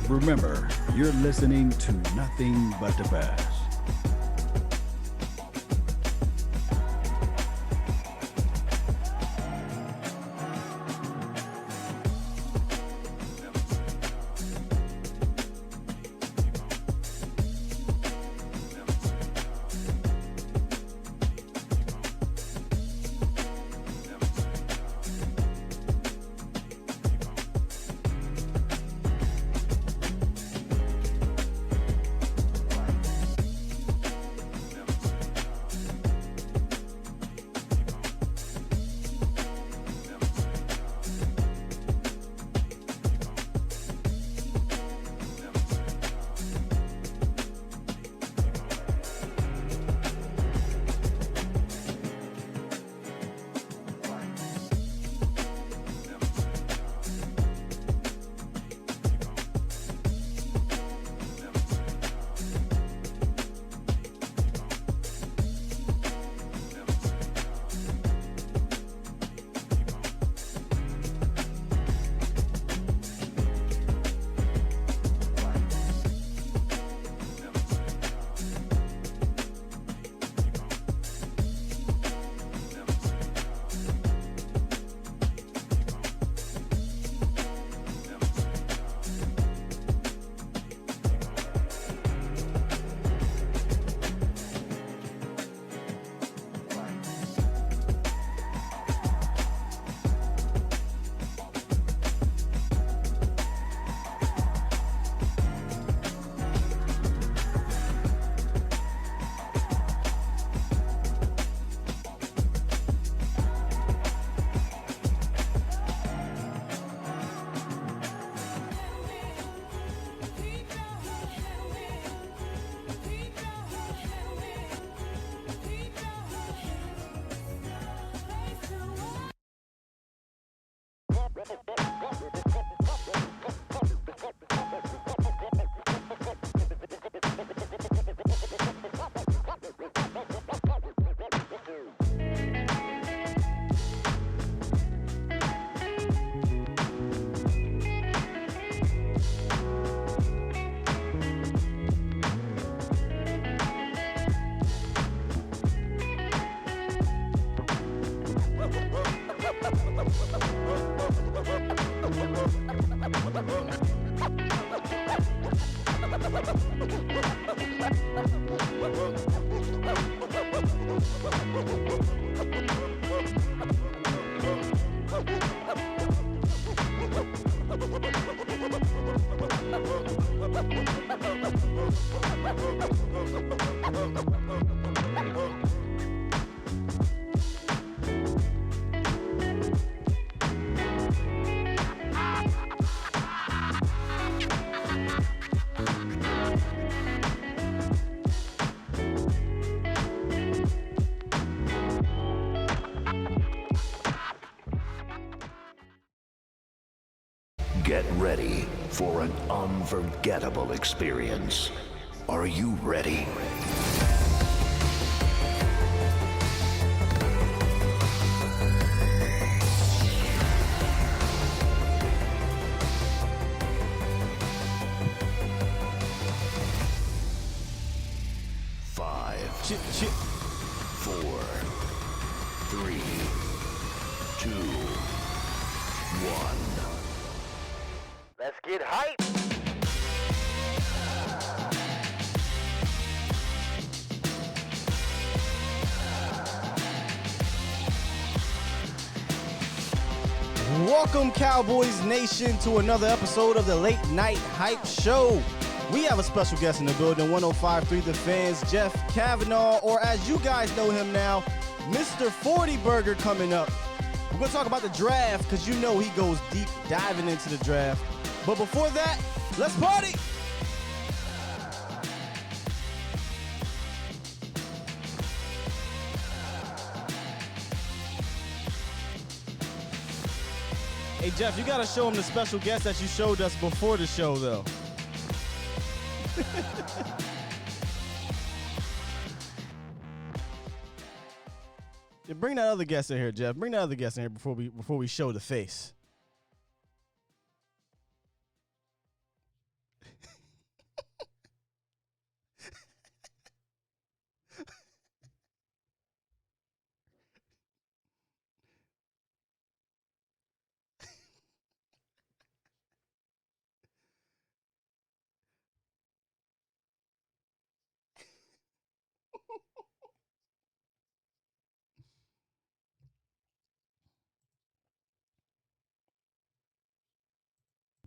Remember, you're listening to nothing but the best. Get ready for an unforgettable experience. Are you ready? Five, 4, 3, 2, 1. Let's get hype. Welcome, Cowboys Nation, to another episode of the Late Night Hype Show. We have a special guest in the building, 105.3 The Fans, Jeff Cavanaugh, or as you guys know him now, Mr. 40 Burger, coming up. We're going to talk about the draft because you know he goes deep diving into the draft. But before that, let's party! Hey, Jeff, you got to show him the special guest that you showed us before the show, though. Yeah, bring that other guest in here, Jeff. Bring that other guest in here before we show the face.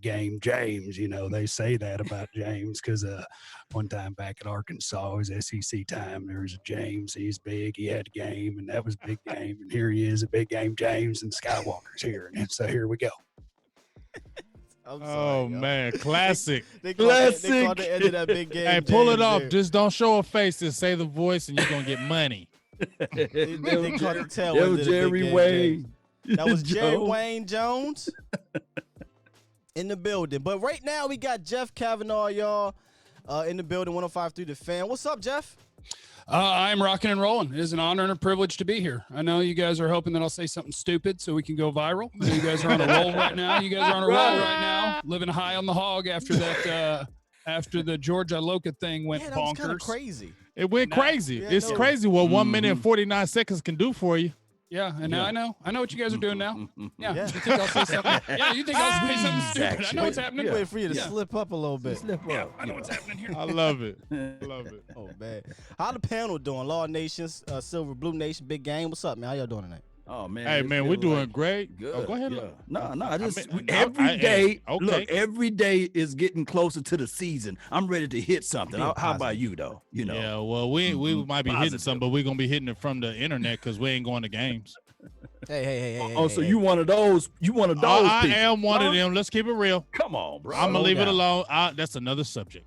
Game James, you know, they say that about James because one time back at Arkansas, it was SEC time. There was a James. He's big. He had a game, and that was a big game. And here he is, a big game James, and Skywalker's here. And so here we go. Oh, man. Classic. They called the end of that big game. Hey, pull James it off. there. Just don't show a face and say the voice, and you're going to get money. They caught the tail Yo, end of the Jerry big game, Wayne. James. That was Jerry Joe. Wayne Jones in the building. But right now we got Jeff Cavanaugh, y'all, in the building, 105.3 The Fan. What's up, Jeff? I'm rocking and rolling. It is an honor and a privilege to be here. I know you guys are hoping that I'll say something stupid so we can go viral. You guys are on a roll right now. Living high on the hog after that, after the Georgia Loca thing went That was kind of bonkers. crazy. It went crazy. Yeah, It's no. crazy what 1 minute and 49 seconds can do for you. Yeah, and now I know what you guys are doing now. Yeah, Yeah. You think I'll say something? Yeah, you think I'll say something stupid? I know what's happening. Wait for you to slip up a little bit. Yeah, I know what's happening here. I love it. Love it. Oh, man. How the panel doing? Law Nations, Silver Blue Nation, Big Game. What's up, man? How y'all doing tonight? Oh man. Hey, it's man, been we're doing like great. Good. Oh, go ahead. Yeah. No, I just I mean, every day. okay. Look, every day is getting closer to the season. I'm ready to hit something. Being How about positive. you though? You know. Yeah, well, we might be hitting Positive. some, but we're going to be hitting it from the internet because we ain't going to games. Hey. Oh, so you one of those? You one of those? I people, am one of huh? them. Let's keep it real. Come on, bro. I'm going to leave it down. alone. That's another subject.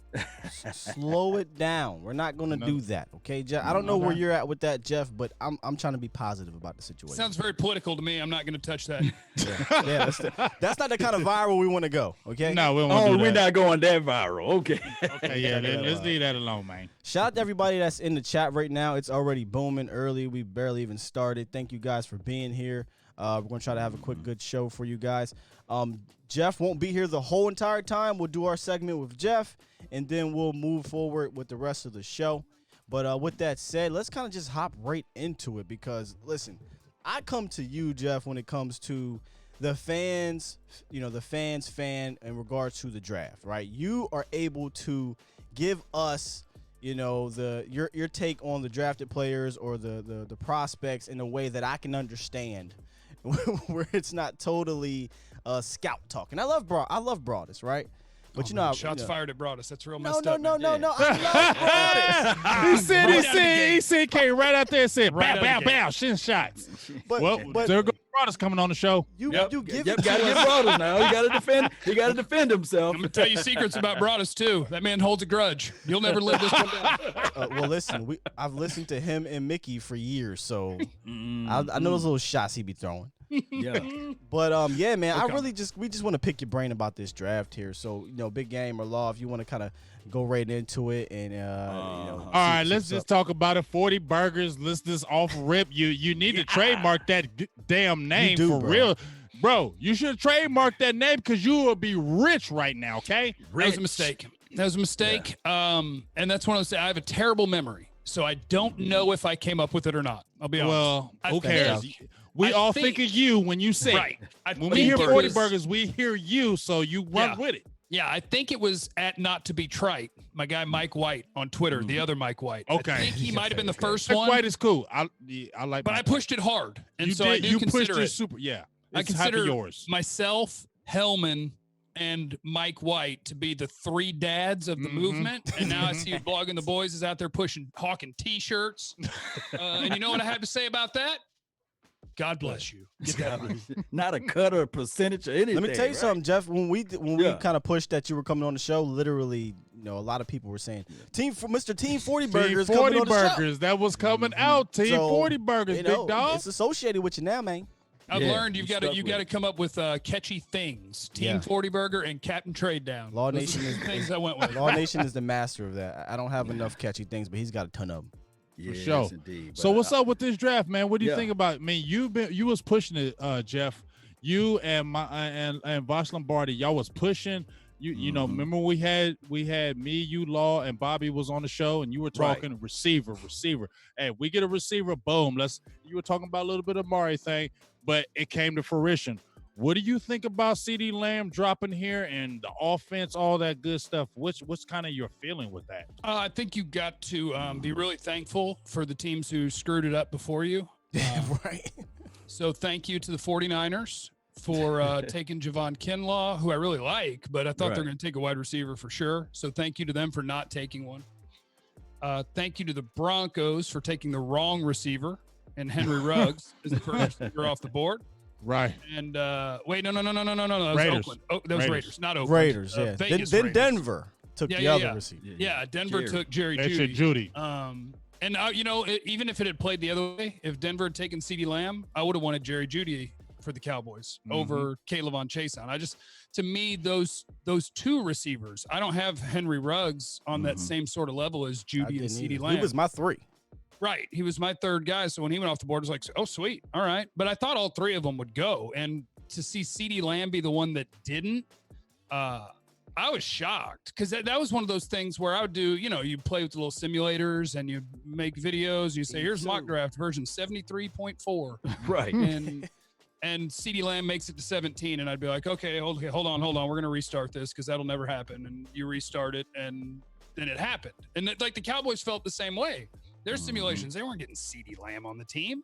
Slow it down. We're not going to do that, okay, Jeff? I don't know where you're at with that, Jeff, but I'm trying to be positive about the situation. Sounds very political to me. I'm not going to touch that. Yeah, that's not the kind of viral we want to go, okay? No, we won't Oh, do we're that. not going that viral. Okay. Okay, yeah, let's leave that alone, man. Shout out to everybody that's in the chat right now. It's already booming early. We barely even started. Thank you guys for being here. We're going to try to have a quick, good show for you guys. Jeff won't be here the whole entire time. We'll do our segment with Jeff, and then we'll move forward with the rest of the show. But with that said, let's kind of just hop right into it because, listen, I come to you, Jeff, when it comes to the fans fan in regards to the draft, right? You are able to give us, your take on the drafted players or the prospects in a way that I can understand, where it's not totally scout talk. And I love Biadasz, right? But shots fired at Biadasz. That's real no, messed no, up. no, no, no. I love Biadasz. he said, came right out there and said, Right bow, out bow, of the gate. bow, shin shots. But There goes Biadasz coming on the show. you give Yep, it got to to get us. Biadasz now. He got to defend himself. I'm gonna tell you secrets about Biadasz too. That man holds a grudge. You'll never live this one down. Well, listen, I've listened to him and Mickey for years, so I know those little shots he be throwing. Yeah. But yeah, man, we just want to pick your brain about this draft here. So, big game or law, if you want to kind of go right into it and All right, let's just talk about it. 40 burgers. Let's just off rip. You need to trademark that damn name for bro. real. Bro, you should trademark that name because you will be rich right now, okay? That was a mistake. And that's one of those. I have a terrible memory, so I don't know if I came up with it or not. I'll be honest. Well, I who think- cares? We all think of you when you say Right. it. When we hear 40 burgers, we hear you, so you run with it. Yeah, I think it was at Not to Be Trite, my guy Mike White on Twitter, the other Mike White. Okay. I think he might have been the first Mike one, White is cool. I like but Mike I pushed it hard, and You so did. I do You pushed consider it it. super. Yeah, I it's consider half of yours. myself, Hellman, and Mike White to be the three dads of the movement. And now I see Blogging the Boys is out there hawking T-shirts. And you know what I have to say about that? God bless you. Get that right. Not a cut or a percentage or anything. Let me tell you right? something, Jeff. When we Yeah. kind of pushed that you were coming on the show, literally, a lot of people were saying, Mr. Team 40 Burgers Team 40 coming on the show. burgers. That was coming out. Team So, 40 burgers, big dog. It's associated with you now, man. I've Yeah, learned you you got stuck to with it. come up with catchy things. Team Yeah. 40 Burger and Captain Trade Down. Law Those Nation are the is- things I went with. Law Nation is the master of that. I don't have enough catchy things, but he's got a ton of them. Yes, sure. indeed. So But what's up with this draft, man? What do you Yeah. think about it? I mean, you was pushing it, Jeff. You and Vosh Lombardi, y'all was pushing. You know, remember we had me, you, Law, and Bobby was on the show, and you were talking receiver. Hey, we get a receiver, boom. You were talking about a little bit of Mari thing, but it came to fruition. What do you think about CeeDee Lamb dropping here and the offense, all that good stuff? What's kind of your feeling with that? I think you got to be really thankful for the teams who screwed it up before you. Right. So thank you to the 49ers for taking Javon Kinlaw, who I really like, but I thought they're going to take a wide receiver for sure. So thank you to them for not taking one. Thank you to the Broncos for taking the wrong receiver and Henry Ruggs as the first receiver off the board. Right. And wait, no. That was Raiders. Oakland. Oh, that was Raiders, not Oakland. Raiders, yeah. Vegas Then Raiders. Denver took the other receiver. Yeah, Denver Jerry. took Jerry They Jeudy. said Judy. And even if it had played the other way, if Denver had taken CeeDee Lamb, I would have wanted Jerry Jeudy for the Cowboys over Caleb Chason. To me, those two receivers, I don't have Henry Ruggs on that same sort of level as I Jeudy and didn't CeeDee either. Lamb. He was my 3. Right. He was my third guy. So when he went off the board, it was like, oh, sweet. All right. But I thought all three of them would go. And to see CeeDee Lamb be the one that didn't, I was shocked because that was one of those things where I would do, you play with the little simulators and you make videos. You say, here's mock draft version 73.4. right. And CeeDee Lamb makes it to 17. And I'd be like, okay, hold on. We're going to restart this because that'll never happen. And you restart it and then it happened. And the Cowboys felt the same way. Their simulations, they weren't getting CeeDee Lamb on the team.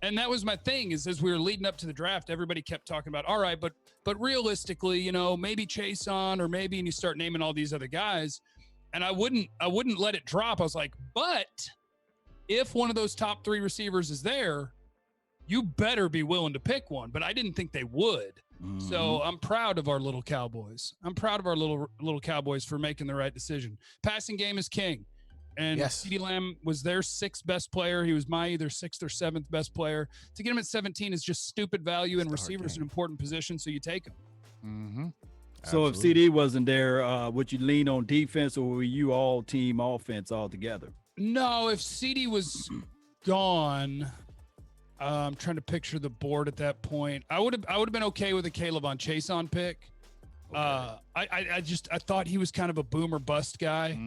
And that was my thing is as we were leading up to the draft, everybody kept talking about, all right, but realistically, maybe Chason or maybe, and you start naming all these other guys. And I wouldn't let it drop. I was like, but if one of those top 3 receivers is there, you better be willing to pick one. But I didn't think they would. So I'm proud of our little Cowboys. I'm proud of our little Cowboys for making the right decision. Passing game is king. And CeeDee Lamb was their 6th best player. He was my either 6th or 7th best player. To get him at 17 is just stupid value, and receivers an important position, so you take him. So if CD wasn't there, would you lean on defense, or were you all team offense altogether? No, if CeeDee was gone, I'm trying to picture the board at that point. I would have been okay with a Caleb Chason pick. I thought he was kind of a boomer bust guy.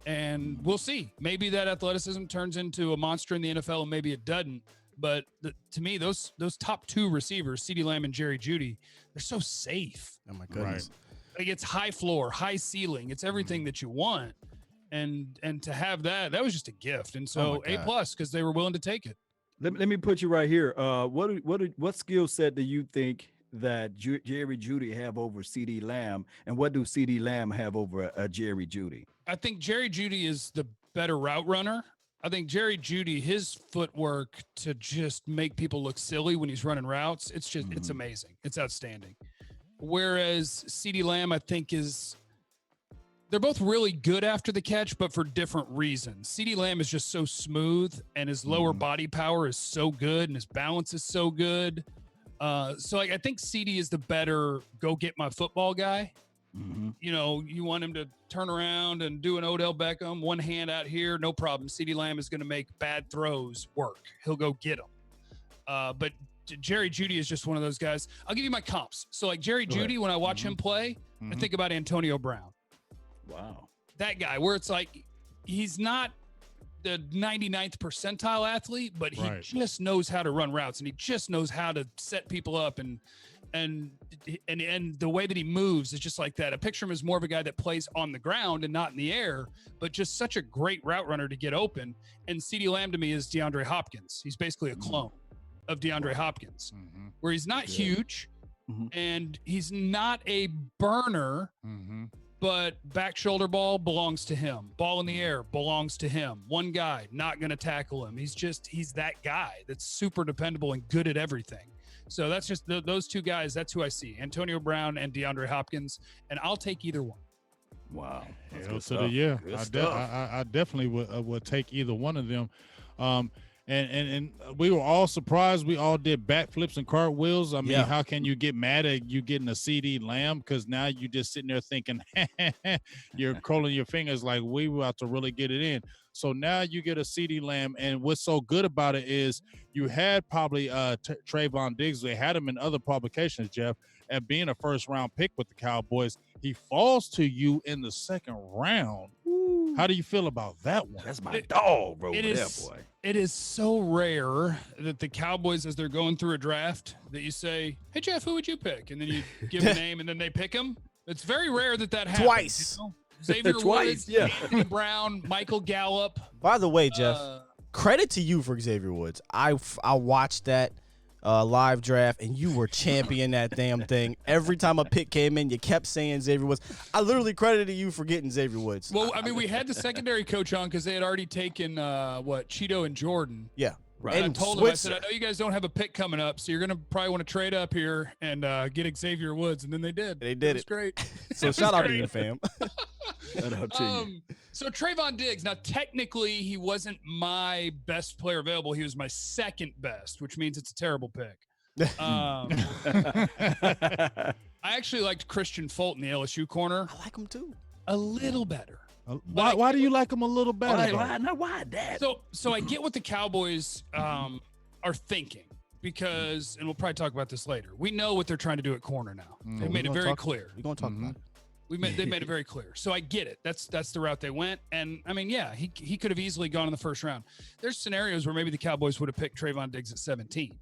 And we'll see. Maybe that athleticism turns into a monster in the NFL, and maybe it doesn't. But to me, those top two receivers, CeeDee Lamb and Jerry Jeudy, they're so safe. Oh my goodness. Like it's high floor, high ceiling. It's everything that you want. And to have that was just a gift. And so A+ because they were willing to take it. Let me put you right here. What skill set do you think that Jerry Jeudy have over CeeDee Lamb, and what do CeeDee Lamb have over Jerry Jeudy? I think Jerry Jeudy is the better route runner. I think Jerry Jeudy, his footwork to just make people look silly when he's running routes, it's just it's amazing. It's outstanding. Whereas CeeDee Lamb, I think they're both really good after the catch, but for different reasons. CeeDee Lamb is just so smooth, and his lower body power is so good, and his balance is so good. So I think CeeDee is the better go get my football guy. You know, you want him to turn around and do an Odell Beckham, one hand out here, no problem. CeeDee Lamb is going to make bad throws work. He'll go get them. But Jerry Jeudy is just one of those guys. I'll give you my comps. So like Jerry Jeudy, when I watch him play, I think about Antonio Brown. Wow. That guy where it's like, he's not the 99th percentile athlete, but he just knows how to run routes, and he just knows how to set people up, and the way that he moves is just like that. I picture him as more of a guy that plays on the ground and not in the air, but just such a great route runner to get open. And CeeDee Lamb to me is DeAndre Hopkins. He's basically a clone of DeAndre Hopkins, where he's not huge and he's not a burner, but back shoulder ball belongs to him. Ball in the air belongs to him. One guy, not going to tackle him. He's that guy that's super dependable and good at everything. So that's just those two guys. That's who I see: Antonio Brown and DeAndre Hopkins, and I'll take either one. Wow. I definitely would take either one of them. And we were all surprised. We all did backflips and cartwheels. I mean, how can you get mad at you getting a CeeDee Lamb? Because now you just sitting there thinking, you're curling your fingers like we were about to really get it in. So now you get a CeeDee Lamb, and what's so good about it is you had probably Trevon Diggs. They had him in other publications, Jeff, at being a first-round pick with the Cowboys. He falls to you in the second round. Ooh. How do you feel about that one? That's my dog, bro. Boy. It is so rare that the Cowboys, as they're going through a draft, that you say, "Hey Jeff, who would you pick?" And then you give a name, and then they pick him. It's very rare that happens. Twice. You know? Xavier Woods, Anthony Brown, Michael Gallup. By the way, Jeff, credit to you for Xavier Woods. I watched that live draft, and you were championing that damn thing. Every time a pick came in, you kept saying Xavier Woods. I literally credited you for getting Xavier Woods. Well, I mean, we had the secondary coach on because they had already taken Cheeto and Jordan. Yeah. Right. And I told him, I said, I know you guys don't have a pick coming up, so you're going to probably want to trade up here and get Xavier Woods. And then they did. They did it. It was great. So shout out to you, fam. Shout out to you. So Trevon Diggs, now technically he wasn't my best player available. He was my second best, which means it's a terrible pick. I actually liked Christian Fulton, the LSU corner. I like him too. A little better. Why do you like him a little better? Why that? So I get what the Cowboys are thinking, because, and we'll probably talk about this later, we know what they're trying to do at corner now. They've made it very clear. We're going to talk about it. They made it very clear. So I get it. That's the route they went. And I mean, yeah, he could have easily gone in the first round. There's scenarios where maybe the Cowboys would have picked Trevon Diggs at 17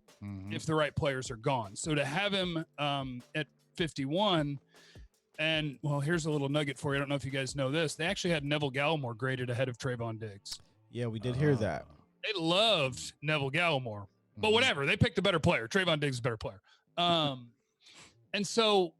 if the right players are gone. So to have him at 51, and well, here's a little nugget for you. I don't know if you guys know this. They actually had Neville Gallimore graded ahead of Trevon Diggs. Yeah, we did hear that. They loved Neville Gallimore, but whatever. They picked a better player. Trevon Diggs is a better player. And so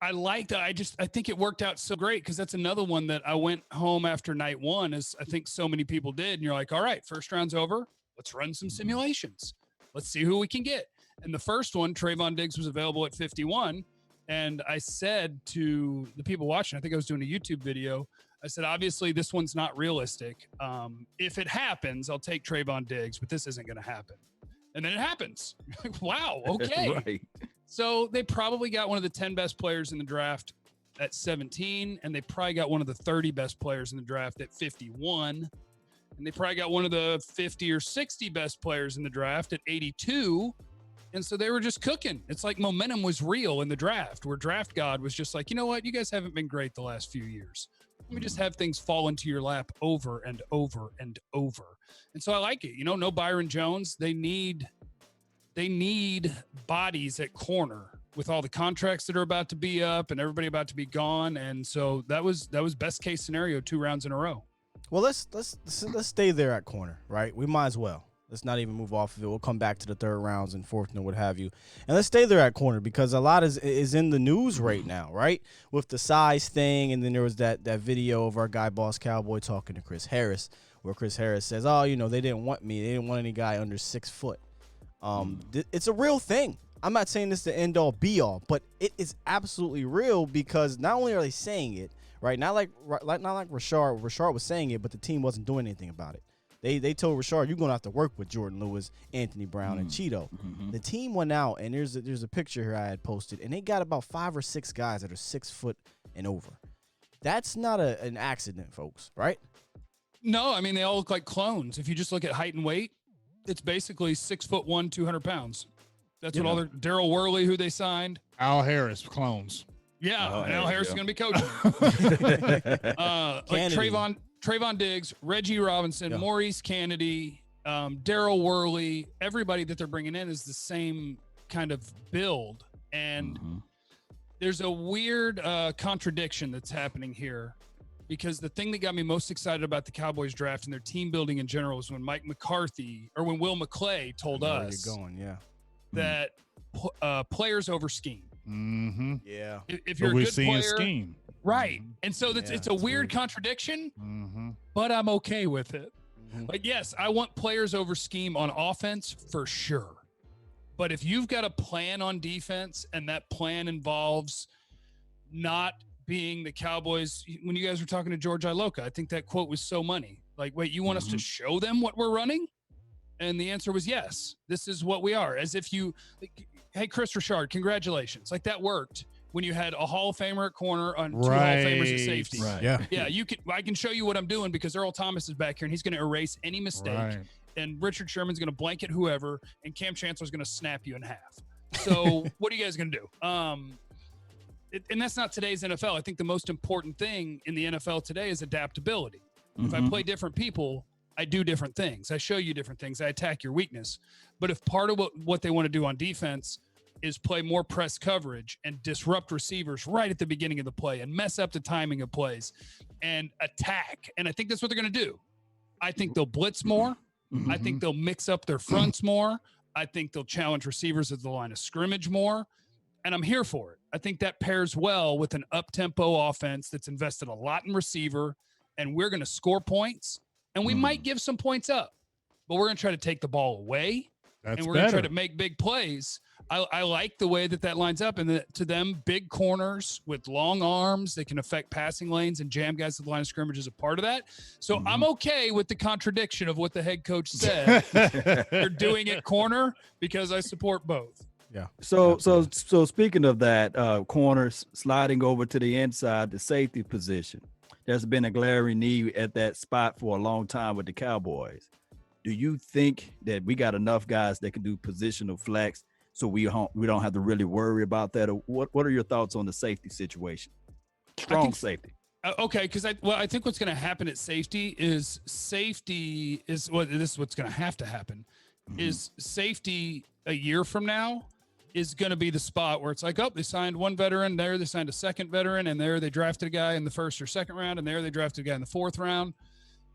I think it worked out so great, because that's another one that I went home after night one, as I think so many people did. And you're like, all right, first round's over. Let's run some simulations. Let's see who we can get. And the first one, Trevon Diggs was available at 51. And I said to the people watching, I think I was doing a YouTube video, I said, obviously this one's not realistic. If it happens, I'll take Trevon Diggs, but this isn't going to happen. And then it happens. Like, wow, okay. Right. So they probably got one of the 10 best players in the draft at 17, and they probably got one of the 30 best players in the draft at 51. And they probably got one of the 50 or 60 best players in the draft at 82. And so they were just cooking. It's like momentum was real in the draft, where Draft God was just like, you know what? You guys haven't been great the last few years. Let me just have things fall into your lap over and over and over. And so I like it. No Byron Jones. They need bodies at corner with all the contracts that are about to be up and everybody about to be gone. And so that was best case scenario 2 rounds in a row. Well, let's stay there at corner, right? We might as well. Let's not even move off of it. We'll come back to the third rounds and fourth and what have you. And let's stay there at corner because a lot is in the news right now, right? With the size thing, and then there was that video of our guy Boss Cowboy talking to Chris Harris, where Chris Harris says, "Oh, they didn't want me. They didn't want any guy under 6 foot." It's a real thing. I'm not saying this to end all be all, but it is absolutely real because not only are they saying it, right? Not like Rashard was saying it, but the team wasn't doing anything about it. They told Rashard, you're going to have to work with Jordan Lewis, Anthony Brown, and Cheeto. The team went out, and there's a picture here I had posted, and they got about 5 or 6 guys that are 6 foot and over. That's not an accident, folks, right? No, I mean, they all look like clones. If you just look at height and weight, it's basically 6'1", 200 pounds. That's what all their Daryl Worley, who they signed. Al Harris clones. Yeah, and Al Harris is going to be coaching. Like Trevon Diggs, Reggie Robinson, Maurice Kennedy, Daryl Worley, everybody that they're bringing in is the same kind of build. And there's a weird contradiction that's happening here because the thing that got me most excited about the Cowboys draft and their team building in general was when Mike McCarthy or when Will McClay told us that players over scheme. Yeah. If you're a good player, scheme. Right. And so it's a weird contradiction, but I'm okay with it. Like, yes, I want players over scheme on offense for sure. But if you've got a plan on defense and that plan involves not being the Cowboys, when you guys were talking to George Iloka, I think that quote was so money. Like, wait, you want us to show them what we're running? And the answer was yes. This is what we are. As if you, hey, Chris Richard, congratulations. Like that worked when you had a Hall of Famer at corner and 2 Hall of Famers at safety. Right. Yeah. Yeah, I can show you what I'm doing because Earl Thomas is back here and he's going to erase any mistake. Right. And Richard Sherman's going to blanket whoever, and Cam Chancellor's going to snap you in half. So what are you guys going to do? And that's not today's NFL. I think the most important thing in the NFL today is adaptability. If I play different people, I do different things. I show you different things. I attack your weakness. But if part of what they want to do on defense is play more press coverage and disrupt receivers right at the beginning of the play and mess up the timing of plays and attack, and I think that's what they're going to do. I think they'll blitz more. I think they'll mix up their fronts more. I think they'll challenge receivers at the line of scrimmage more. And I'm here for it. I think that pairs well with an up-tempo offense that's invested a lot in receiver, and we're going to score points. And we might give some points up, but we're going to try to take the ball away. And we're going to try to make big plays. I like the way that lines up. And to them, big corners with long arms, they can affect passing lanes and jam guys at the line of scrimmage is a part of that. So I'm okay with the contradiction of what the head coach said. They're doing it corner because I support both. Yeah. So speaking of that, corners sliding over to the inside, the safety position. There's been a glaring need at that spot for a long time with the Cowboys. Do you think that we got enough guys that can do positional flex so we don't have to really worry about that? Or what are your thoughts on the safety situation? Strong safety. Okay, because I think what's going to happen at safety is this is what's going to have to happen is safety a year from now is going to be the spot where it's like, oh, they signed one veteran there, they signed a second veteran, and there they drafted a guy in the first or second round, and there they drafted a guy in the fourth round.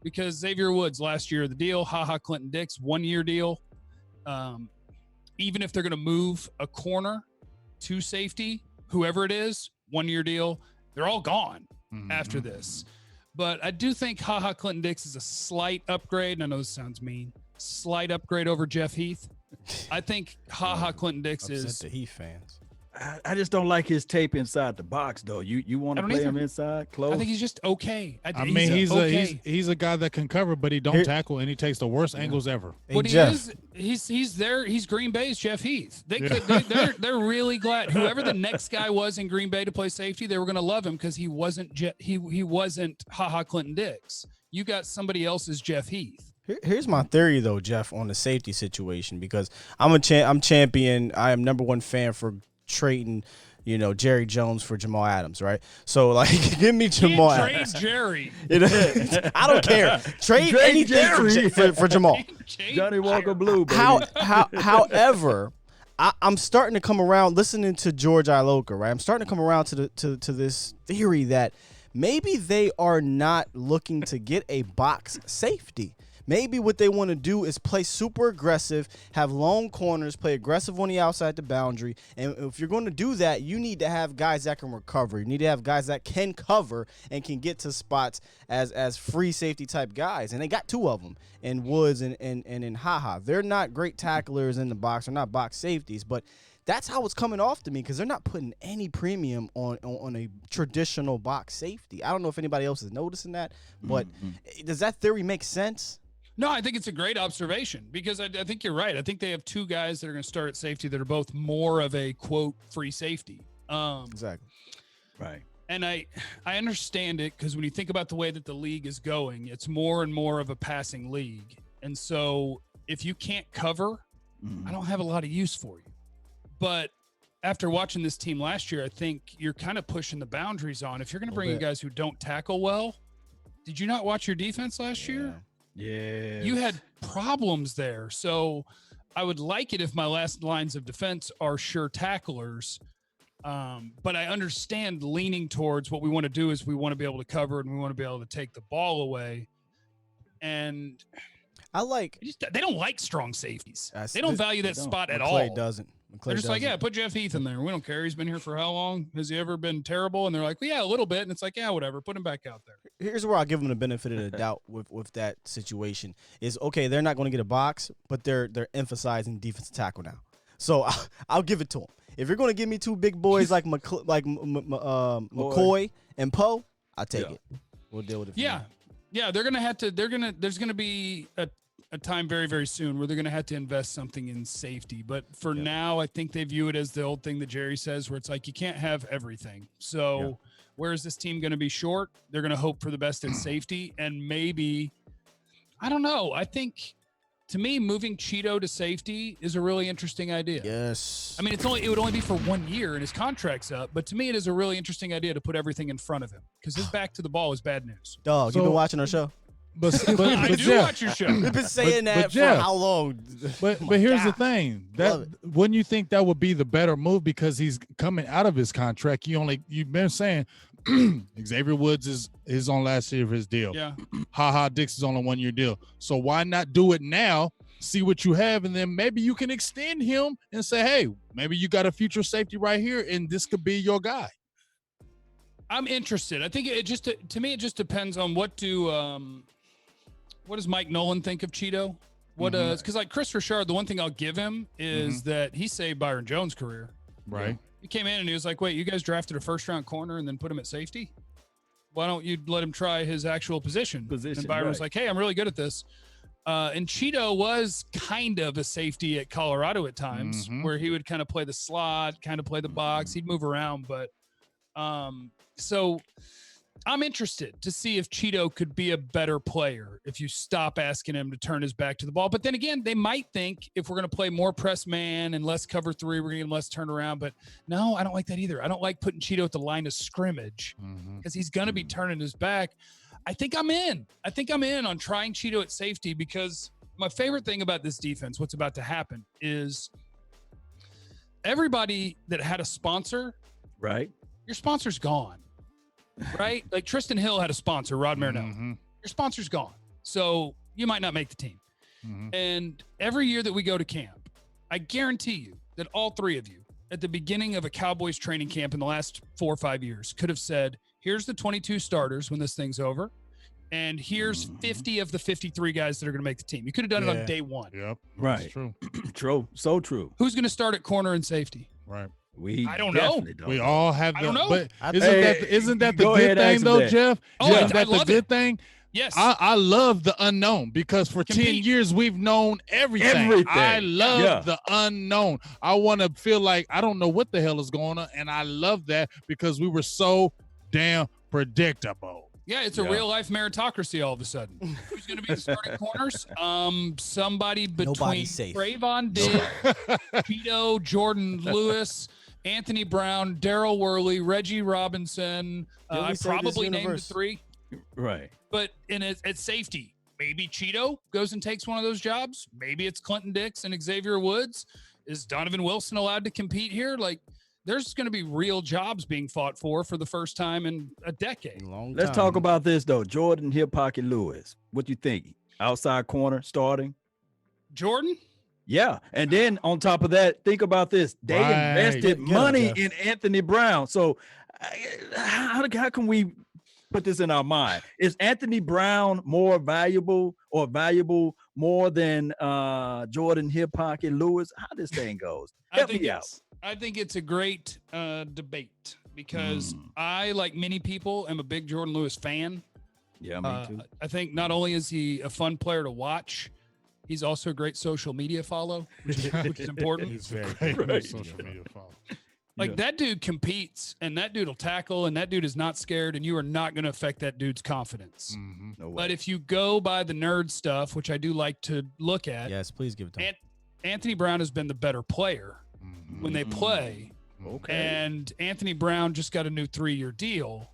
Because Xavier Woods last year, the deal, Clinton Dix, 1 year deal. Even if they're going to move a corner to safety, whoever it is, 1 year deal, they're all gone after this. But I do think Clinton Dix is a slight upgrade. And I know this sounds mean. Slight upgrade over Jeff Heath. I think Clinton Dix is the Heath fans. I just don't like his tape inside the box, though. You want to play him inside, close? I think he's just okay. He's a guy that can cover, but he don't tackle, and he takes the worst angles ever. What he is, he's there. He's Green Bay's Jeff Heath. They're really glad whoever the next guy was in Green Bay to play safety, they were going to love him because he wasn't Clinton Dix. You got somebody else's Jeff Heath. Here's my theory, though, Jeff, on the safety situation, because I'm champion. I am #1 fan for trading, Jerry Jones for Jamal Adams, right? So like, give me Jamal Trade Adams. Jerry. I don't care. Trade anything for Jamal. Johnny Walker Blue, baby. However, I'm starting to come around listening to George Iloka, right? I'm starting to come around to this theory that maybe they are not looking to get a box safety. Maybe what they want to do is play super aggressive, have long corners, play aggressive on the outside the boundary. And if you're going to do that, you need to have guys that can recover. You need to have guys that can cover and can get to spots as free safety type guys. And they got two of them in Woods and in Haha. They're not great tacklers in the box. They're not box safeties, but that's how it's coming off to me because they're not putting any premium on a traditional box safety. I don't know if anybody else is noticing that, but does that theory make sense? No, I think it's a great observation because I think you're right. I think they have two guys that are going to start at safety that are both more of a, quote, free safety. Exactly. Right. And I understand it because when you think about the way that the league is going, it's more and more of a passing league. And so if you can't cover, I don't have a lot of use for you. But after watching this team last year, I think you're kind of pushing the boundaries on. If you're going to bring in guys who don't tackle well, did you not watch your defense last year? Yeah. You had problems there. So I would like it if my last lines of defense are sure tacklers. But I understand leaning towards what we want to do is we want to be able to cover and we want to be able to take the ball away. And they don't like strong safeties. They don't value that spot at all. Clay doesn't. They're just like, yeah, put Jeff Heath in there. We don't care. He's been here for how long? Has he ever been terrible? And they're like, well, yeah, a little bit. And it's like, yeah, whatever. Put him back out there. Here's where I'll give them the benefit of the doubt with that situation is, okay, they're not going to get a box, but they're emphasizing defensive tackle now. So I'll give it to them. If you're going to give me two big boys like McCoy and Poe, I'll take it. We'll deal with it. Yeah. They're going to have to, there's going to be a time very, very soon where they're going to have to invest something in safety. But for now, I think they view it as the old thing that Jerry says, where it's like, you can't have everything. So where is this team going to be short? They're going to hope for the best in safety. And maybe, I don't know. I think to me, moving Cheeto to safety is a really interesting idea. Yes. I mean, it would only be for 1 year and his contract's up, but to me, it is a really interesting idea to put everything in front of him because his back to the ball is bad news. Dog, you've been watching our show. But I do Jeff, watch your show. We've been saying that Jeff, for how long? But here's the thing. Wouldn't you think that would be the better move because he's coming out of his contract? You've been saying Xavier Woods is on last year of his deal. Yeah. HaHa Dix is on a 1 year deal. So why not do it now? See what you have, and then maybe you can extend him and say, hey, maybe you got a future safety right here, and this could be your guy. I'm interested. I think it just depends on what does Mike Nolan think of Cheeto? Because like Chris Richard, the one thing I'll give him is that he saved Byron Jones' career. Right. He came in and he was like, wait, you guys drafted a first-round corner and then put him at safety? Why don't you let him try his actual position? And Byron was like, hey, I'm really good at this. And Cheeto was kind of a safety at Colorado at times where he would kind of play the slot, kind of play the box. He'd move around. But so I'm interested to see if Cheeto could be a better player if you stop asking him to turn his back to the ball. But then again, they might think if we're going to play more press man and less cover three, we're going to get less turnaround. But no, I don't like that either. I don't like putting Cheeto at the line of scrimmage because he's going to be turning his back. I think I'm in on trying Cheeto at safety because my favorite thing about this defense, what's about to happen, is everybody that had a sponsor, right? Your sponsor's gone, right? Like Tristan Hill had a sponsor, Rod Marinello. Your sponsor's gone. So you might not make the team. And every year that we go to camp, I guarantee you that all three of you at the beginning of a Cowboys training camp in the last 4 or 5 years could have said, here's the 22 starters when this thing's over, and here's 50 of the 53 guys that are going to make the team. You could have done it on day one. Yep. Right. That's true. True. So true. Who's going to start at corner and safety? Right. I don't know. We all have. I don't know. But isn't that the good thing though, Jeff? Oh, Isn't that the good thing? Yes. I love the unknown because for 10 years we've known everything. I love the unknown. I want to feel like I don't know what the hell is going on, and I love that because we were so damn predictable. Yeah, it's a real life meritocracy all of a sudden. Who's going to be the starting corners? Somebody between Trevon Diggs, Cheeto, Jordan Lewis, Anthony Brown, Daryl Worley, Reggie Robinson. Didn't we I say this probably named the universe? 3. Right. But at safety, maybe Cheeto goes and takes one of those jobs. Maybe it's Clinton Dix and Xavier Woods. Is Donovan Wilson allowed to compete here? Like, there's going to be real jobs being fought for the first time in a decade. Let's talk about this, though. Jordan Hip Pocket Lewis. What you think? Outside corner starting? Jordan? Yeah. And then on top of that, think about this. They invested Get him, money Jeff. in Anthony Brown. So how can we put this in our mind? Is Anthony Brown more valuable or valuable more than Jordan Hip Pocket Lewis? How this thing goes? Help me out. I think it's a great debate because I, like many people, am a big Jordan Lewis fan. Yeah, me too. I think not only is he a fun player to watch, he's also a great social media follow, which is important. He's very great on social media follow. Like that dude competes and that dude will tackle and that dude is not scared and you are not going to affect that dude's confidence. No way. But if you go by the nerd stuff, which I do like to look at, Yes, please give it to him. Anthony Brown has been the better player when they play. Okay. And Anthony Brown just got a new 3-year deal.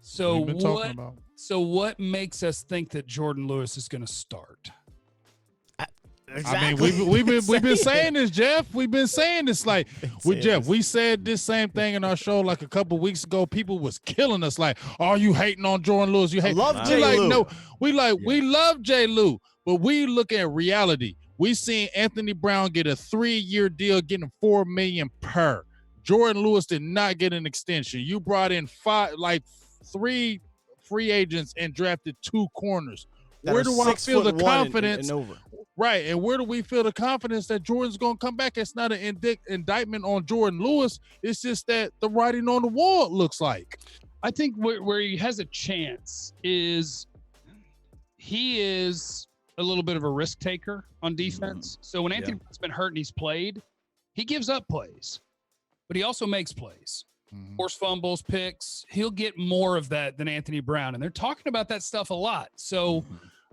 So We've been talking about. what makes us think that Jordan Lewis is going to start? I mean, we've been saying this, Jeff. We've been saying this. Like, we said this same thing in our show like a couple weeks ago. People was killing us. Like, are you hating on Jordan Lewis? You hate? love J. Like, Lou. no, we love J. Lou, but we look at reality. We seen Anthony Brown get a 3-year deal, getting $4 million per. Jordan Lewis did not get an extension. You brought in 3 free agents and drafted 2 corners. Where do I feel the confidence? Right, and where do we feel the confidence that Jordan's going to come back? It's not an indictment on Jordan Lewis. It's just that the writing on the wall, it looks like. I think where he has a chance is he is a little bit of a risk taker on defense. So when Anthony Brown's been hurt and he's played, he gives up plays, but he also makes plays. Force fumbles, picks. He'll get more of that than Anthony Brown. And they're talking about that stuff a lot. So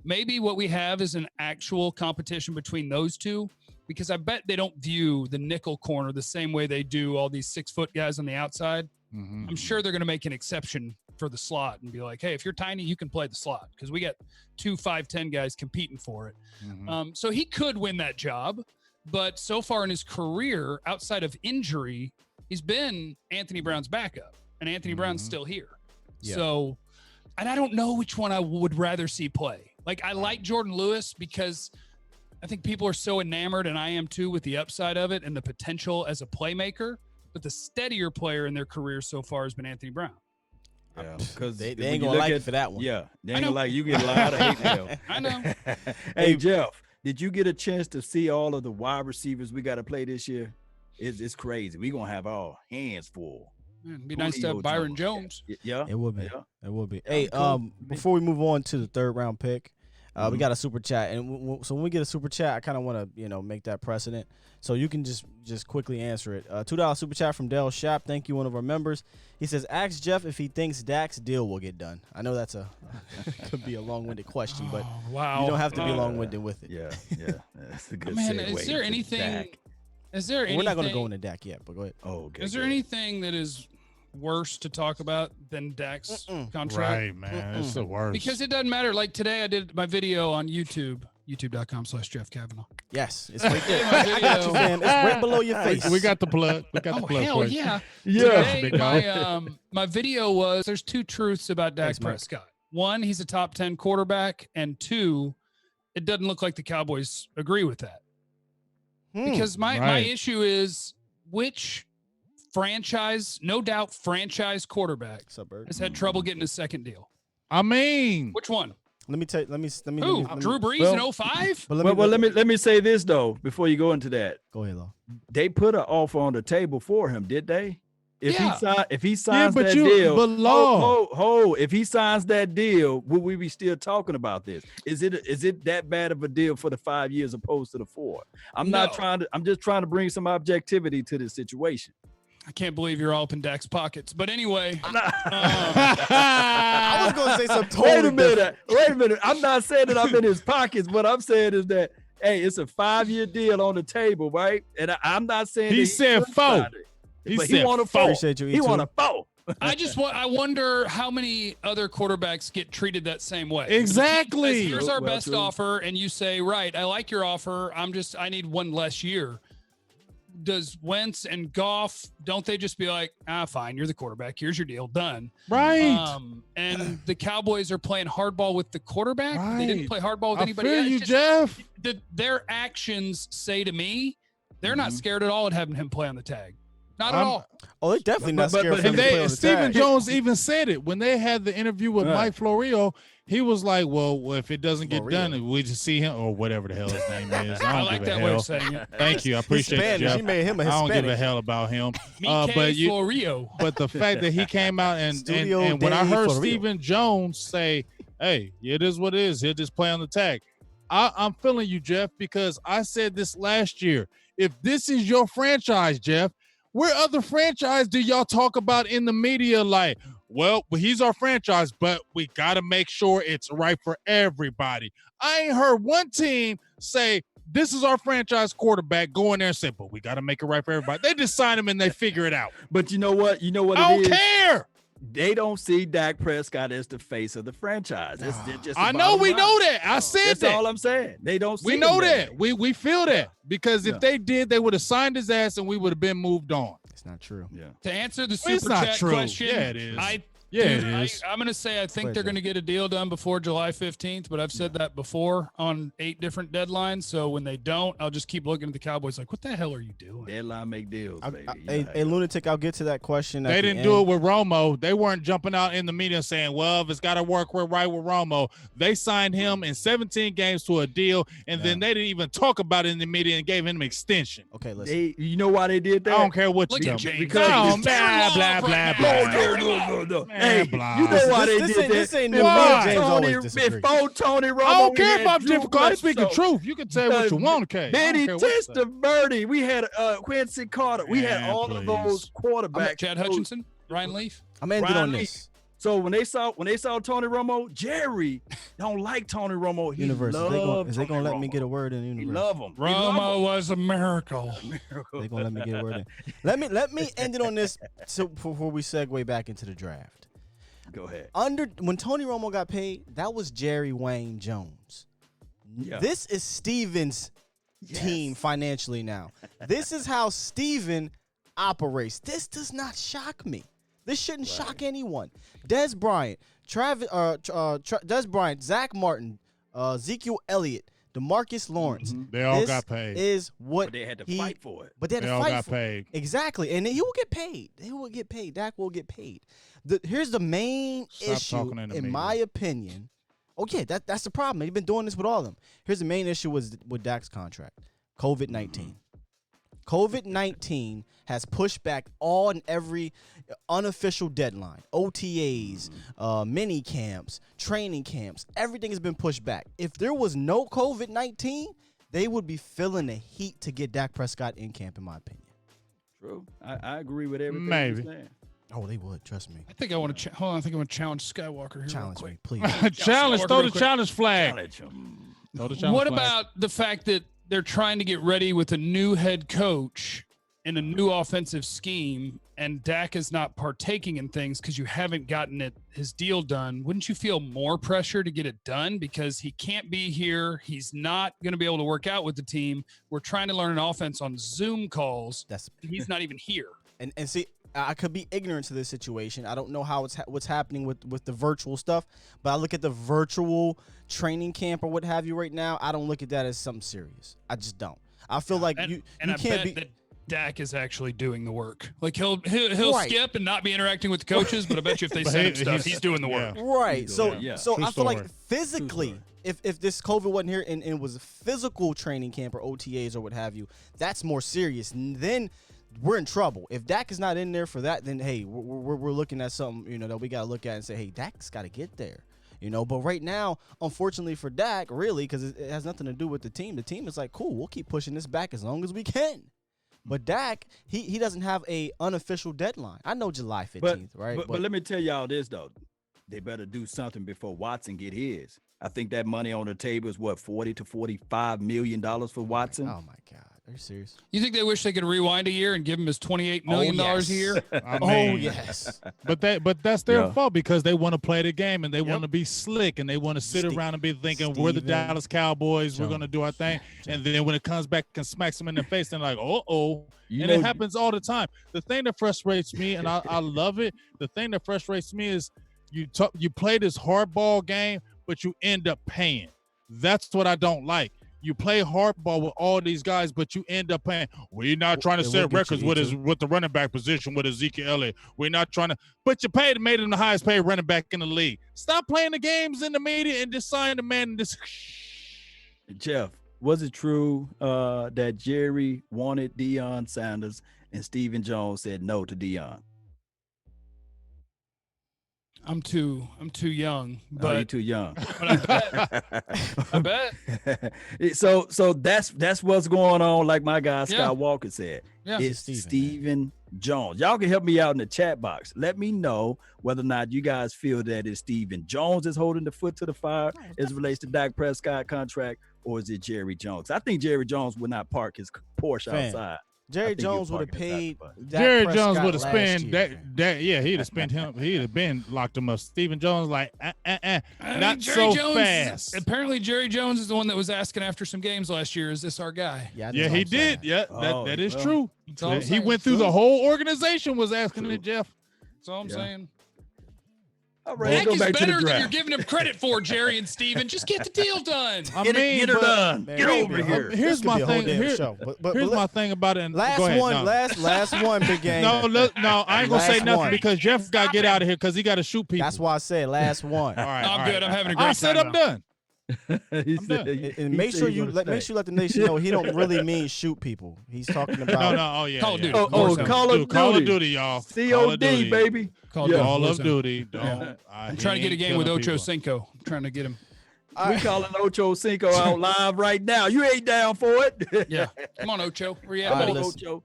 maybe what we have is an actual competition between those two, because I bet they don't view the nickel corner the same way they do all these 6-foot guys on the outside. I'm sure they're going to make an exception for the slot and be like, hey, if you're tiny, you can play the slot because we got 2 5'10" guys competing for it. So he could win that job, but so far in his career, outside of injury, he's been Anthony Brown's backup, and Anthony Brown's still here. Yeah. So, and I don't know which one I would rather see play. Like, I like Jordan Lewis because I think people are so enamored, and I am too, with the upside of it and the potential as a playmaker. But the steadier player in their career so far has been Anthony Brown. Yeah, because They ain't gonna like it for that one. Yeah, they ain't gonna like you. Get a lot of hate mail. I know. Hey, Jeff, did you get a chance to see all of the wide receivers we got to play this year? It's crazy. We're gonna have our hands full. It'd be nice to have Byron Jones. Yeah, It would be. Yeah. It would be. Hey, before we move on to the 3rd round pick, we got a super chat, and so when we get a super chat, I kind of want to make that precedent. So you can just quickly answer it. $2 super chat from Dale Shap. Thank you, one of our members. He says, "Ask Jeff if he thinks Dak's deal will get done." I know that's could be a long-winded question, but Wow. you don't have to be long-winded with it. yeah, that's a good. Man, segue is there into anything? Dak. Is there anything? We're not going to go into Dak yet, but go ahead. Oh, okay. Is there anything that is worse to talk about than Dak's contract? Right, man. It's the worst. Because it doesn't matter. Like today, I did my video on YouTube, youtube.com/Jeff Kavanaugh. Yes, it's right there. I got you, fam. It's right below your face. we got the plug. We got the Oh plug hell for you. yeah! Yeah. Today, my video was there's 2 truths about Dak Thanks, Mike. Prescott. 1, he's a top 10 quarterback, and 2, it doesn't look like the Cowboys agree with that. Because my right. issue is which franchise, no doubt franchise quarterback Suburb. has had trouble getting his second deal. I mean, Which one? Let me tell. Let me. Who? Drew Brees in 05? But Let me say this though before you go into that. go ahead, Law. They put an offer on the table for him, did they? If he signs but that you- deal, but Law. if he signs that deal, will we be still talking about this? Is it that bad of a deal for the 5 years opposed to the 4? I'm just trying to bring some objectivity to this situation. I can't believe you're all up in Dak's pockets. But anyway, I was going to say something. Wait a minute. I'm not saying that I'm in his pockets. What I'm saying is that, hey, it's a 5-year deal on the table, right? And I'm not saying He that said should 4. sign it. He but said he want a four. four. Appreciate you, He E2. want a four. I wonder how many other quarterbacks get treated that same way. Exactly. Here's our Well, best true. offer, and you say, right, I like your offer. I need one less year. Does Wentz and Goff, don't they just be like, fine, you're the quarterback. Here's your deal. Done. Right. And the Cowboys are playing hardball with the quarterback. They didn't Right. play hardball with I anybody feel else. you, It's just- Jeff. their actions say to me, they're not scared at all at having him play on the tag. Not at all. Oh, they're definitely not But- scared but- for him And to play on the Stephen tag. Jones even said it when they had the interview with Right. Mike Florio. He was like, "Well, if it doesn't get Florio. done, we just see him or whatever the hell his name is." I don't like give a that way hell. of saying it. Thank you, I He's appreciate it, Spanish. Jeff. He made him a I don't Hispanic. give a hell about him. Mike Florio. But the fact that he came out and Studio when I de heard Florio. Stephen Jones say, "Hey, it is what it is. He'll just play on the tag," I'm feeling you, Jeff, because I said this last year. If this is your franchise, Jeff, where other franchise do y'all talk about in the media like, well, he's our franchise, but we got to make sure it's right for everybody? I ain't heard one team say, this is our franchise quarterback, go in there and say, but we got to make it right for everybody. They just sign him and they figure it out. But you know what? You know what I it don't is? care. They don't see Dak Prescott as the face of the franchise. That's just the I know bottom we line. know that. I said That's that. all I'm saying. They don't see We him know that that. way. We feel that because if Yeah. they did, they would have signed his ass and we would have been moved on. It's not true. Yeah. To answer the Well, it's super not chat true. question, Yeah, it is. Dude, It is. I'm going to say I think ahead, they're Jeff. going to get a deal done before July 15th, but I've said that before on 8 different deadlines. So when they don't, I'll just keep looking at the Cowboys like, what the hell are you doing? Deadline make deals, baby. Hey, Lunatic, I'll get to that question. They didn't do it with Romo. They weren't jumping out in the media saying, well, if it's got to work right with Romo. They signed him in 17 games to a deal, and then they didn't even talk about it in the media and gave him an extension. Okay, listen. You know why they did that? I don't care what Look you at tell me. James. No, James. blah, Tearing blah, off blah, right blah. No. Man, Hey, blah. you know why This they ain't- did this that? ain't new. Me and James always disagree. Before Tony Romo, I don't we care had if I'm Drew difficult. I'm speaking Bledsoe. truth. You can say what you want, okay? Benny I don't care what you say. Testaverde. We had Quincy Carter. We had Man, all of those quarterbacks. Chad Hutchinson, Ryan Leaf. I'm ending Ryan on Lee. this. So when they saw Tony Romo, Jerry don't like Tony Romo. He Universe, loved is they gonna Tony let me Romo. get a word in? He Universe, love him. He love Romo him. was a miracle. they gonna let me get a word in. Let me end it on this. So before we segue back into the draft, Go ahead. when Tony Romo got paid, that was Jerry Wayne Jones. Yeah. This is Steven's team financially now. This is how Steven operates. This does not shock me. This shouldn't shock anyone. Des Bryant, Des Bryant, Zach Martin, Ezekiel Elliott, DeMarcus Lawrence. They all This got paid. Is what But they had to he- fight for it. But they had They to all fight got for paid. Exactly, and he will get paid. He will get paid. Dak will get paid. Here's the main Stop issue, talking in the media. my opinion. Oh yeah, that's the problem. He's been doing this with all of them. Here's the main issue with Dak's contract: COVID-19. COVID-19 has pushed back all and every unofficial deadline, OTAs, mini camps, training camps. Everything has been pushed back. If there was no COVID-19, they would be feeling the heat to get Dak Prescott in camp, in my opinion. True. I agree with everything Maybe. you're saying. Oh, they would. Trust me. I think I want to hold on. I think I want to challenge Skywalker here. Challenge real me, quick. please. Challenge, throw real the quick. challenge flag. Challenge him. Throw the challenge What flag. about the fact that they're trying to get ready with a new head coach and a new offensive scheme, and Dak is not partaking in things because you haven't gotten his deal done? Wouldn't you feel more pressure to get it done because he can't be here? He's not going to be able to work out with the team. We're trying to learn an offense on Zoom calls. And he's not even here. And see, I could be ignorant to this situation. I don't know how what's happening with the virtual stuff, but I look at the virtual training camp or what have you right now. I don't look at that as something serious. I just don't. I feel like you I can't bet be. that Dak is actually doing the work. Like he'll Right. skip and not be interacting with the coaches, but I bet you if they But send him he- stuff, he's- he's doing the work. yeah. Right. So Yeah. so True I feel like story. physically, if this COVID wasn't here and it was a physical training camp or OTAs or what have you, that's more serious. And then we're in trouble. If Dak is not in there for that, then hey, we're looking at something that we got to look at and say, hey, Dak's got to get there. But right now, unfortunately for Dak, really, because it has nothing to do with the team. The team is like, cool, we'll keep pushing this back as long as we can. But Dak, he doesn't have a unofficial deadline. I know July 15th, right? But let me tell y'all this though. they better do something before Watson get his. I think that money on the table is what, $40 to $45 million for Watson. Oh my God, are you serious? You think they wish they could rewind a year and give him his $28 million a year? I mean, yes. But that's their Yeah. fault because they want to play the game and they want to be slick and they want to sit around and be thinking we're the Steven Dallas Cowboys, we're going to do our thing, Jones. and then when it comes back and smacks them in the face, they're like, You and know- it happens all the time. The thing that frustrates me, and I love it, the thing that frustrates me is you play this hardball game, but you end up paying. That's what I don't like. You play hardball with all these guys, but you end up paying. We're not trying to It will set get records you with the running back position with Ezekiel Elliott. We're not trying to, but you made him the highest paid running back in the league. Stop playing the games in the media and just sign the man. Jeff, was it true that Jerry wanted Deion Sanders and Stephen Jones said no to Deion? I'm too young, Oh, but you're too young. I bet. So that's what's going on. Like my guy Scott Yeah. Walker said, Yeah. it's Steven, Stephen Jones. Y'all can help me out in the chat box. Let me know whether or not you guys feel that it's Stephen Jones is holding the foot to the fire as it relates to Dak Prescott contract, or is it Jerry Jones? I think Jerry Jones would not park his Porsche Fam, outside. Jerry think you're Jones would have parking inside paid. the bus. Dak Jerry Jones Prescott would have last spent year, fam. he'd have spent him. He'd have been locked him up. Stephen Jones like, I mean, not Jerry so Jones, fast. Apparently, Jerry Jones is the one that was asking after some games last year. Is this our guy? Yeah, Yeah, he did. Yeah, Oh, that is well, true. That's all I'm He saying. went through the whole organization was asking it, Jeff. That's all I'm Yeah. saying. All right, Dak go is back to better the than you're draft. giving him credit for, Jerry and Steven. Just get the deal done. I Get mean, her but done. Man, Get this over could be a here. whole- Here's this could my be a whole thing. damn Here- show. But here's let- my thing about it. And last go ahead, one, no. last one, big game. No, I ain't gonna say Last nothing one. because Jeff got to get out of here because he got to shoot people. That's why I said last one. All right, No, I'm all good. right. I'm having a great I said time I'm now. done. He I'm said- done. he- And he make said sure he you gonna let stay. the nation know he don't really mean shoot people. He's talking about No, yeah. Call of yeah. Duty. Oh, Warzone. Call of Call of Duty. Duty, y'all. Call of COD, Duty. baby. Call Yeah. of Call of Warzone. Duty. Don't. Yeah. I'm trying to get a game with Ocho Cinco. I'm trying to get him. We calling Ocho Cinco out live right now. You ain't down for it. Yeah. Come on, Ocho. Where you at, All right, buddy? listen. Ocho.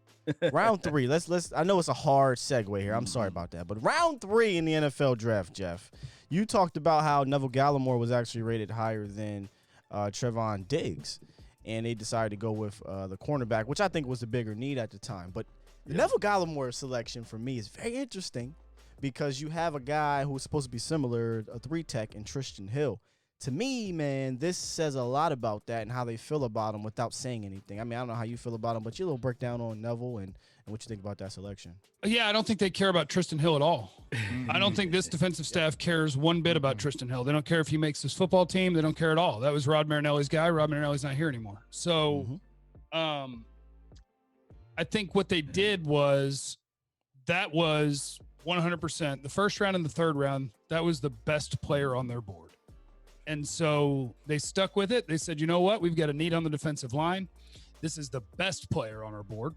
round 3. Let's. I know it's a hard segue here. I'm sorry about that. But round 3 in the NFL draft, Jeff. You talked about how Neville Gallimore was actually rated higher than Trevon Diggs, and they decided to go with the cornerback, which I think was the bigger need at the time. But the Neville Gallimore selection for me is very interesting because you have a guy who's supposed to be similar, a 3-tech, in Tristan Hill. To me, man, this says a lot about that and how they feel about him without saying anything. I mean, I don't know how you feel about him, but your little breakdown on Neville and what you think about that selection. Yeah, I don't think they care about Tristan Hill at all. I don't think this defensive staff cares one bit about Tristan Hill. They don't care if he makes this football team. They don't care at all. That was Rod Marinelli's guy. Rod Marinelli's not here anymore. So I think what they did was that was 100%. The first round and the third round, that was the best player on their board. And so they stuck with it. They said, you know what? We've got a need on the defensive line. This is the best player on our board.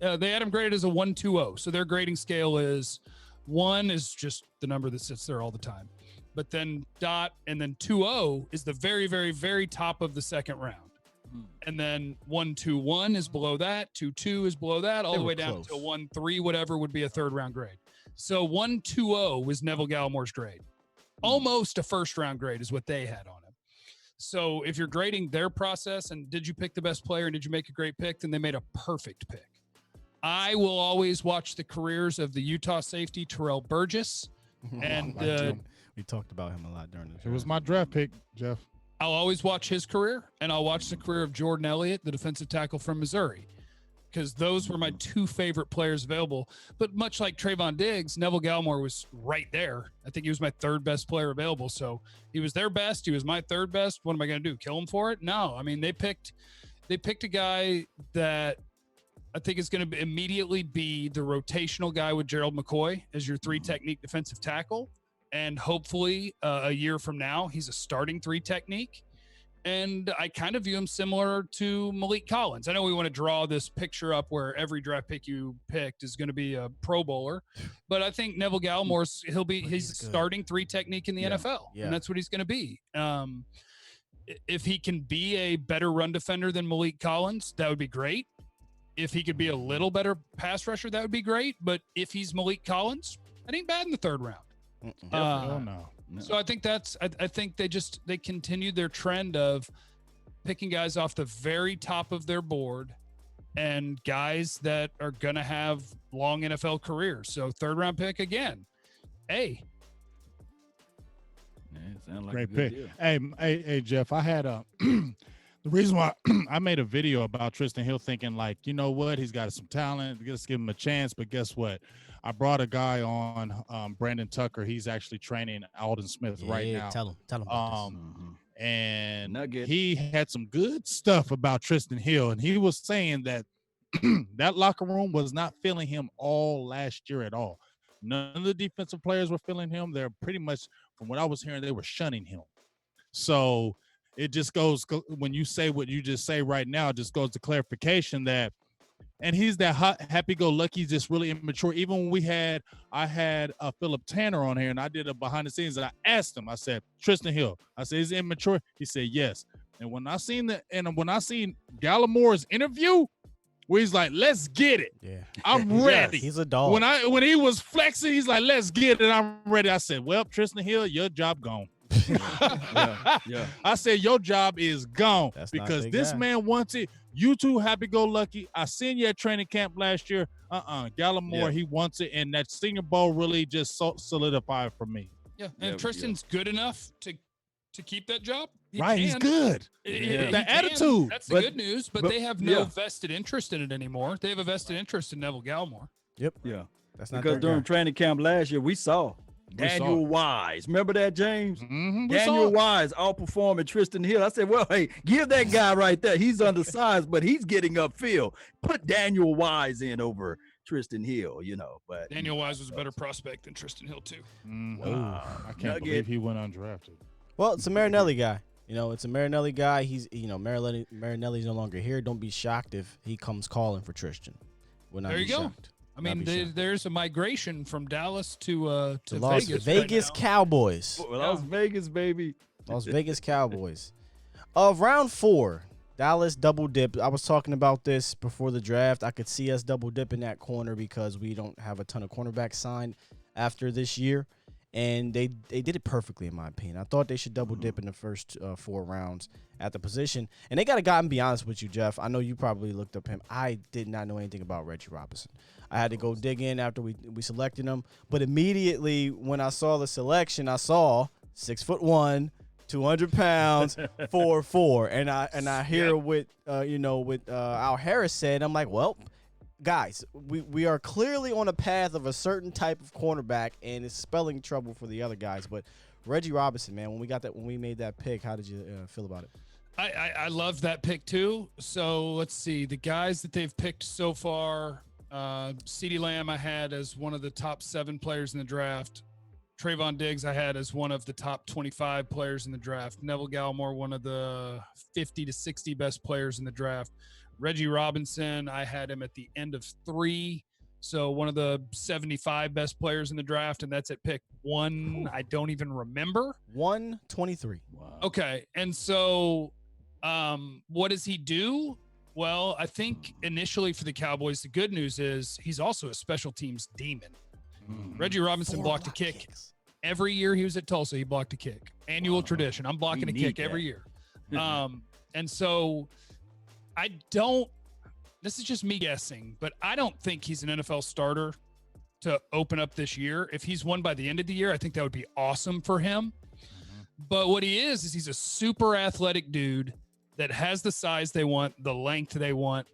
They had him graded as a 1-2-0. So their grading scale is 1 is just the number that sits there all the time. But then dot and then 2-0 is the very, very, very top of the second round. And then 1-2-1 is below that. 2-2 is below that. All They the were way down close. to 1-3, whatever would be a third round grade. So 1-2-0 was Neville Gallimore's grade. Almost a first round grade is what they had on him. So if you're grading their process and did you pick the best player and did you make a great pick, then they made a perfect pick. I will always watch the careers of the Utah safety Terrell Burgess. And we talked about him a lot during the It was my draft pick, Jeff. I'll always watch his career, and I'll watch the career of Jordan Elliott, the defensive tackle from Missouri, because those were my two favorite players available. But much like Trevon Diggs, Neville Gallimore was right there. I think he was my third best player available. So he was their best. He was my third best. What am I going to do? Kill him for it? No. I mean, they picked a guy that I think is going to immediately be the rotational guy with Gerald McCoy as your 3-technique defensive tackle. And hopefully a year from now, he's a starting 3-technique. And I kind of view him similar to Malik Collins. I know we want to draw this picture up where every draft pick you picked is going to be a Pro Bowler, but I think Neville Gallimore's he's starting 3-technique in the NFL, and that's what he's going to be. If he can be a better run defender than Malik Collins, that would be great. If he could be a little better pass rusher, that would be great. But if he's Malik Collins, that ain't bad in the third round. No. No. So I think I think they continued their trend of picking guys off the very top of their board and guys that are going to have long NFL careers. So 3rd round pick again. Hey. Yeah, sound like Great a good pick. deal. Hey, Jeff, I had the reason why I made a video about Tristan Hill thinking like, you know what, he's got some talent, let's give him a chance. But guess what? I brought a guy on, Brandon Tucker. He's actually training Alden Smith right now. Tell him about this. And Nugget. he had some good stuff about Tristan Hill, and he was saying that that locker room was not feeling him all last year at all. None of the defensive players were feeling him. They're pretty much, from what I was hearing, they were shunning him. So it just goes, when you say what you just say right now, it just goes to clarification that, and he's that happy-go-lucky, just really immature. Even when I had Philip Tanner on here, and I did a behind the scenes, and I asked him, I said, Tristan Hill, I said, is he immature? He said, yes. And when I seen Gallimore's interview, where he's like, let's get it. Yeah. I'm ready. He's a dog. When he was flexing, he's like, let's get it. I'm ready. I said, well, Tristan Hill, your job gone. Yeah. I said, your job is gone. That's not because big this guy. man wants it. You two happy-go-lucky. I seen you at training camp last year. Gallimore, Yeah. he wants it. And that Senior Bowl really just solidified for me. Yeah. And Yeah, Tristan's good enough to keep that job. He's can. good. He Yeah. can. The attitude. That's the But- good news, but but- they have no yeah. vested interest in it anymore. They have a vested interest in Neville Gallimore. Yep. Yeah. That's not Because their during guy. training camp last year, we saw We saw Daniel it. Wise. Remember that, James? We saw Daniel it. Wise outperforming Tristan Hill. I said, well, hey, give that guy right there. He's undersized, but he's getting upfield. Put Daniel Wise in over Tristan Hill, But Daniel Wise was a better prospect than Tristan Hill, too. I can't Nugget. believe he went undrafted. Well, it's a Marinelli guy. It's a Marinelli guy. He's, Marinelli's no longer here. Don't be shocked if he comes calling for Tristan. We're not There you be go. shocked. I mean, Not be shocked. there's a migration from Dallas to The Las Vegas. Vegas right now. Cowboys. Las Vegas, baby. Las Vegas Cowboys. Round 4, Dallas double dip. I was talking about this before the draft. I could see us double dipping that corner because we don't have a ton of cornerbacks signed after this year. And they did it perfectly, in my opinion. I thought they should double dip in the first 4 rounds at the position. And they got a guy, and be honest with you, Jeff. I know you probably looked up him. I did not know anything about Reggie Robinson. I had to go dig in after we selected him. But immediately when I saw the selection, I saw 6'1", 200 pounds, 4'4", and I hear what Al Harris said. I'm like, well, guys, we are clearly on a path of a certain type of cornerback, and it's spelling trouble for the other guys. But Reggie Robinson, man, when we made that pick, how did you feel about it? I loved that pick too. So let's see the guys that they've picked so far. CeeDee Lamb I had as one of the top 7 players in the draft. Trevon Diggs I had as one of the top 25 players in the draft. Neville Gallimore, one of the 50 to 60 best players in the draft. Reggie Robinson, I had him at the end of 3. So one of the 75 best players in the draft, and that's at pick 1. I don't even remember. 123. Wow. Okay. And so what does he do? Well, I think initially for the Cowboys, the good news is he's also a special teams demon. Reggie Robinson 4 blocked a block kick. kicks. Every year he was at Tulsa, he blocked a kick. Annual tradition. I'm blocking We a need kick every year. that. And so this is just me guessing, but I don't think he's an NFL starter to open up this year. If he's won by the end of the year, I think that would be awesome for him. But what he is he's a super athletic dude that has the size they want, the length they want,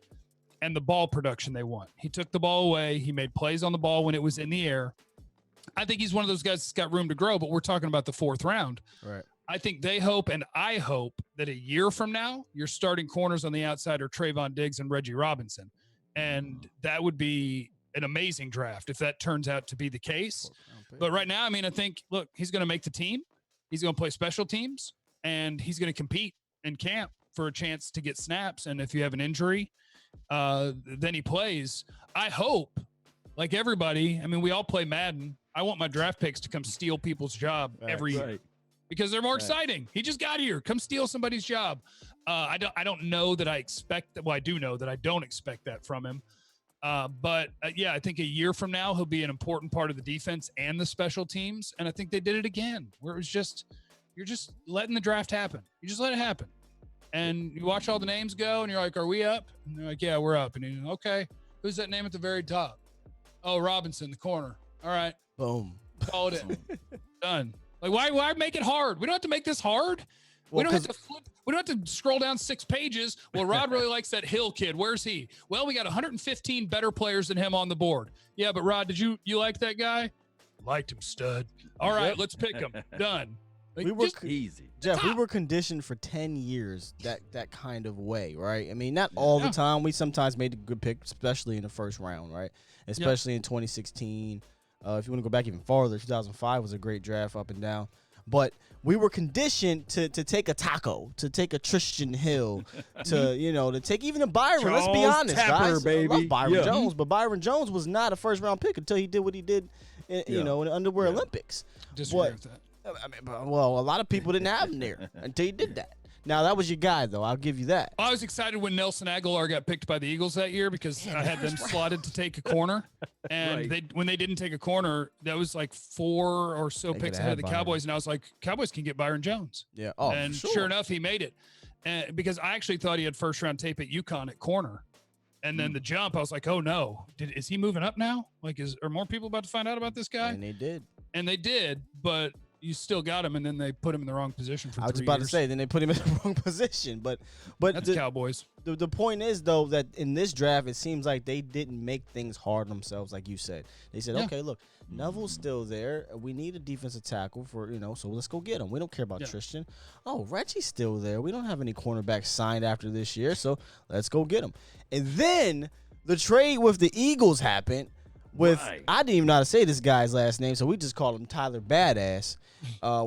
and the ball production they want. He took the ball away. He made plays on the ball when it was in the air. I think he's one of those guys that's got room to grow, but we're talking about the 4th round. Right. I think they hope, and I hope, that a year from now, your starting corners on the outside are Trevon Diggs and Reggie Robinson. And that would be an amazing draft if that turns out to be the case. But right now, I mean, I think, look, he's going to make the team. He's going to play special teams, and he's going to compete in camp for a chance to get snaps. And if you have an injury, then he plays. I hope, like everybody, I mean, we all play Madden. I want my draft picks to come steal people's job every year. Right. Because they're more exciting. He just got here. Come steal somebody's job. I don't know that I expect that. Well, I do know that I don't expect that from him. But yeah, I think a year from now, he'll be an important part of the defense and the special teams. And I think they did it again, where it was you're just letting the draft happen. You just let it happen. And you watch all the names go and you're like, are we up? And they're like, yeah, we're up. And you're okay. Who's that name at the very top? Oh, Robinson, the corner. All right. Boom. Call it in. Done. Like, why make it hard? We don't have to make this hard. Well, We don't have to flip. We don't have to scroll down 6 pages. Well, Rod really likes that Hill kid. Where's he? Well, we got 115 better players than him on the board. Yeah, but Rod, did you like that guy? Liked him, stud. All right, let's pick him. Done. Like, We were just- Easy. Jeff, we were conditioned for 10 years that kind of way, right? I mean, not all the time. We sometimes made a good pick, especially in the first round, right? Especially in 2016. If you want to go back even farther, 2005 was a great draft up and down. But we were conditioned to take a Taco, to take a Tristan Hill, to take even a Byron. Let's be Charles honest, Tapper, guys. baby. I love Byron Yeah. Jones, but Byron Jones was not a first-round pick until he did what he did, in the Underwear Olympics. Disagree with that. I mean, well, a lot of people didn't have him there until he did that. Now, that was your guy, though. I'll give you that. I was excited when Nelson Aguilar got picked by the Eagles that year because I had them slotted to take a corner. And when they didn't take a corner, that was like 4 or so They picks coulda ahead of had the Byron. Cowboys. And I was like, Cowboys can get Byron Jones. Yeah. Oh, and sure enough, he made it. And because I actually thought he had first round tape at UConn at corner. And then the jump, I was like, oh no, is he moving up now? Like, are more people about to find out about this guy? And they did. And they did, but you still got him, and then they put him in the wrong position for 3 I was years. about to say, then they put him in the wrong position. But That's the, Cowboys. the point is, though, that in this draft, it seems like they didn't make things hard on themselves, like you said. They said, okay, look, Neville's still there. We need a defensive tackle for, so let's go get him. We don't care about Tristan. Oh, Reggie's still there. We don't have any cornerbacks signed after this year, so let's go get him. And then the trade with the Eagles happened. I didn't even know how to say this guy's last name, so we just called him Tyler Biadasz.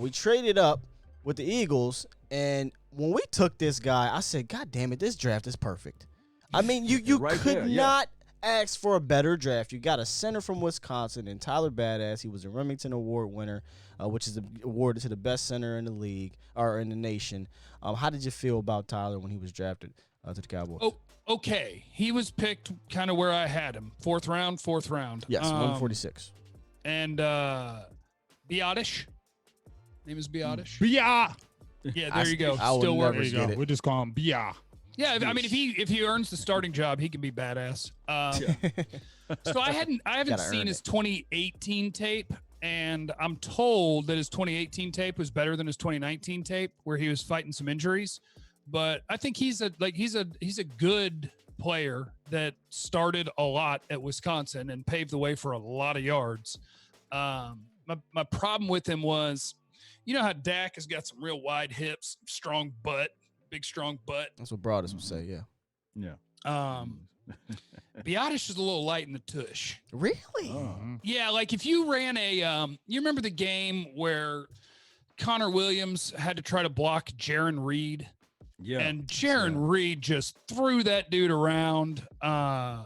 We traded up with the Eagles, and when we took this guy, I said, God damn it, this draft is perfect. I mean, you could not ask for a better draft. You got a center from Wisconsin and Tyler Biadasz. He was a Remington Award winner, which is awarded to the best center in the league or in the nation. How did you feel about Tyler when he was drafted to the Cowboys? Oh, okay. He was picked kind of where I had him. Fourth round. Yes, 146. And Biadasz. Name is Biadasz. Bia. Yeah, there you go. I would Still never working. get it. We just call him Bia. Yeah, I mean, if he earns the starting job, he can be badass. So I haven't Gotta seen earn his 2018 tape, and I'm told that his 2018 tape was better than his 2019 tape, where he was fighting some injuries. But I think he's a good player that started a lot at Wisconsin and paved the way for a lot of yards. My problem with him was, you know how Dak has got some real wide hips, strong butt, big strong butt. That's what Biadasz would say, yeah. Biadasz is a little light in the tush. Really? Yeah, like if you ran you remember the game where Connor Williams had to try to block Jaron Reed? Yeah. And Jaron Reed just threw that dude around. And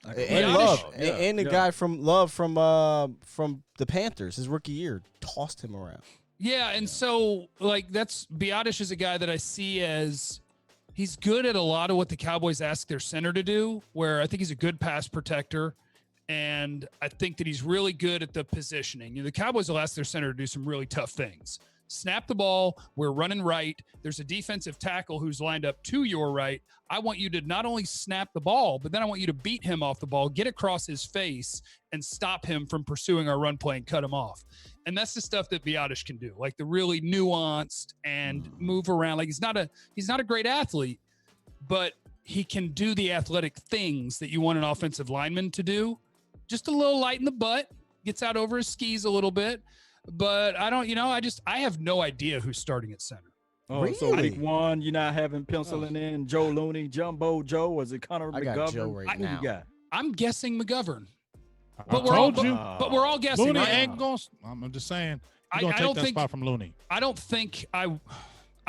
Biadasz- Love, and the guy from Love from the Panthers, his rookie year, tossed him around. Yeah, and so like Biadasz is a guy that I see as he's good at a lot of what the Cowboys ask their center to do, where I think he's a good pass protector, and I think that he's really good at the positioning. The Cowboys will ask their center to do some really tough things. Snap the ball. We're running right. There's a defensive tackle who's lined up to your right. I want you to not only snap the ball, but then I want you to beat him off the ball, get across his face, and stop him from pursuing our run play and cut him off. And that's the stuff that Biadasz can do, like the really nuanced and move around. Like he's not a great athlete, but he can do the athletic things that you want an offensive lineman to do. Just a little light in the butt, gets out over his skis a little bit. But I don't, I have no idea who's starting at center. Oh, Really? so week 1, you're not having penciling in Joe Looney, Jumbo Joe? Was it Connor I McGovern? got Joe right Who now. you got? I'm guessing McGovern. I But we're all, told you. but we're all guessing. Looney right? ain't going. I'm just saying. I You're going to don't take that think- spot from Looney. I don't think I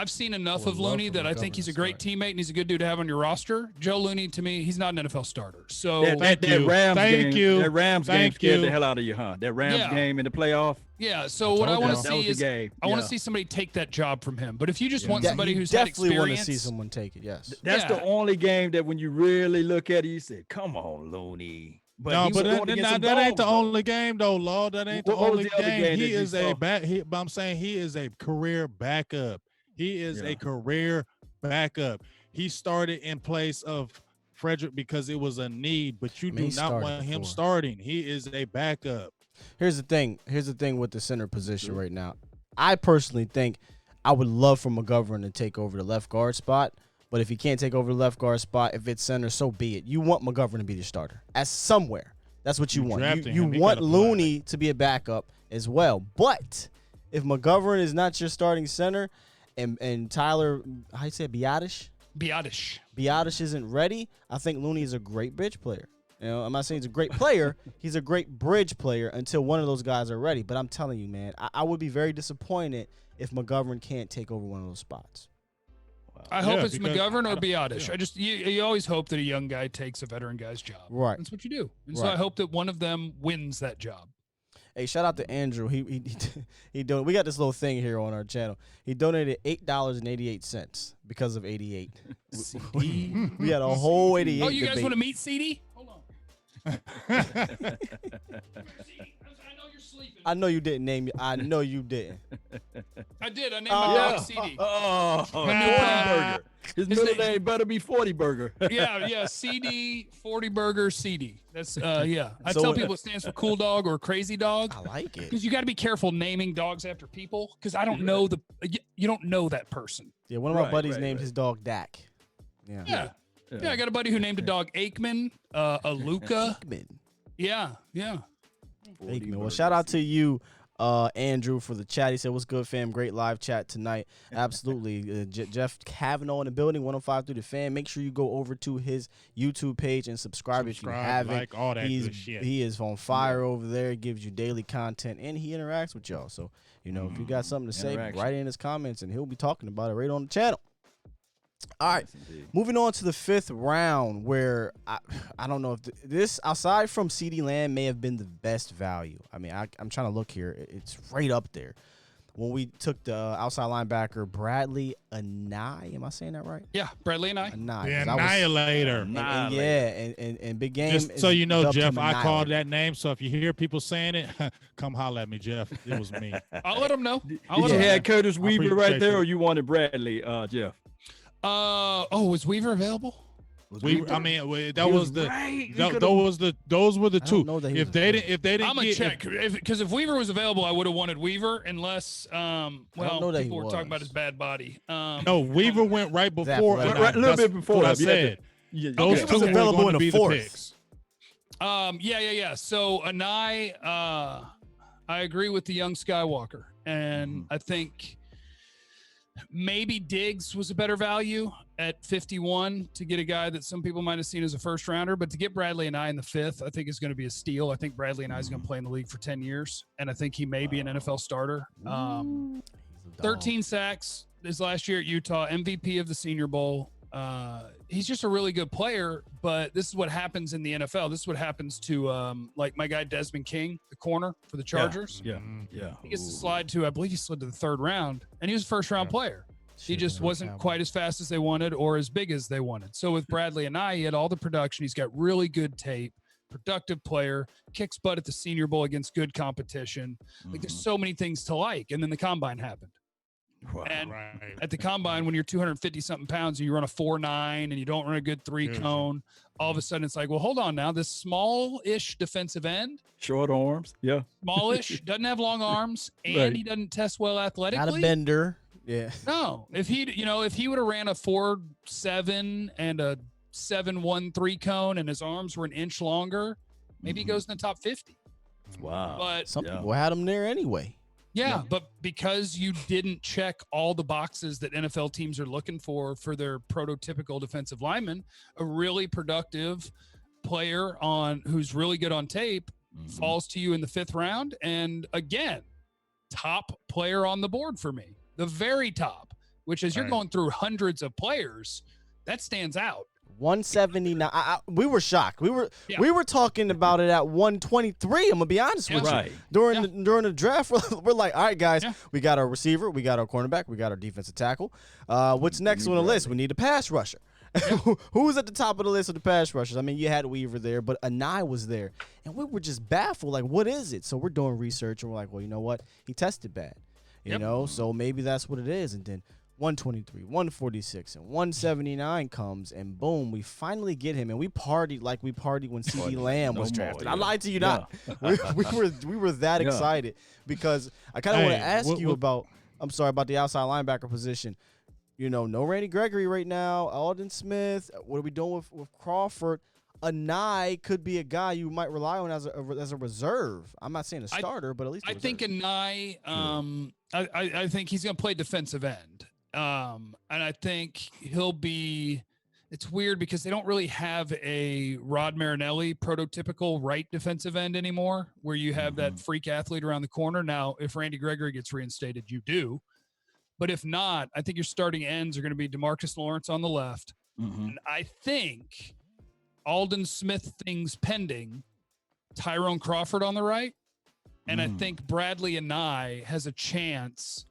I've seen enough would of love Looney for that I McGovern think he's to a great start. teammate and he's a good dude to have on your roster. Joe Looney, to me, he's not an NFL starter. So Thank you. Thank you. That Rams game Thank scared you. the hell out of you, huh? That Rams game in the playoff. yeah. So what I want to That was see the is game. I want to Yeah. see somebody take that job from him. But if you just want Yeah, somebody you who's had definitely want to experience, see someone take it. Yes. That's the Yeah. only game that when you really look at it, you say, "Come on, Looney." But No, he was but going against some that ain't the dogs, though. only game though, Law. That ain't the What was only the other game. game He that you is a saw? back. But I'm saying he is a career backup. He is Yeah. a career backup. He started in place of Frederick because it was a need, but you I mean, do he not started want him before. starting. He is a backup. Here's the thing. Here's the thing with the center position right now. I personally think I would love for McGovern to take over the left guard spot. But if he can't take over the left guard spot, if it's center, so be it. You want McGovern to be the starter as somewhere. That's what you You want. drafted You him. He want gotta play. Looney to be a backup as well. But if McGovern is not your starting center, and Tyler, how you say it, Biadasz isn't ready, I think Looney is a great bridge player. You know, I'm not saying he's a great player. He's a great bridge player until one of those guys are ready. But I'm telling you, man, I would be very disappointed if McGovern can't take over one of those spots. I hope Yeah, it's because McGovern or I- Biadasz. yeah. You always hope that a young guy takes a veteran guy's job. Right. That's what you do. And so Right. I hope that one of them wins that job. Hey, shout out to Andrew. He donated. We got this little thing here on our channel. He donated $8.88 because of 88. We had a whole 88. Oh, you guys debate. want to meet CeeDee? Hold on. I know you're sleeping. I know you didn't name you. I know you didn't. I did. I named my dog CeeDee. Oh, 40 Uh, burger. His his middle name- name better be 40 burger. Yeah, CeeDee 40 burger CeeDee. That's yeah. I So- tell people it stands for cool dog or crazy dog. I like it. Because you got to be careful naming dogs after people. Because I don't know you don't know that person. Yeah, one of my Right, buddies right, named right. his dog Dak. Yeah. Yeah. I got a buddy who named a dog Aikman, a Luca. Aikman. Yeah. Aikman. Well, shout out to you, Andrew, for the chat. He said, "What's good, fam? Great live chat tonight." Absolutely. Jeff Cavanaugh in the building, 105 through the fan. Make sure you go over to his YouTube page and subscribe if you haven't. like all that He's good shit. He is on fire over there. Gives you daily content, and he interacts with y'all. So, you know, if you got something to say, Interaction. write it in his comments, and he'll be talking about it right on the channel. All right, moving on to the 5th round, where I don't know if this, aside from CeeDee Lamb, may have been the best value. I mean, I'm trying to look here. It's right up there. When we took the outside linebacker, Bradley Anae. Am I saying that right? Yeah. Bradley and I. Anae. The 'cause I was- Annihilator. and yeah, and big game. Just is so you know, dubbed Jeff, him I called Annihilator. that name. So if you hear people saying it, come holler at me, Jeff. It was me. I'll let him know. Did I'll you let him know. have Curtis Weaver right appreciate there, you. or you wanted Bradley, Jeff? Was Weaver available? I mean, that was the right. those were the I two. don't know that he If was they didn't I'm gonna get, check because if Weaver was available, I would have wanted Weaver, unless know well, that he people were talking about was. his bad body. no, Weaver went right before. Right, and right, a little that's bit before what I him, yeah. said. Yeah, Those Okay. two Was were available going in to the be the 4th. picks. Yeah. So Anae, I agree with the young Skywalker, and I think maybe Diggs was a better value at 51 to get a guy that some people might have seen as a first rounder, but to get Bradley Anae in the 5th, I think is going to be a steal. I think Bradley Anae is going to play in the league for 10 years, and I think he may be an NFL starter. He's a dog. 13 sacks his last year at Utah, MVP of the Senior Bowl. He's just a really good player, but this is what happens in the NFL. This is what happens to like my guy Desmond King, the corner for the Chargers. Yeah, yeah. He gets to slide to, I believe he slid to the 3rd round, and he was a first-round player. He Should've just been a wasn't Cowboy. quite as fast as they wanted or as big as they wanted. So with Bradley Anae, he had all the production. He's got really good tape, productive player, kicks butt at the Senior Bowl against good competition. Like there's so many things to like. And then the combine happened. Wow. And Right. at the combine, when you're 250 something pounds and you run a 4.9 and you don't run a good 3 Yes. cone, all of a sudden it's like, well, hold on now. This small-ish defensive end, Short arms. Yeah. smallish, doesn't have long arms, and Right. he doesn't test well athletically. Not a bender. Yeah. No, if he would have ran a 4.7 and a 7.13 cone and his arms were an inch longer, maybe he goes in the top 50. Wow. But Some Yeah. people had him there anyway. yeah, but because you didn't check all the boxes that NFL teams are looking for their prototypical defensive lineman, a really productive player who's really good on tape falls to you in the 5th round. And again, top player on the board for me, the very top. which as you're going through hundreds of players, that stands out. 179. We were shocked. We were talking about it at 123. I'm gonna be honest with you. During the draft, we're like, all right, guys, we got our receiver, we got our cornerback, we got our defensive tackle. What's next on the list? We need a pass rusher. Who's at the top of the list of the pass rushers? I mean, you had Weaver there, but Anae was there, and we were just baffled. Like, what is it? So we're doing research, and we're like, well, you know what? He tested bad, you know, so maybe that's what it is. And then 123, 146, and 179 comes, and boom, we finally get him. And we partied like we partied when CeeDee Lamb was drafted. I lied to you not. We were that excited because I kind of want to ask you about the outside linebacker position. You know, no Randy Gregory right now. Alden Smith. What are we doing with Crawford? Anae could be a guy you might rely on as a reserve. I'm not saying a starter, but at least I think Anae. I think he's going to play defensive end. And I think he'll be, it's weird because they don't really have a Rod Marinelli prototypical right defensive end anymore where you have that freak athlete around the corner. Now, if Randy Gregory gets reinstated, you do. But if not, I think your starting ends are going to be DeMarcus Lawrence on the left. And I think Alden Smith things pending, Tyrone Crawford on the right. And I think Bradley Anae has a chance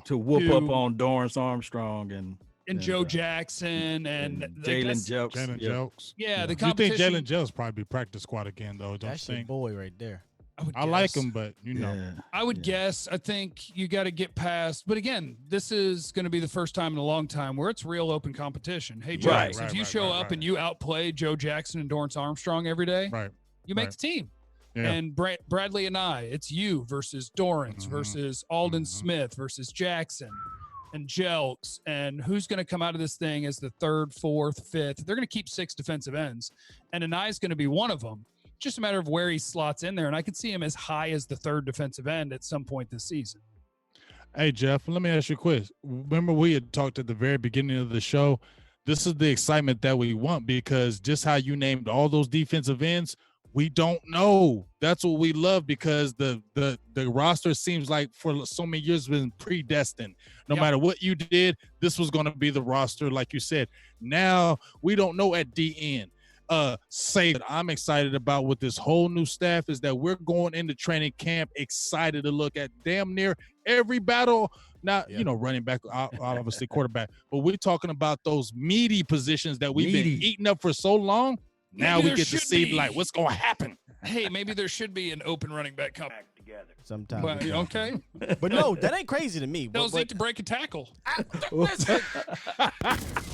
to whoop up on Dorrance Armstrong and Joe Jackson and Jalen Jelks. Yeah, the competition. You think Jalen Jelks probably be practice squad again, though? Don't that's you think? Your boy right there. I like him, but you know. I would guess. I think you got to get past. But again, this is going to be the first time in a long time where it's real open competition. Hey, Joe, if you show up and you outplay Joe Jackson and Dorrance Armstrong every day, you make the team. Yeah. And Bradley Anae, it's you versus Dorrance versus Alden Smith versus Jackson and Jelks. And who's going to come out of this thing as the third, fourth, fifth? They're going to keep 6 defensive ends. And Anae's going to be one of them. Just a matter of where he slots in there. And I could see him as high as the third defensive end at some point this season. Hey, Jeff, let me ask you a quiz. Remember we had talked at the very beginning of the show. This is the excitement that we want because just how you named all those defensive ends, we don't know. That's what we love because the roster seems like for so many years been predestined. No matter what you did, this was going to be the roster, like you said. Now we don't know at DN. Say that I'm excited about with this whole new staff is that we're going into training camp excited to look at damn near every battle. Not, you know, running back, obviously quarterback, but we're talking about those meaty positions that we've been eating up for so long. Now we get to see like what's going to happen. Hey, maybe there should be an open running back together. Sometimes. Well, okay. But no, that ain't crazy to me. Those need to break a tackle.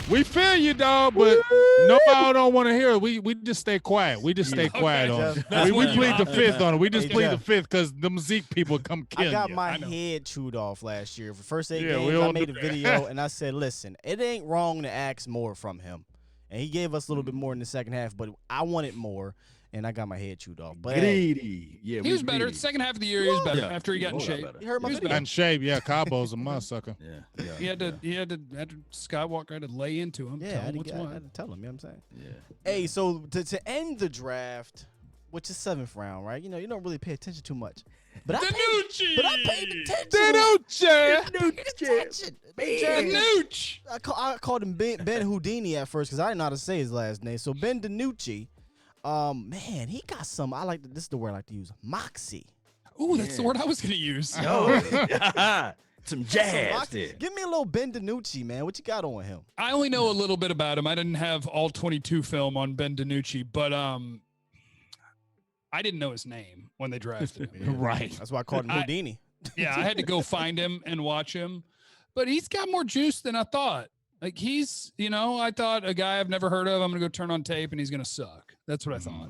We feel you, dog, but nobody don't want to hear it. We just stay quiet. We just stay quiet on it. We plead the fifth on it. We just plead the fifth because the Zeke people come kill you. I got my head chewed off last year. For first 8 games, I made a video, and I said, listen, it ain't wrong to ask more from him. And he gave us a little bit more in the second half, but I wanted more, and I got my head chewed off. But greedy. Yeah, he was better. The second half of the year, he was better after he got in shape. He hurt my video. Got in shape, Cabo's a must sucker. He had to Skywalker had to lay into him. Yeah, I had to tell him. You know what I'm saying? Yeah. Hey, so to end the draft, which is 7th round, right? You know, you don't really pay attention too much. But I paid attention. Danucci. I called him Ben Houdini at first because I didn't know how to say his last name. So Ben Danucci, man, he got some. This is the word I like to use. Moxie. Ooh, that's the word I was gonna use. Some jazz. Give me a little Ben Danucci, man. What you got on him? I only know a little bit about him. I didn't have all 22 film on Ben Danucci, but I didn't know his name when they drafted him. Right. That's why I called him Houdini. Yeah, I had to go find him and watch him. But he's got more juice than I thought. Like he's, I thought a guy I've never heard of, I'm going to go turn on tape and he's going to suck. That's what I thought.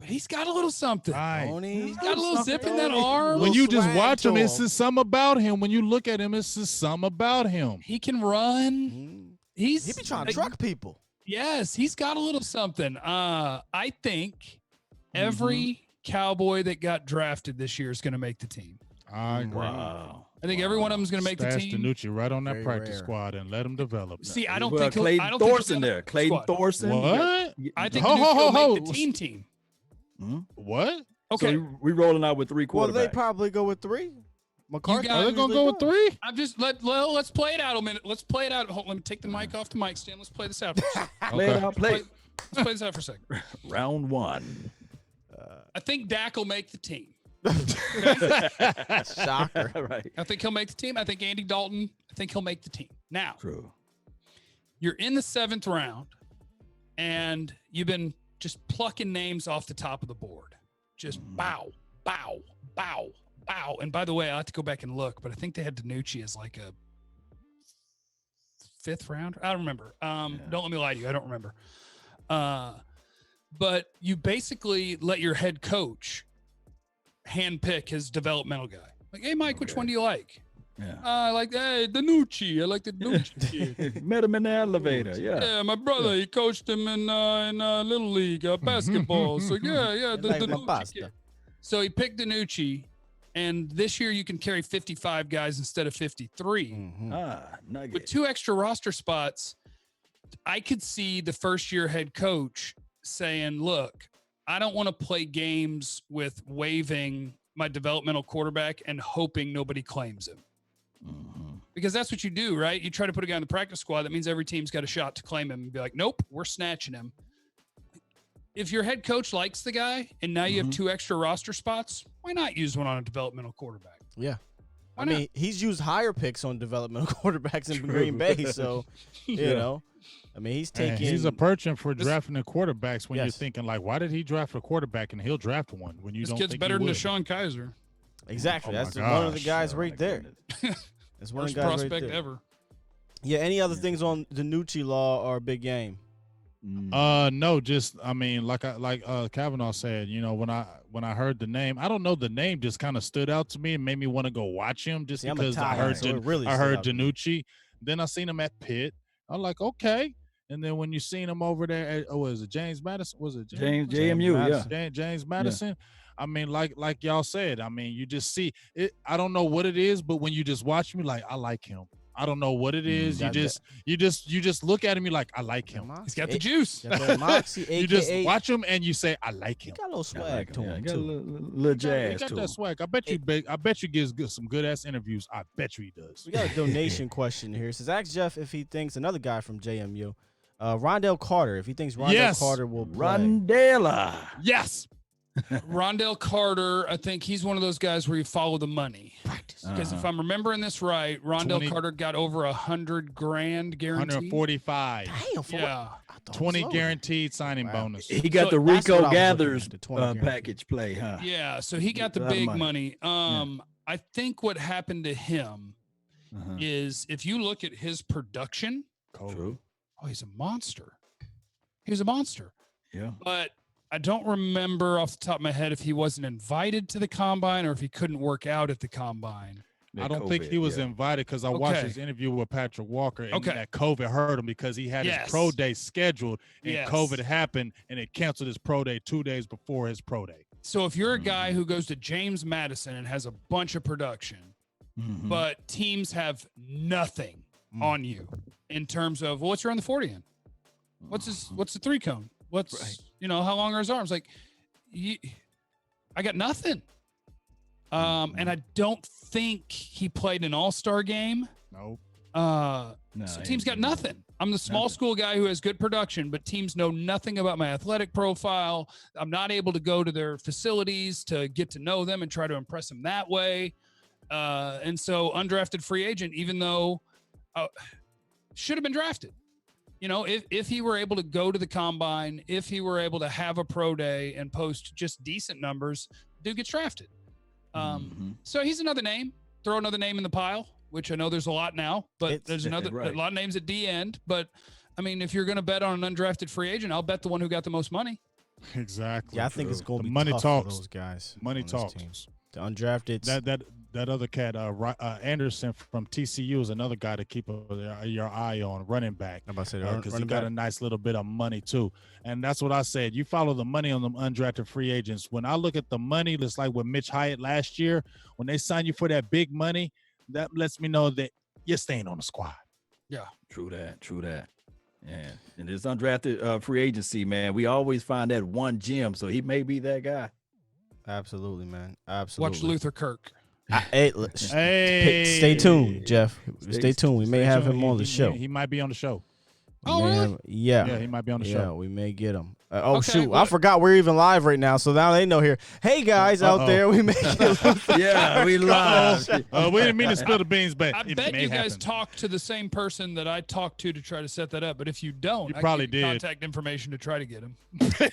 But he's got a little something. He's got a little zip in that arm. When you just watch him, it's just something about him. When you look at him, it's just something about him. He can run. He be trying to truck people. Yes, he's got a little something. I think every Cowboy that got drafted this year is going to make the team. I agree. Wow. I think every one of them is going to make the team. Danucci right on that practice squad and let him develop. See, I don't think Clayton Thorson there. Clayton Thorson. What? I think Danucci will make the team. What? Okay. So we rolling out with 3 quarterbacks. Well, they probably go with 3. McCarthy. got- Are they Guys, gonna go with 3? I'm just let's play it out a minute. Let's play it out. Hold, let me take the mic off the mic stand. Let's play this out for a second. Play it out. Play. Let's play this out for a second. Round 1. I think Dak will make the team. Shocker. Right. I think he'll make the team. I think Andy Dalton, I think he'll make the team. Now, True. you're in the 7th round, and you've been just plucking names off the top of the board. Just bow, bow, bow, bow. And by the way, I have to go back and look, but I think they had DiNucci as like a 5th round. I don't remember. Don't let me lie to you. I don't remember. But you basically let your head coach handpick his developmental guy. Like, hey, Mike, which one do you like? Yeah. I like DiNucci. I like the DiNucci kid. Met him in the elevator. Yeah. Yeah, my brother, he coached him in Little League basketball. So, yeah, the Like my DiNucci pasta. kid. So he picked DiNucci, and this year you can carry 55 guys instead of 53. Nugget. With 2 extra roster spots, I could see the first-year head coach saying, look, I don't want to play games with waiving my developmental quarterback and hoping nobody claims him. Because that's what you do, right? You try to put a guy in the practice squad. That means every team's got a shot to claim him and be like, nope, we're snatching him. If your head coach likes the guy and now you have 2 extra roster spots, why not use one on a developmental quarterback? Yeah. Why I not? mean, he's used higher picks on developmental quarterbacks in Green Bay, so you know, I mean, he's taking. He's approaching for drafting the quarterbacks when you're Yes. thinking like, why did he draft a quarterback and he'll draft one when you This don't kid's think better he than would? Deshaun Kaiser. Exactly. Oh my That's one of the gosh. guys Oh right my there. goodness. That's one of Worst the guys right prospect there. ever. Yeah. Any other things on the Nucci law or big game? No, just I mean, like Cavanaugh said, you know, when I heard the name, I don't know, the name just kind of stood out to me and made me want to go watch him just See, I'm a because I tie, heard so it really I stood heard out to me. DiNucci. Then I seen him at Pitt. I'm like, okay. And then when you seen him over there at was it James Madison? Was it James JMU. Madison. James Madison? I mean, like y'all said, I mean, you just see it. I don't know what it is, but when you just watch me, like, I like him. I don't know what it is. Got You just look at him, you're like, I like him. He's got the juice. Got that Moxie, AKA. You just watch him and you say, I like him. Got a little swag to him Got a too. little He jazz got to that him. swag. I bet you gives some good ass interviews. I bet you he does. We got a donation question here. It says, ask Jeff if he thinks another guy from JMU, Rondell Carter, if he thinks Rondell Yes. Carter will play. Rondella. Yes. Rondell Carter, I think he's one of those guys where you follow the money. Because if I'm remembering this right, Rondell 20 Carter got over $100,000 guaranteed. 145. Damn, for Yeah. what? I thought 20 so. guaranteed signing Wow. bonus. He got So the that's what I Rico was Gathers looking at, the 20 guarantee. package play, huh? Yeah, so he got the A lot of big money. money. I think what happened to him Uh-huh. is if you look at his production, True. oh, he's a monster. He's a monster. Yeah. But I don't remember off the top of my head if he wasn't invited to the combine or if he couldn't work out at the combine. I don't think he was invited because I watched Okay. his interview with Patrick Walker and Okay. that COVID hurt him because he had Yes. his pro day scheduled and Yes. COVID happened and it canceled his pro day 2 days before his pro day. So if you're a guy who goes to James Madison and has a bunch of production, Mhm. but teams have nothing on you in terms of well, what's your on the 40 in? What's the 3 cone? What's Right. how long are his arms? Like I got nothing. And I don't think he played an all-star game. No. No, So he teams got didn't. nothing. I'm the small Nothing. school guy who has good production, but teams know nothing about my athletic profile. I'm not able to go to their facilities to get to know them and try to impress them that way. And so undrafted free agent, even though should have been drafted. You know, if he were able to go to the combine, if he were able to have a pro day and post just decent numbers, dude gets drafted. So he's another name. Throw another name in the pile, which I know there's a lot now, but there's a lot of names at D end. But I mean, if you're going to bet on an undrafted free agent, I'll bet the one who got the most money. Exactly. Yeah, I think it's going to The be money tough talks. for those guys. Money on this talks. team. The undrafted. That other cat, Anderson from TCU, is another guy to keep your eye on, running back. I'm about to say Because he running got back. a nice little bit of money too, and that's what I said. You follow the money on them undrafted free agents. When I look at the money, it's like with Mitch Hyatt last year, when they signed you for that big money, that lets me know that you're staying on the squad. Yeah, True that. Yeah, and this undrafted free agency, man, we always find that one gem, so he may be that guy. Absolutely, man. Absolutely. watch Luther Kirk. Stay tuned, Jeff. Stay tuned. We may have him on the show. He might be on the show. Oh, really? Yeah, he might be on the Yeah, show. we may get him. Okay, Shoot, well- I forgot we're even live right now, so now they know here. Hey guys out there, we may Yeah, we live. We didn't mean to spill the beans, but I it bet may you guys happen. talked to the same person that I talked to try to set that up. But if you don't, You I probably can give you did. contact information to try to get him.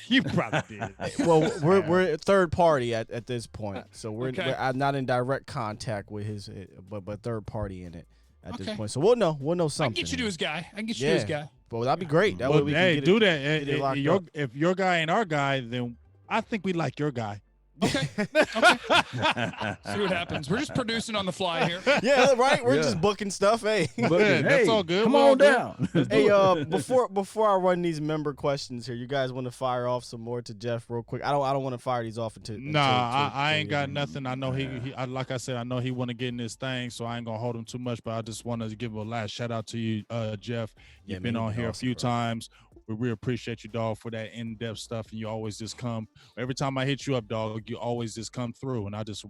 You probably did. Well, we're third party at this point, so Okay. I'm not in direct contact with his, but third party in it at this Okay. point. So we'll know I something. can get you to his guy. I can get you to his guy. Well, that'd be great. That way Well, we hey, can do get that. get it locked up. If your guy ain't our guy, then I think we like your guy. Okay. Okay. See what happens. We're just producing on the fly here. Yeah, right. We're Yeah. just booking stuff. Hey, Yeah, that's all good. Come We're all on good. down. hey. Before I run these member questions here, you guys want to fire off some more to Jeff real quick? I don't want to fire these off until. I ain't got nothing. I know like I said, I know he want to get in this thing, so I ain't gonna hold him too much. But I just want to give a last shout out to you, Jeff. Yeah, You've been man, on you've been here a awesome, few bro. times. We really appreciate you, dog, for that in-depth stuff, and you always just come. Every time I hit you up, dog, you always just come through, and I just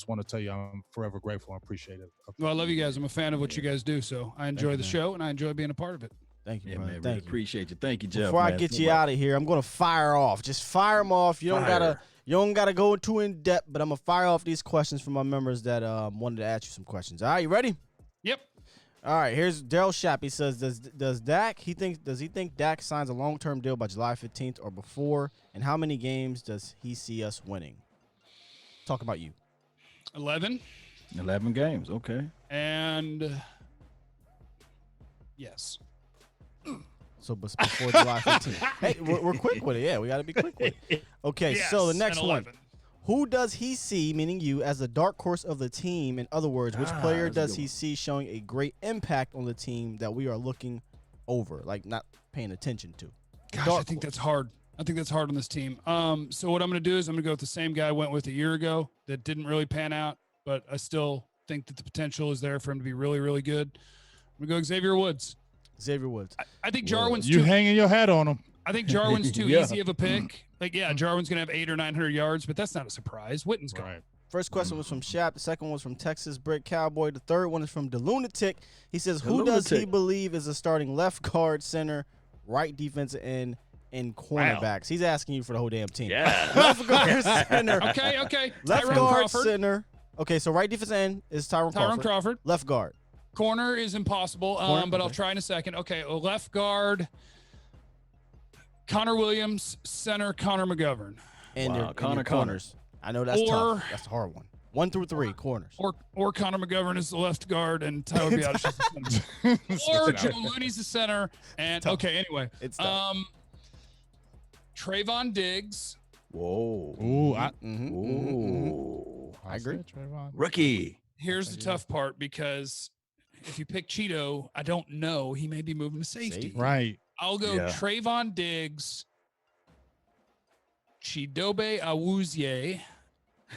want to tell you I'm forever grateful. I appreciate it. Well, I love you guys. I'm a fan of what you guys do, so I enjoy you, the man. show and I enjoy being a part of it. Thank you, Yeah, brother. man. Really Thank you. appreciate you. Thank you, Jeff. Before I man. get So you much. out of here, I'm gonna fire off. Just fire them off. You don't gotta go too in depth, but I'm gonna fire off these questions from my members that wanted to ask you some questions. All right, you ready? Yep. All right. Here's Daryl Shapp. He says, does he think Dak signs a long-term deal by July 15th or before? And how many games does he see us winning? Talk about you. 11. 11 games. Okay. And yes. So before July 15th. Hey, we're quick with it. Yeah, we got to be quick with it. Okay, Yes, so the next and one. 11. Who does he see, meaning you, as the dark horse of the team? In other words, which player that's a does good he one. see showing a great impact on the team that we are looking over, like not paying attention to? Gosh, I think that's hard. I think that's hard on this team. So what I'm going to do is I'm going to go with the same guy I went with a year ago that didn't really pan out, but I still think that the potential is there for him to be really, really good. I'm going to go Xavier Woods. Xavier Woods. I think Jarwin's You too. hanging your hat on him. I think Jarwin's too Yeah. easy of a pick. Like, yeah, Jarwin's going to have 800 or 900 yards, but that's not a surprise. Witten's gone. Right. First question was from Shapp. The second one was from Texas Brick Cowboy. The third one is from the Lunatic. He says, The who does he Lunatic. believe is a starting left guard, center, right defensive end, and cornerbacks? He's asking you for the whole damn team. Yeah. Left guard, center. Okay. Left Tyrone guard, Crawford. center. Okay, so right defensive end is Tyrone Crawford. Left guard. Corner is impossible, Corner, but I'll okay. try in a second. Okay, left guard, Connor Williams, center, Connor McGovern. And Wow, your Connor. corners. I know that's Or- tough. That's a hard one. 1 through 3 corners. Or Connor McGovern is the left guard and Tyler Biadasz is the center. Or Joe Looney's the center. And okay, anyway. It's tough. Trevon Diggs. Whoa. Ooh, Ooh. I agree. Rookie. Here's the tough part because if you pick Cheeto, I don't know. He may be moving to safety. Right. I'll go Yeah. Trevon Diggs, Chidobe Awuzie,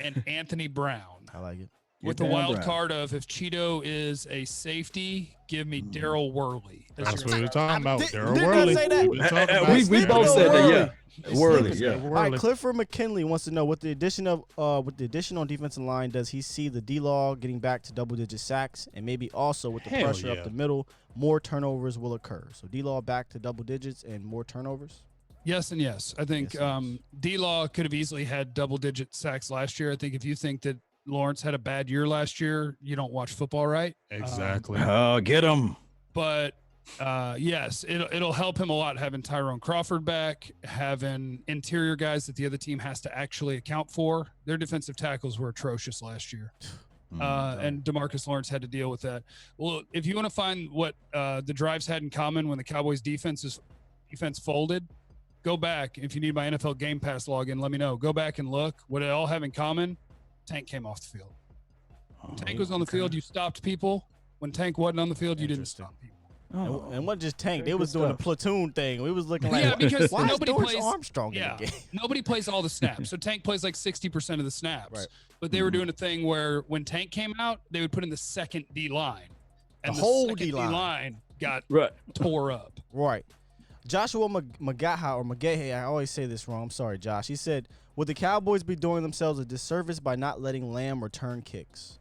and Anthony Brown. I like it. With the Dan wild Brown. card of if Cheeto is a safety, give me Daryl Worley. That's what we were talking about. Did- Daryl didn't I Worley. say that? We talking about We Sleeping both on said Worley. that, yeah. Worley, yeah. All right, Clifford McKinley wants to know with the addition on defensive line, does he see the D-Law getting back to double-digit sacks, and maybe also with the Hell pressure yeah. up the middle, more turnovers will occur. So D-Law back to double digits and more turnovers. Yes and yes. I think Yes, D-Law could have easily had double-digit sacks last year. I think if you think that Lawrence had a bad year last year, you don't watch football right. Exactly. Get him. But yes, it'll help him a lot having Tyrone Crawford back, having interior guys that the other team has to actually account for. Their defensive tackles were atrocious last year. And DeMarcus Lawrence had to deal with that. Well, if you want to find what the drives had in common when the Cowboys defense folded, go back. If you need my NFL Game Pass login, let me know. Go back and look. What they all have in common, Tank came off the field. When Tank was on the field, you stopped people. When Tank wasn't on the field, you didn't stop people. And what just Tank? They Very was good doing stuff. the platoon thing. We was looking like, Yeah, because why nobody is Dorrance plays- Armstrong Yeah, in the game? nobody plays all the snaps. So Tank plays like 60% of the snaps. Right. But they were doing a thing where when Tank came out, they would put in the second D line. And The whole second D-line. got Right. tore up. Right. Joshua Magaha, I always say this wrong. I'm sorry, Josh. He said, would the Cowboys be doing themselves a disservice by not letting Lamb return kicks?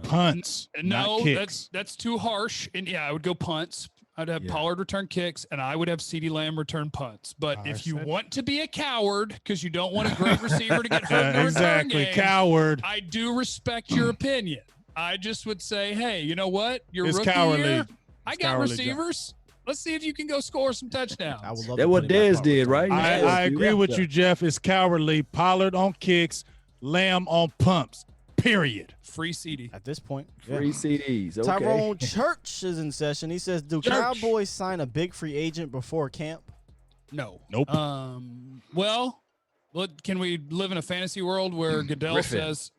Punts. No, not kicks. that's too harsh. And yeah, I would go punts. I'd have Pollard return kicks, and I would have CeeDee Lamb return punts. But if you want to be a coward because you don't want a great receiver to get hurt in the return game, coward. I do respect your opinion. I just would say, hey, you know what? Your It's rookie cowardly. year, I It's got cowardly, receivers. Let's see if you can go score some touchdowns. I would love That's what Dez did, right? I agree with you, Jeff. It's cowardly. Pollard on kicks, Lamb on pumps. Period. Free CeeDee. At this point, Free CDs. Okay. Tyrone Church is in session. He says, "Do Cowboys sign a big free agent before camp?" No. Nope. Well, can we live in a fantasy world where Goodell says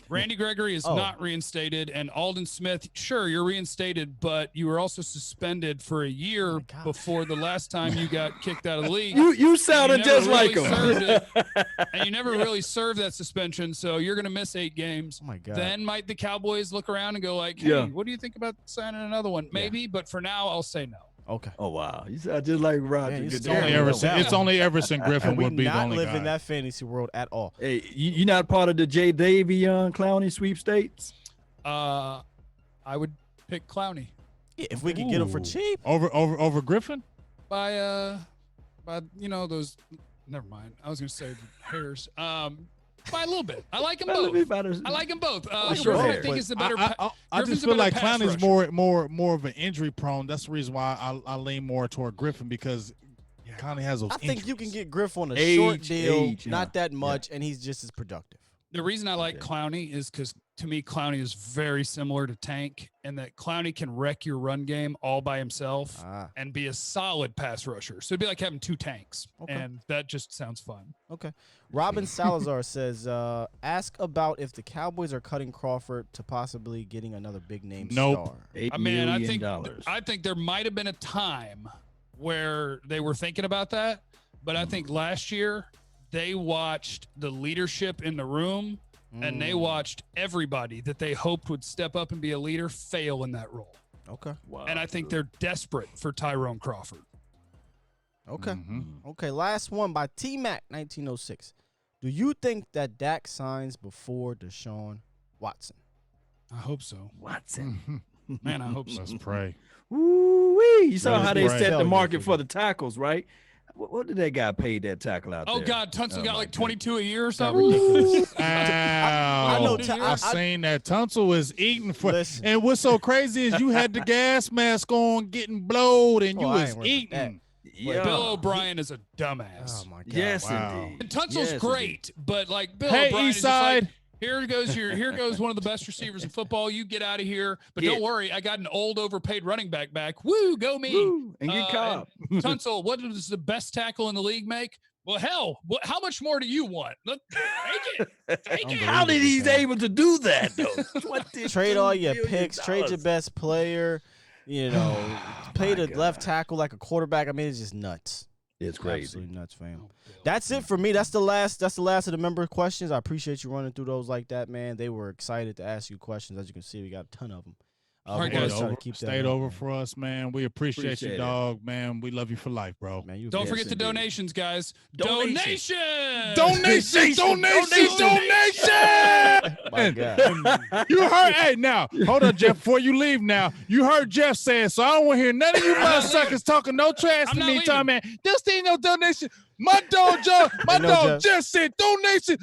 Randy Gregory is not reinstated, and Alden Smith, sure, you're reinstated, but you were also suspended for a year before the last time you got kicked out of the league. You sounded just like him. And you never really served that suspension, so you're going to miss 8 games. Oh my God. Then might the Cowboys look around and go like, hey, what do you think about signing another one? Maybe, but for now, I'll say no. Okay. Oh wow, you sound just like Roger. Man, It's only Everson Griffin And we would be the not only live guy. in that fantasy world at all. Hey, you not part of the J. Davion Clowney sweepstakes? I would pick Clowney Yeah, if we could get him for cheap. Over Griffin? by those. Never mind. I was going to say hairs. By a little bit. I like them both. I like them both. Griffin, I think is the better. I just feel like Clowney's more of an injury prone. That's the reason why I lean more toward Griffin, because Clowney has those. I think you can get Griff on a Age, short deal, age, not that much, and he's just as productive. The reason I like Clowney is because, to me, Clowney is very similar to Tank, and that Clowney can wreck your run game all by himself and be a solid pass rusher. So it'd be like having 2 tanks, and that just sounds fun. Okay. Robin Salazar says, ask about if the Cowboys are cutting Crawford to possibly getting another big name star. $8 Man, million. I think there might have been a time where they were thinking about that, but I think last year they watched the leadership in the room and they watched everybody that they hoped would step up and be a leader fail in that role. Okay. Wow. And I think they're desperate for Tyrone Crawford. Okay. Okay. Last one by T-Mac 1906. Do you think that Dak signs before Deshaun Watson? I hope so. Watson. Man, I hope so. Let's pray. Ooh-wee. You saw That is how they right. set Hell the yeah, market dude. for the tackles, right? What did that guy pay that tackle out Oh there? God, Tunsil got my like goodness. 22 a year or Not something. ridiculous. I know I seen that Tunsil was eating for. Listen. And what's so crazy is you had the gas mask on, getting blowed, and you I was ain't worried about eating. Yeah. Bill O'Brien is a dumbass. Oh my God. Yes, Wow. indeed. And Tunsil's Yes, great, but like Bill Hey, O'Brien is just like, Eastside. here goes one of the best receivers in football. You get out of here, but Yeah. don't worry, I got an old overpaid running back back. Woo, go me. Woo, and get caught. and Tunsil, what does the best tackle in the league make? Well, hell, how much more do you want? Take it. Take it. How did he able to do that, though? What did Trade all your $2 million? picks, trade your best player, pay the left tackle like a quarterback. I mean, it's just nuts. It's crazy. Absolutely nuts, fam. That's it for me. That's the last of the member questions. I appreciate you running through those like that, man. They were excited to ask you questions. As you can see, we got a ton of them. All right, we're gonna guys. try to keep that Stayed up, over man. for us, man. We appreciate you, Appreciate it. dog, man. We love you for life, bro. Man, you Don't yes, forget the indeed. donations, guys. Donation. Donation. My God. You heard, hey, now, hold on, Jeff, before you leave now. You heard Jeff say it, so I don't want to hear none of you motherfuckers talking no trash I'm to not me, leaving. talking, man, this ain't no donation. My dog, Joe, Ain't no Jeff. just said donation.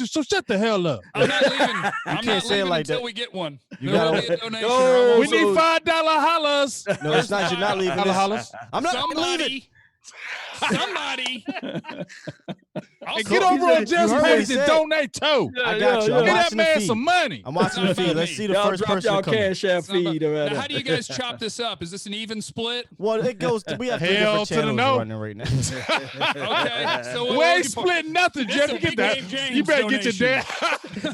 So shut the hell up. I'm not leaving. I'm can't not say it leaving like until that. we get one. You There will gotta- be a donation. Go. or We I'm need also- $5 hollers. No, it's not. You're not leaving. Holla, this. hollers. I'm not leaving. Somebody. And get over on Jeff's heard what he page and said. donate too. I got you. I'm Get that watching the man feed. some money. I'm watching the It's not feed. about Let's me. see the Y'all first drop person y'all to come. cash app It's not about- feed. Right Now, how do you guys chop this up? Is this an even split? Well, it goes. We have 3 Hell different to the channels no. running right now. Okay. So We what ain't would you splitting nothing, This Jeff. a You get Big that. Dave James You better get your dad.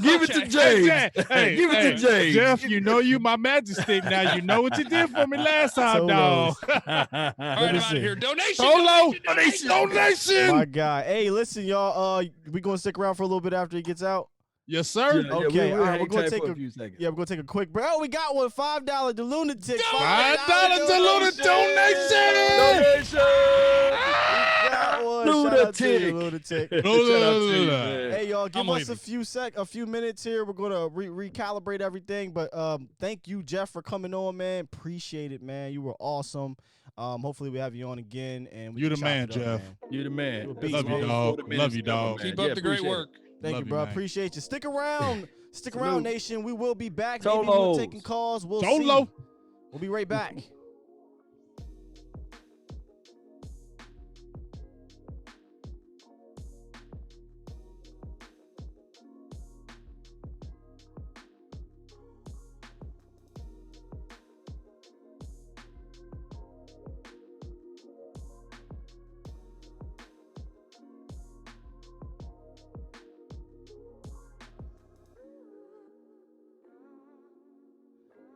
Give it to Okay. James. Hey, Give it to James. Jeff, you know you my magic stick now. You know what you did for me last time, So dog. All right, I'm out see. of here. Donation. Solo. Donation. Donation. My God. Hey, listen, y'all. We gonna stick around for a little bit after he gets out. Yes, sir. Yeah, Okay, we'll all right, hang we're gonna tight take for a few seconds. Yeah, we're gonna take a quick break. Oh, we got one. $5 the lunatic. $5 to donation. Donation! Got one. Shout out to you, lunatic. Shout out to you, man. Hey, y'all, give I'm us waving. a few minutes here. We're gonna recalibrate everything. But thank you, Jeff, for coming on, man. Appreciate it, man. You were awesome. Hopefully we have you on again. And we You can the chop man, it up, Jeff. man. You the man. You a That's beast, Love you, man. dog. 40 Love you, minutes ago, dog. man. Keep up the great appreciate it. work. Thank Love you, you, bro. man. Appreciate you. Stick around. Stick around, Salute. nation. We will be back. Maybe we're Solos. taking calls. We'll Solo. see. We'll be right back.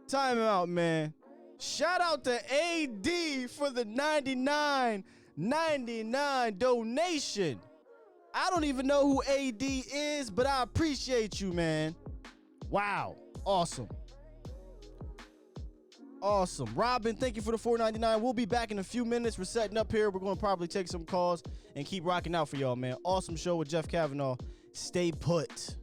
Time out, man. Shout out to AD for the $99.99 donation. I don't even know who AD is, but I appreciate you, man. Wow. Awesome. Awesome. Robin, thank you for the $4.99. We'll be back in a few minutes. We're setting up here. We're going to probably take some calls and keep rocking out for y'all, man. Awesome show with Jeff Cavanaugh. Stay put.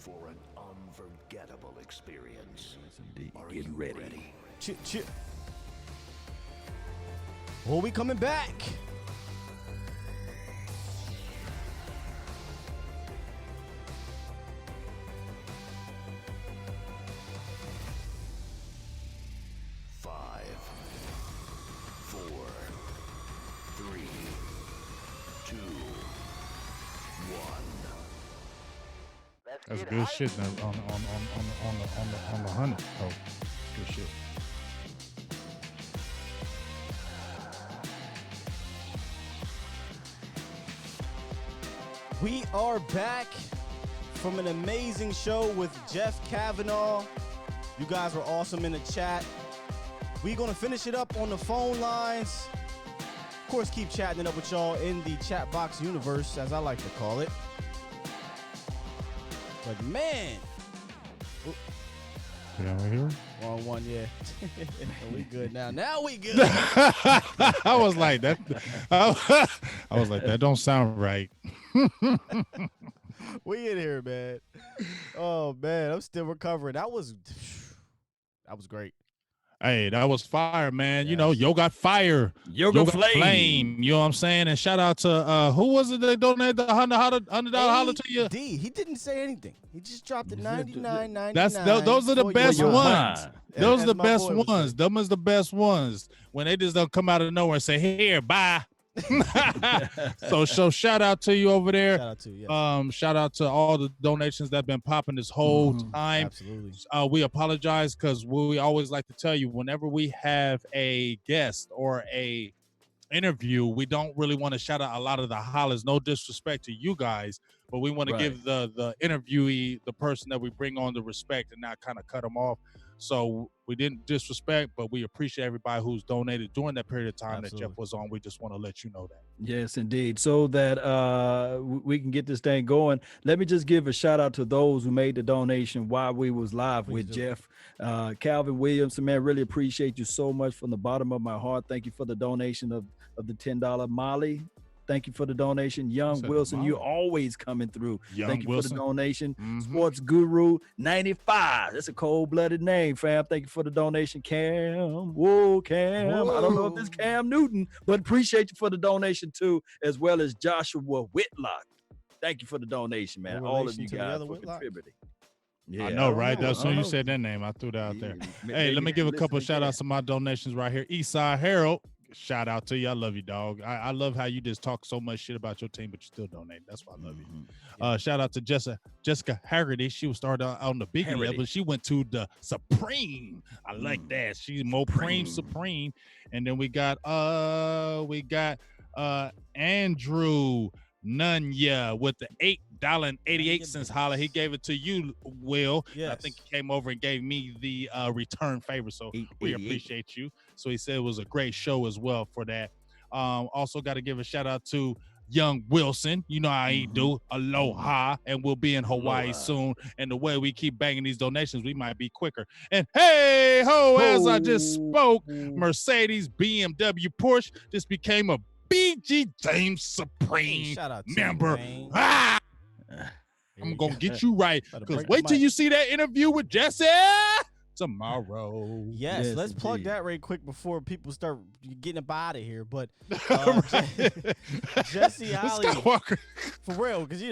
for an unforgettable experience. Yes, indeed. Are Get you ready. Well, we coming back. Five, 4, 3, 2, 1. That's good shit on the 100. Oh, good shit. We are back from an amazing show with Jeff Cavanaugh. You guys were awesome in the chat. We're going to finish it up on the phone lines. Of course, keep chatting it up with y'all in the chat box universe, as I like to call it. But man. Yeah, right here. Wrong one, yeah. We good now. Now we good. I was like that. I was like that. Don't sound right. We in here, man. Oh man, I'm still recovering. That was great. Hey, that was fire, man. Yes. You know, Yo got fire. Yoga Flame. Flame. You know what I'm saying? And shout out to who was it that donated the $100 holler to you? D. He didn't say anything. He just dropped it $99.99. Those are the for best your ones. mind. Those are the As my best boy would ones. say. Them is the best ones. When they just don't come out of nowhere and say, "Here, bye." So shout out to you over there. Shout out to you. Yes. Shout out to all the donations that have been popping this whole time. Absolutely. We apologize because we always like to tell you whenever we have a guest or a interview, we don't really want to shout out a lot of the hollers. No disrespect to you guys, but we want to give the interviewee, the person that we bring on, the respect and not kind of cut them off. So we didn't disrespect, but we appreciate everybody who's donated during that period of time that Jeff was on. We just want to let you know that. Yes, indeed. So that we can get this thing going. Let me just give a shout out to those who made the donation while we was live with Jeff. Calvin Williamson, man, really appreciate you so much from the bottom of my heart. Thank you for the donation of the $10. Molly, thank you for the donation. Young Wilson, you always coming through. Thank you Wilson for the donation. Sports Guru 95. That's a cold-blooded name, fam. Thank you for the donation. Cam. Whoa, Cam. I don't know if it's Cam Newton, but appreciate you for the donation too, as well as Joshua Whitlock. Thank you for the donation, man. All of you guys for contributing. Yeah, I know, right? That's when you said that name. I threw that out there. Hey, let me give a couple of shout outs to my donations right here. Eastside Harold. Shout out to you. I love you, dog. I love how you just talk so much shit about your team, but you still donate. That's why I love you. Shout out to Jessica Haggerty. She was started on the big level. She went to the Supreme. I like that. She's more Supreme. And then we got Andrew Nunya with the $8.88 holler. He gave it to you, Will. Yes. I think he came over and gave me the return favor. So we appreciate you. So he said it was a great show as well for that. Also got to give a shout out to Young Wilson. You know how he do. Aloha. And we'll be in Hawaii soon. And the way we keep banging these donations, we might be quicker. And hey ho, as I just spoke, Mercedes, BMW, Porsche just became a BG James Supreme member. I'm gonna get you right. Because wait till you see that interview with Jesse tomorrow. Yes, let's plug that right quick before people start getting up out of here. But Jesse Holly, Skywalker. For real, because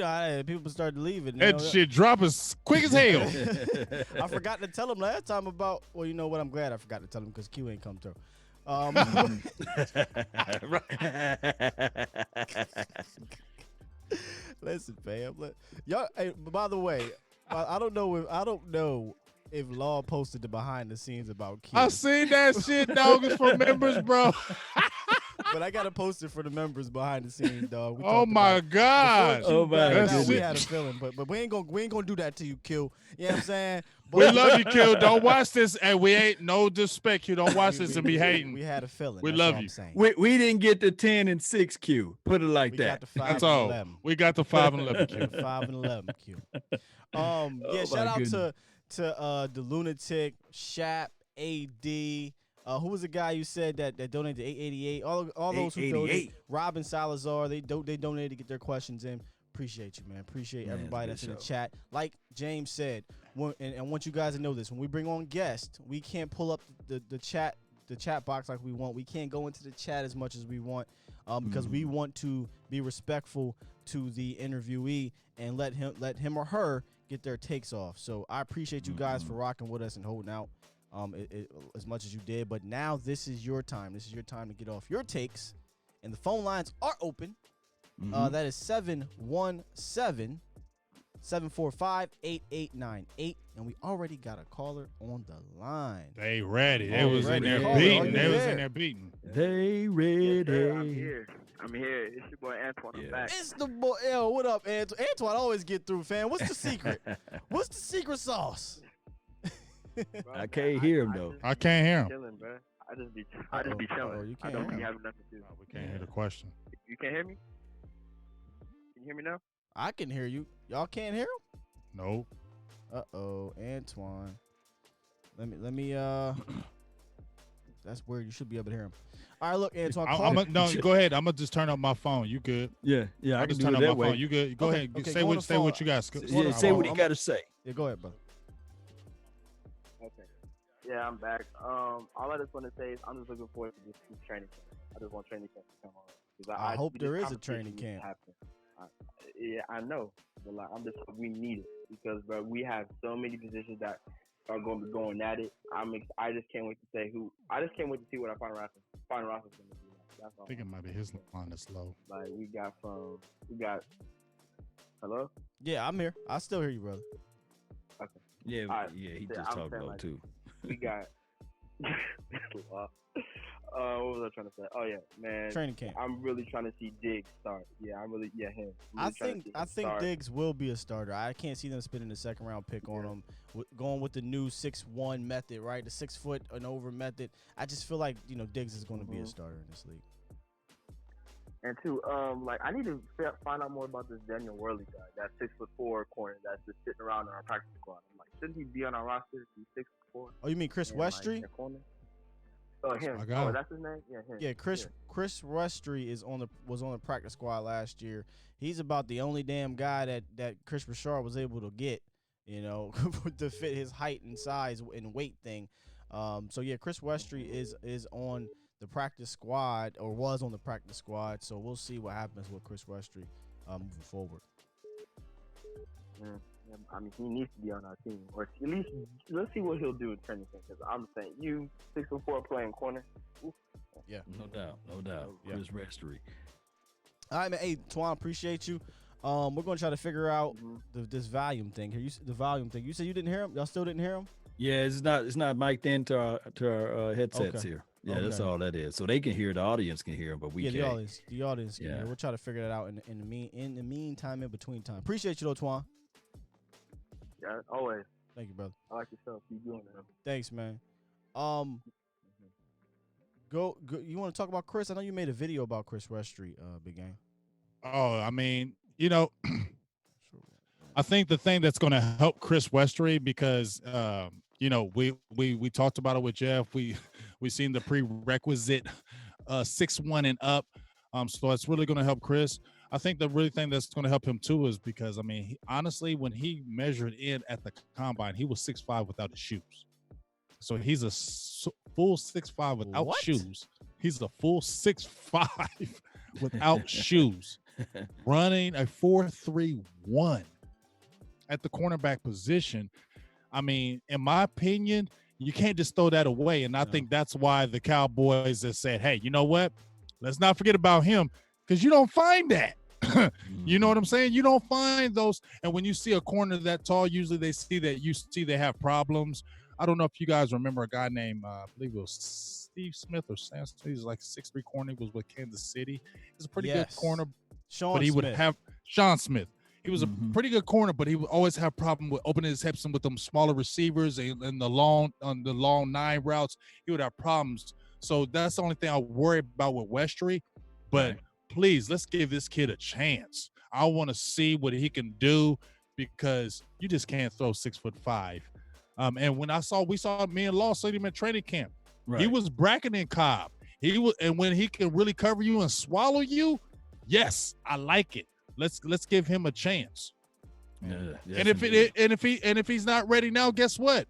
people started leaving. That shit drop as quick as hell. I forgot to tell him last time about. Well, you know what? I'm glad I forgot to tell him because Q ain't come through. Listen, fam. Y'all. Hey, by the way, I don't know if Law posted the behind the scenes about Q. I seen that shit, dog. It's for members, bro. But I gotta post it for the members behind the scenes, dog. Oh my God. Oh my God. We had a feeling, but we ain't gonna do that to you, Q. You know what I'm saying? But we love you, Q. Don't watch this, and we ain't no disrespect. You don't watch this and be hating. We had a feeling. We That's love all you. I'm saying. We didn't get the 10 and 6 Q. Put it like that. Got the 5 That's and all. 11. We got the 5 and 11 Q. 5 and 11 Q. Shout out to the Lunatic, Shap, AD. Who was the guy you said that donated $8.88? All those who donated. Robin Salazar, they donated to get their questions in. Appreciate you, man. Appreciate Man, everybody it's that's a in good the show. chat. Like James said, and I want you guys to know this: when we bring on guests, we can't pull up the chat box like we want. We can't go into the chat as much as we want because we want to be respectful to the interviewee and let him or her get their takes off. So I appreciate you guys for rocking with us and holding out as much as you did. But now this is your time. This is your time to get off your takes, and the phone lines are open. That is 717-745-8898, and we already got a caller on the line. They ready. They Oh, was ready. in there Caller, are beating. you They was there? in there beating. They ready. I'm here. It's your boy Antoine. I'm back. It's the boy. Yo, what up, Antoine? Antoine always get through, fam. What's the secret? What's the secret sauce? Bro, I can't hear him though. I can't hear him. Chilling, bro. I just be Uh-oh, chilling. you I can't don't hear be him. having nothing to do. We can't hear the question. You can't hear me? Can you hear me now? I can hear you. Y'all can't hear him? Nope. Antoine. Let me that's weird. You should be able to hear him. All right, look, Antoine. No, go ahead. I'm gonna just turn up my phone. You good? Yeah, I I'll can just do turn it up that my way. phone. You good? Go Okay, ahead. okay, Say go on what the say phone. what you got. Yeah, say what he got to say. Yeah, go ahead, brother. Okay. Yeah, I'm back. All I just want to say is I'm just looking forward to this training camp. I just want training camp to come on. 'Cause I hope this there is a competition training needs to camp. happen. Yeah, I know. But like, I'm just we need it because bro, we have so many positions that are going to be going at it. I just can't wait to say who. I just can't wait to see what our final roster's going to be like. That's all. I think it might be his line that's low. Like we got. Hello. Yeah, I'm here. I still hear you, brother. Okay. Yeah, Alright. yeah, he Yeah, just I'm talked saying, low like, too. We got. What was I trying to say? Oh yeah, man. Training camp. I'm really trying to see Diggs start. Yeah, him. I'm really I trying to see think him start. Diggs will be a starter. I can't see them spending a second round pick on him. Going with the new 6'1" method, right? The 6 foot and over method. I just feel like Diggs is going to be a starter in this league. And two, like I need to find out more about this Daniel Worley guy, that 6'4" corner that's just sitting around in our practice squad. I'm like, shouldn't he be on our roster? He's 6'4". Oh, you mean Chris Westry? Like, corner? Oh, him. my guy. Oh, that's his name. Yeah, him. Yeah, Chris Westry was on the practice squad last year. He's about the only damn guy that Chris Richard was able to get, to fit his height and size and weight thing. So yeah, Chris Westry is on the practice squad or was on the practice squad. So we'll see what happens with Chris Westry moving forward. Yeah, I mean, he needs to be on our team, or at least let's see what he'll do in training camp. Because I'm saying, you 6'4" playing corner. Oof. Yeah, No doubt. Yeah. Chris Westry. All right, man. Hey, Twan, appreciate you. We're gonna try to figure out this volume thing here. The volume thing. You said you didn't hear him. Y'all still didn't hear him? Yeah, it's not mic'd into our headsets Okay. here. Yeah, that's Okay. all that is. So they can hear, the audience can hear, but we Yeah, can't. the audience. Yeah, Yeah. we'll try to figure that out in the meantime, in between time. Appreciate you though, Twan. Yeah, always. Thank you, brother. I like yourself. Keep doing it. Thanks, man. Go. You want to talk about Chris? I know you made a video about Chris Westry, Big Game. Oh, I mean, I think the thing that's going to help Chris Westry because we talked about it with Jeff. We seen the prerequisite 6'1" and up. So it's really going to help Chris. I think the really thing that's going to help him too is because honestly, when he measured in at the combine, he was 6'5" without his shoes. So he's a full 6'5" without What? shoes. He's a full 6'5" without shoes, running a 4.31 at the cornerback position. I mean, in my opinion, you can't just throw that away. And I think that's why the Cowboys have said, hey, you know what? Let's not forget about him because you don't find that. You know what I'm saying? You don't find those. And when you see a corner that tall, usually they they have problems. I don't know if you guys remember a guy named, I believe it was Steve Smith or Sam Smith. He's like 6'3" corner. He was with Kansas City. He's a pretty good corner. Sean but he Smith. would have Sean Smith. He was a pretty good corner, but he would always have problem with opening his hips and with them smaller receivers and the long 9 routes. He would have problems. So that's the only thing I worry about with Westry. But please, let's give this kid a chance. I want to see what he can do because you just can't throw 6'5". And when we saw me and Law see him at training camp. Right. He was bracketing Cobb. And when he can really cover you and swallow you, yes, I like it. Let's give him a chance. Yeah, And if he's not ready now, guess what?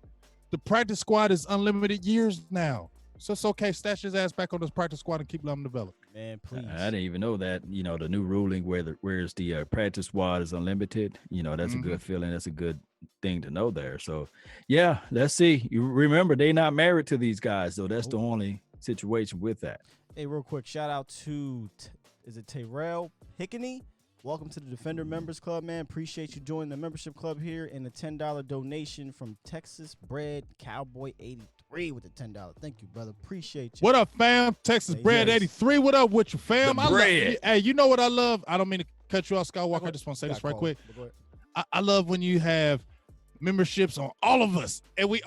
The practice squad is unlimited years now. So it's okay. Stash his ass back on this practice squad and keep letting him develop. Man, please. I didn't even know that. The new ruling whereas the practice squad is unlimited. That's a good feeling. That's a good thing to know there. So, yeah, let's see. You remember, they're not married to these guys, so that's the only situation with that. Hey, real quick, shout out to is it Terrell Hickney? Welcome to the Defender Members Club, man. Appreciate you joining the membership club here, and the $10 donation from Texas Bred Cowboy 83 with the $10. Thank you, brother. Appreciate you. What up, fam? Texas Bred 83. What up with you, fam? Hey, you know what I love? I don't mean to cut you off, Skywalker. I just want to say this right quick. I love when you have memberships on all of us, and they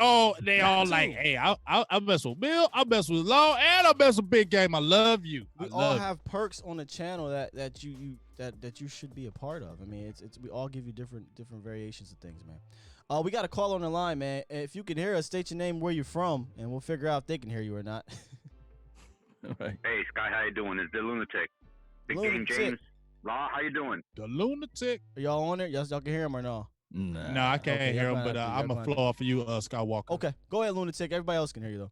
all like, hey, I mess with Bill, I mess with Law, and I mess with Big Game. I love you. We all have perks on the channel that you should be a part of. I mean, it's we all give you different variations of things, man. We got a call on the line, man. If you can hear us, state your name, where you're from, and we'll figure out if they can hear you or not. Right. Hey, Sky, how you doing? It's the Lunatic. Big Game James. Law, how you doing? The Lunatic. Are y'all on there? Y'all can hear him or no? No, I can't hear him, but I'm going to flow off of you, Skywalker. Okay, go ahead, Lunatic. Everybody else can hear you, though.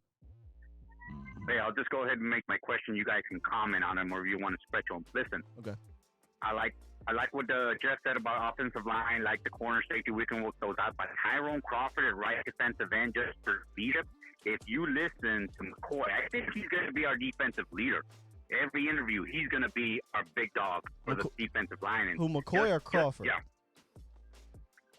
Hey, I'll just go ahead and make my question. You guys can comment on them, or if you want to stretch them. Listen. Okay. I like what Jeff said about offensive line, like the corner safety. We can work those out. But Tyrone Crawford at right defensive end, just for leadership. If you listen to McCoy, I think he's going to be our defensive leader. Every interview, he's going to be our big dog for the defensive line. And who, McCoy or Crawford? Yeah.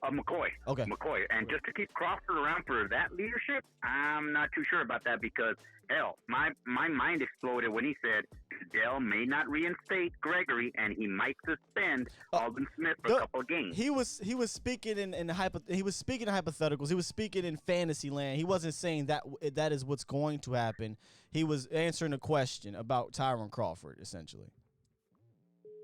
McCoy. Okay. McCoy. And just to keep Crawford around for that leadership, I'm not too sure about that because, hell, my mind exploded when he said Dell may not reinstate Gregory and he might suspend Aldon Smith for a couple of games. He was speaking in hypotheticals. He was speaking in fantasy land. He wasn't saying that is what's going to happen. He was answering a question about Tyrone Crawford, essentially.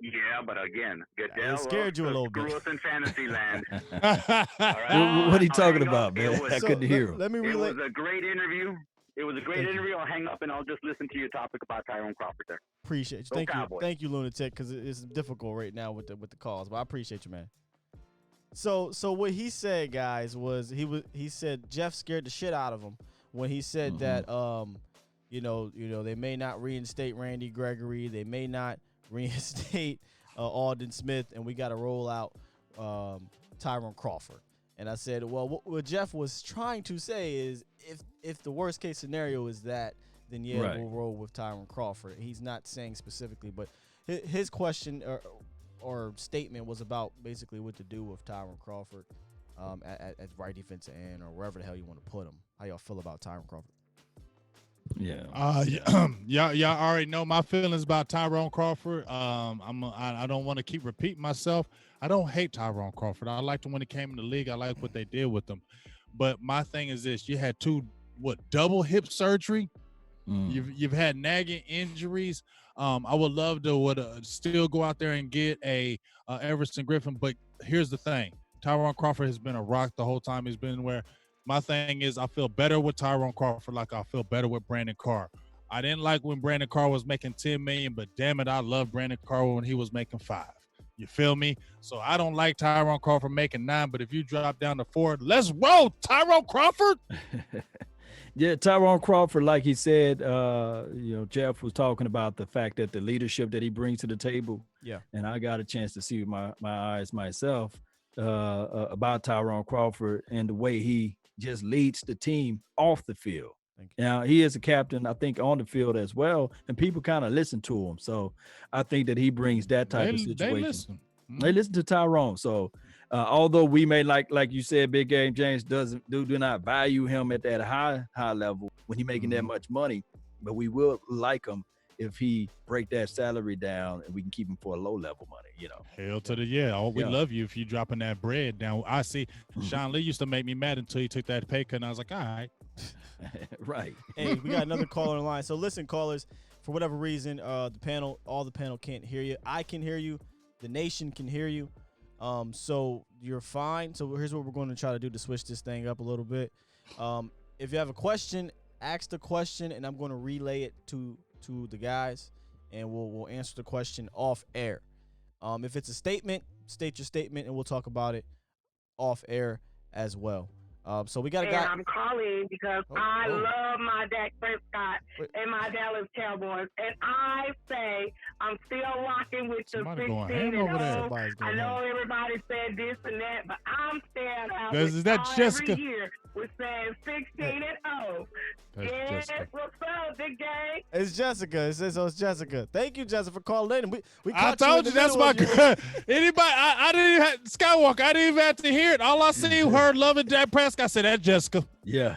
Yeah, but again, Goodell scared you a little bit. Screw us in fantasy land. Right. What are you talking about, man? I couldn't hear him. Let me relay. It was a great interview. I'll hang up and I'll just listen to your topic about Tyrone Crawford there. Appreciate you. Thank you, Lunatic, because it's difficult right now with the calls. But I appreciate you, man. So what he said, guys, was he said Jeff scared the shit out of him when he said that they may not reinstate Randy Gregory, they may not reinstate Aldon Smith, and we got to roll out Tyrone Crawford. And I said, well, what Jeff was trying to say is if the worst case scenario is that, then we'll roll with Tyrone Crawford. He's not saying specifically, but his question or statement was about basically what to do with Tyrone Crawford at right defensive end or wherever the hell you want to put him. How y'all feel about Tyrone Crawford? Yeah. Y'all already know my feelings about Tyrone Crawford. I don't want to keep repeating myself. I don't hate Tyrone Crawford. I liked him when he came in the league. I like what they did with him. But my thing is this: you had double hip surgery. You've had nagging injuries. I would love to still go out there and get a Everson Griffin. But here's the thing: Tyrone Crawford has been a rock the whole time he's been where. My thing is I feel better with Tyrone Crawford like I feel better with Brandon Carr. I didn't like when Brandon Carr was making $10 million, but damn it, I love Brandon Carr when he was making $5 million. You feel me? So I don't like Tyrone Crawford making $9 million, but if you drop down to $4 million, let's roll, Tyrone Crawford. Yeah, Tyrone Crawford, like he said, Jeff was talking about the fact that the leadership that he brings to the table. Yeah. And I got a chance to see with my eyes myself about Tyrone Crawford and the way he just leads the team off the field. Now, he is a captain, I think, on the field as well, and people kind of listen to him. So I think that he brings that type of situation. They listen to Tyrone. So although we may like you said, Big Game James do not value him at that high level when he's making that much money, but we will like him if he break that salary down and we can keep him for a low level money, Hell to the we love you if you dropping that bread down. I see Sean Lee used to make me mad until he took that pay cut, and I was like, all right. Right. Hey, we got another caller on the line. So listen, callers, for whatever reason, all the panel can't hear you. I can hear you. The nation can hear you. So you're fine. So here's what we're going to try to do to switch this thing up a little bit. If you have a question, ask the question, and I'm going to relay it to the guys, and we'll answer the question off air. If it's a statement, state your statement, and we'll talk about it off air as well. So we got a guy. I'm calling because I love my Dak Prescott and my Dallas Cowboys, and I say I'm still rocking with the 16-0. I know everybody said this and that, but I'm staying out Is that Jessica? every year with saying 16-0. Yes, what's up, big gang? It's Jessica. It says it's Jessica. Thank you, Jessica, for calling in. I told you that's my girl. Anybody? I didn't even have Skywalker. I didn't even have to hear it. All I see her loving Dak Prescott. I said, that's Jessica. Yeah.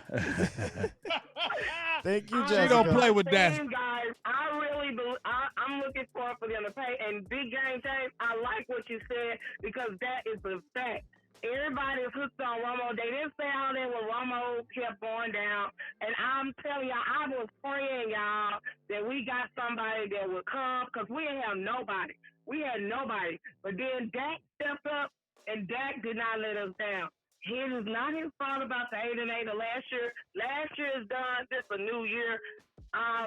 Thank you, She Jessica. don't play with that. Guys, I really believe, I'm looking forward for them to pay. And Big Game James, I like what you said because that is the fact. Everybody is hooked on Romo. They didn't say all that when Romo kept going down. And I'm telling y'all, I was praying, y'all, that we got somebody that would come because we didn't have nobody. We had nobody. But then Dak stepped up, and Dak did not let us down. It is not his fault about the 8-8 of last year. Last year is done. This is a new year.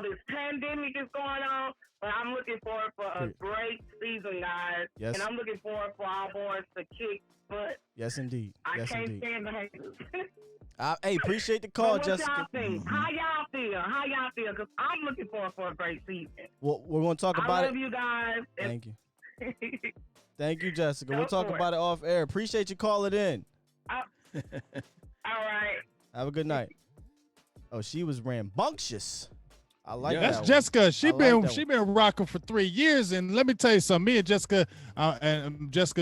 This pandemic is going on. But I'm looking forward for a great season, guys. Yes. And I'm looking forward for our boys to kick butt. Yes, indeed. I can't stand the haters. Hey, appreciate the call, Jessica. Y'all think? How y'all feel? How y'all feel? Because I'm looking forward for a great season. Well, we're going to talk about it. I love you guys. Thank you. Thank you, Jessica. We'll Go talk for about it off air. Appreciate you calling in. All right. Have a good night. Oh, she was rambunctious. I like that. That's one. Jessica. She like been rocking for 3 years, and let me tell you something. Me and Jessica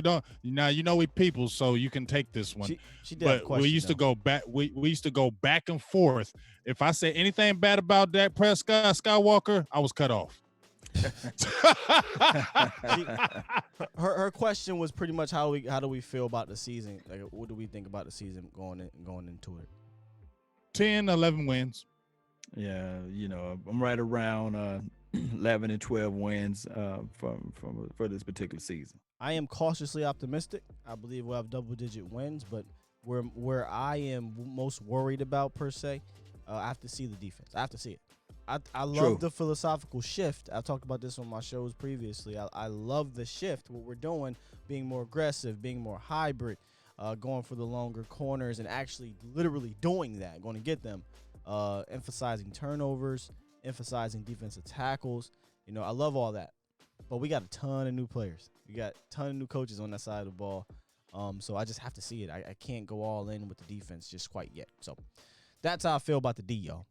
don't. Now you know we people, so you can take this one. She did have a but question, we used to go back. We used to go back and forth. If I said anything bad about Dak Prescott, Skywalker, I was cut off. Her question was pretty much how do we feel about the season? Like, what do we think about the season going into it? 10, 11 wins. Yeah, I'm right around 11 and 12 wins for this particular season. I am cautiously optimistic. I believe we'll have double-digit wins, but where I am most worried about per se, I have to see the defense. I have to see it. I love the philosophical shift. I've talked about this on my shows previously. I love the shift, what we're doing, being more aggressive, being more hybrid, going for the longer corners and actually literally doing that, going to get them, emphasizing turnovers, emphasizing defensive tackles. I love all that. But we got a ton of new players. We got a ton of new coaches on that side of the ball. So I just have to see it. I can't go all in with the defense just quite yet. So that's how I feel about the D, y'all.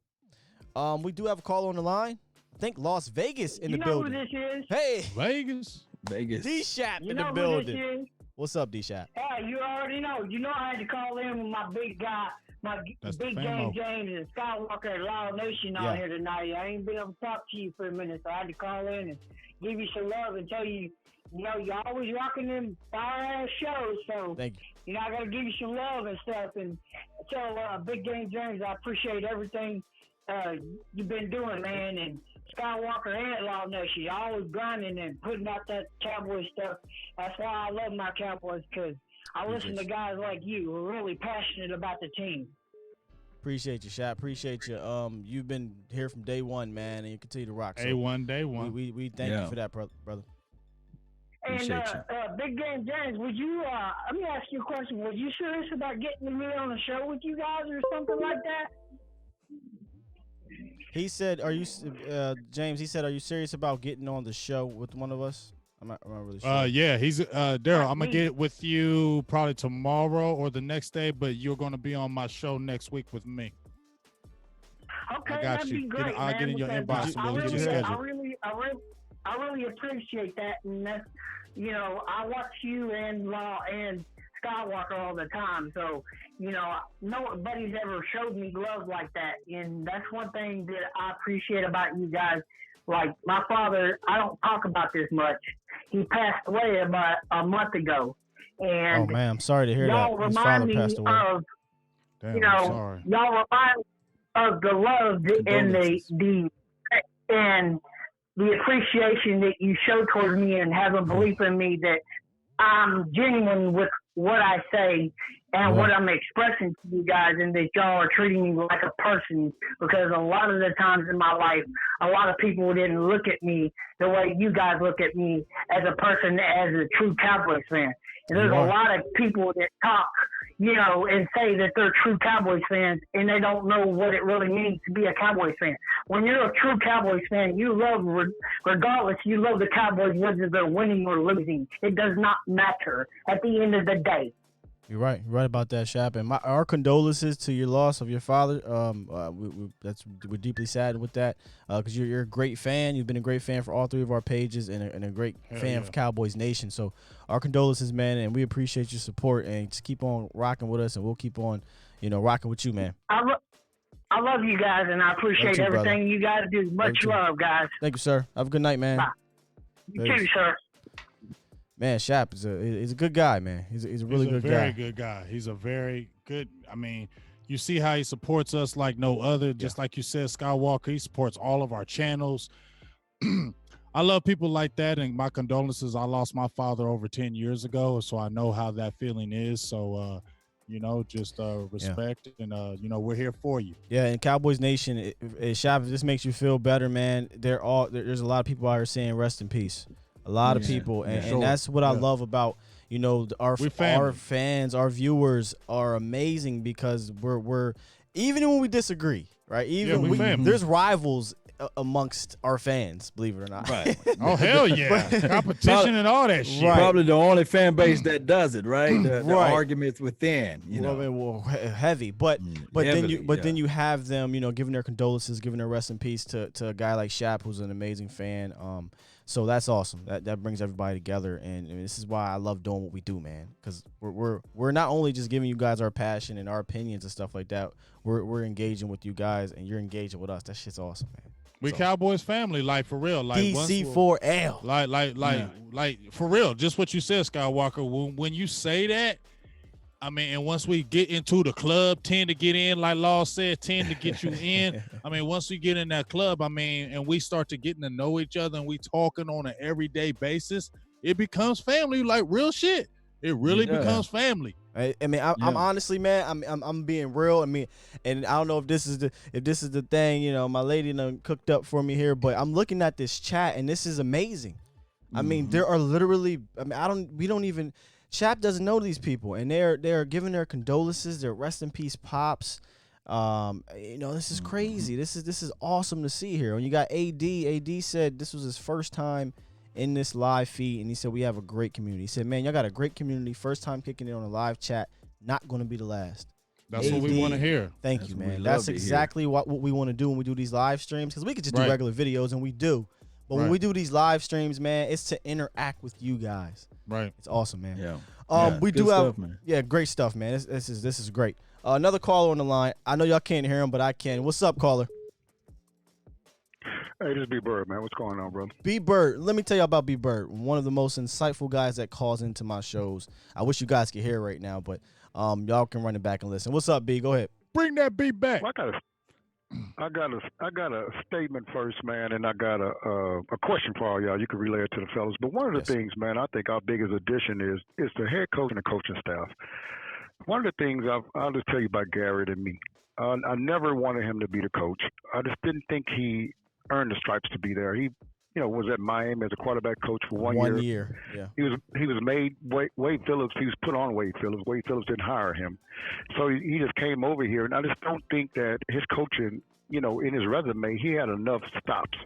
We do have a call on the line. I think Las Vegas in the building. You know who this is? Hey. Vegas. D-Shap in the building. Who this is? What's up, D-Shap? Hey, you already know. You know I had to call in with my big guy, my big game James and Skywalker and Law Nation on here tonight. I ain't been able to talk to you for a minute, so I had to call in and give you some love and tell you, you're always rocking them fire-ass shows. So, thank you. I got to give you some love and stuff. And tell Big Game James I appreciate everything you've been doing, man, and Skywalker and Law Nation. You're always grinding and putting out that Cowboy stuff. That's why I love my Cowboys, because I listen to guys like you who are really passionate about the team. Appreciate you, Shap. Appreciate you. You've been here from day one, man, and you continue to rock. Day one. We thank you for that, brother. And Big Game James, would you? Let me ask you a question. Was you serious about getting me on the show with you guys or something like that? He said, "Are you, James?" He said, "Are you serious about getting on the show with one of us?" I'm not really sure. Yeah, he's Daryl. I'm gonna get with you probably tomorrow or the next day, but you're gonna be on my show next week with me. Okay, I got that'd you. be great, I'll get in your inbox and we'll get you scheduled. I really appreciate that, and that's, I watch you and Law and Skywalker all the time, so nobody's ever showed me love like that, and that's one thing that I appreciate about you guys. Like my father, I don't talk about this much. He passed away about a month ago, and oh man, I'm sorry to hear y'all that. His father passed away. Damn, y'all remind me of the love and the appreciation that you show towards me, and having belief in me that I'm genuine with what I say, And what I'm expressing to you guys is that y'all are treating me like a person, because a lot of the times in my life, a lot of people didn't look at me the way you guys look at me as a person, as a true Cowboys fan. And there's a lot of people that talk, and say that they're true Cowboys fans, and they don't know what it really means to be a Cowboys fan. When you're a true Cowboys fan, you love, regardless, you love the Cowboys whether they're winning or losing. It does not matter at the end of the day. You're right. You're right about that, Shap. And our condolences to your loss of your father. We're deeply saddened with that, because you're a great fan. You've been a great fan for all three of our pages, and a great fan of Cowboys Nation. So our condolences, man, and we appreciate your support. And just keep on rocking with us, and we'll keep on, rocking with you, man. I love you guys, and I appreciate everything you guys do. Much love, guys. Thank you, sir. Have a good night, man. Bye. You too, sir. Man, Shap is a good guy, man. He's a really good guy. Very good guy. He's a very good. I mean, you see how he supports us like no other. Just like you said, Skywalker, he supports all of our channels. I love people like that, and my condolences. I lost my father over 10 years ago, so I know how that feeling is. So, just respect, and we're here for you. Yeah, and Cowboys Nation, Shap, if this makes you feel better, man, there's a lot of people out here saying rest in peace. A lot of people, and that's what I love about, our fans, our viewers are amazing, because we're even when we disagree, right? Even there's rivals amongst our fans, believe it or not. Right. Oh, hell yeah. Competition and all that shit. Right. Probably the only fan base that does it, right? The arguments within, heavy. But then you have them, giving their condolences, giving their rest in peace to a guy like Shap, who's an amazing fan. So that's awesome. That brings everybody together, and this is why I love doing what we do, man. Because we're not only just giving you guys our passion and our opinions and stuff like that. We're engaging with you guys, and you're engaging with us. That shit's awesome, man. We Cowboys family, like for real, like DC4L, like for real. Just what you said, Skywalker. When you say that, I mean, and once we get into the club, 10 to get in, like Law said, 10 to get you in. I mean, once we get in that club, I mean, and we start to getting to know each other, and we talking on an everyday basis, it becomes family, like real shit. It really becomes family. I mean, I'm honestly, man, I'm being real. I mean, and I don't know if this is the thing, my lady done cooked up for me here, but I'm looking at this chat, and this is amazing. I mean, there are literally, we don't even. Shap doesn't know these people, and they're giving their condolences, their rest in peace pops. This is crazy. This is awesome to see here. When you got AD said this was his first time in this live feed, and he said we have a great community. He said, man, y'all got a great community. First time kicking it on a live chat. Not going to be the last. That's what we want to hear. Thank you, man. That's exactly what we want to do when we do these live streams, because we could just do regular videos, and we do. But when we do these live streams, man, it's to interact with you guys. Right. It's awesome, man. Yeah. We do have man. Great stuff, man. This is great. Another caller on the line. I know y'all can't hear him, but I can. What's up, caller? Hey, this is B Bird, man. What's going on, brother? B Bird. Let me tell you about B Bird. One of the most insightful guys that calls into my shows. I wish you guys could hear right now, but y'all can run it back and listen. What's up, B? Go ahead. Bring that B back. Well, I got a statement first, man, and I got a question for all y'all. You can relay it to the fellas. But one of the things, man, I think our biggest addition is the head coach and the coaching staff. One of the things I'll just tell you about Garrett and me. I never wanted him to be the coach. I just didn't think he earned the stripes to be there. He, was at Miami as a quarterback coach for one year. 1 year, yeah. He was made Wade Phillips. He was put on Wade Phillips. Wade Phillips didn't hire him, so he just came over here. And I just don't think that his coaching, in his resume, he had enough stops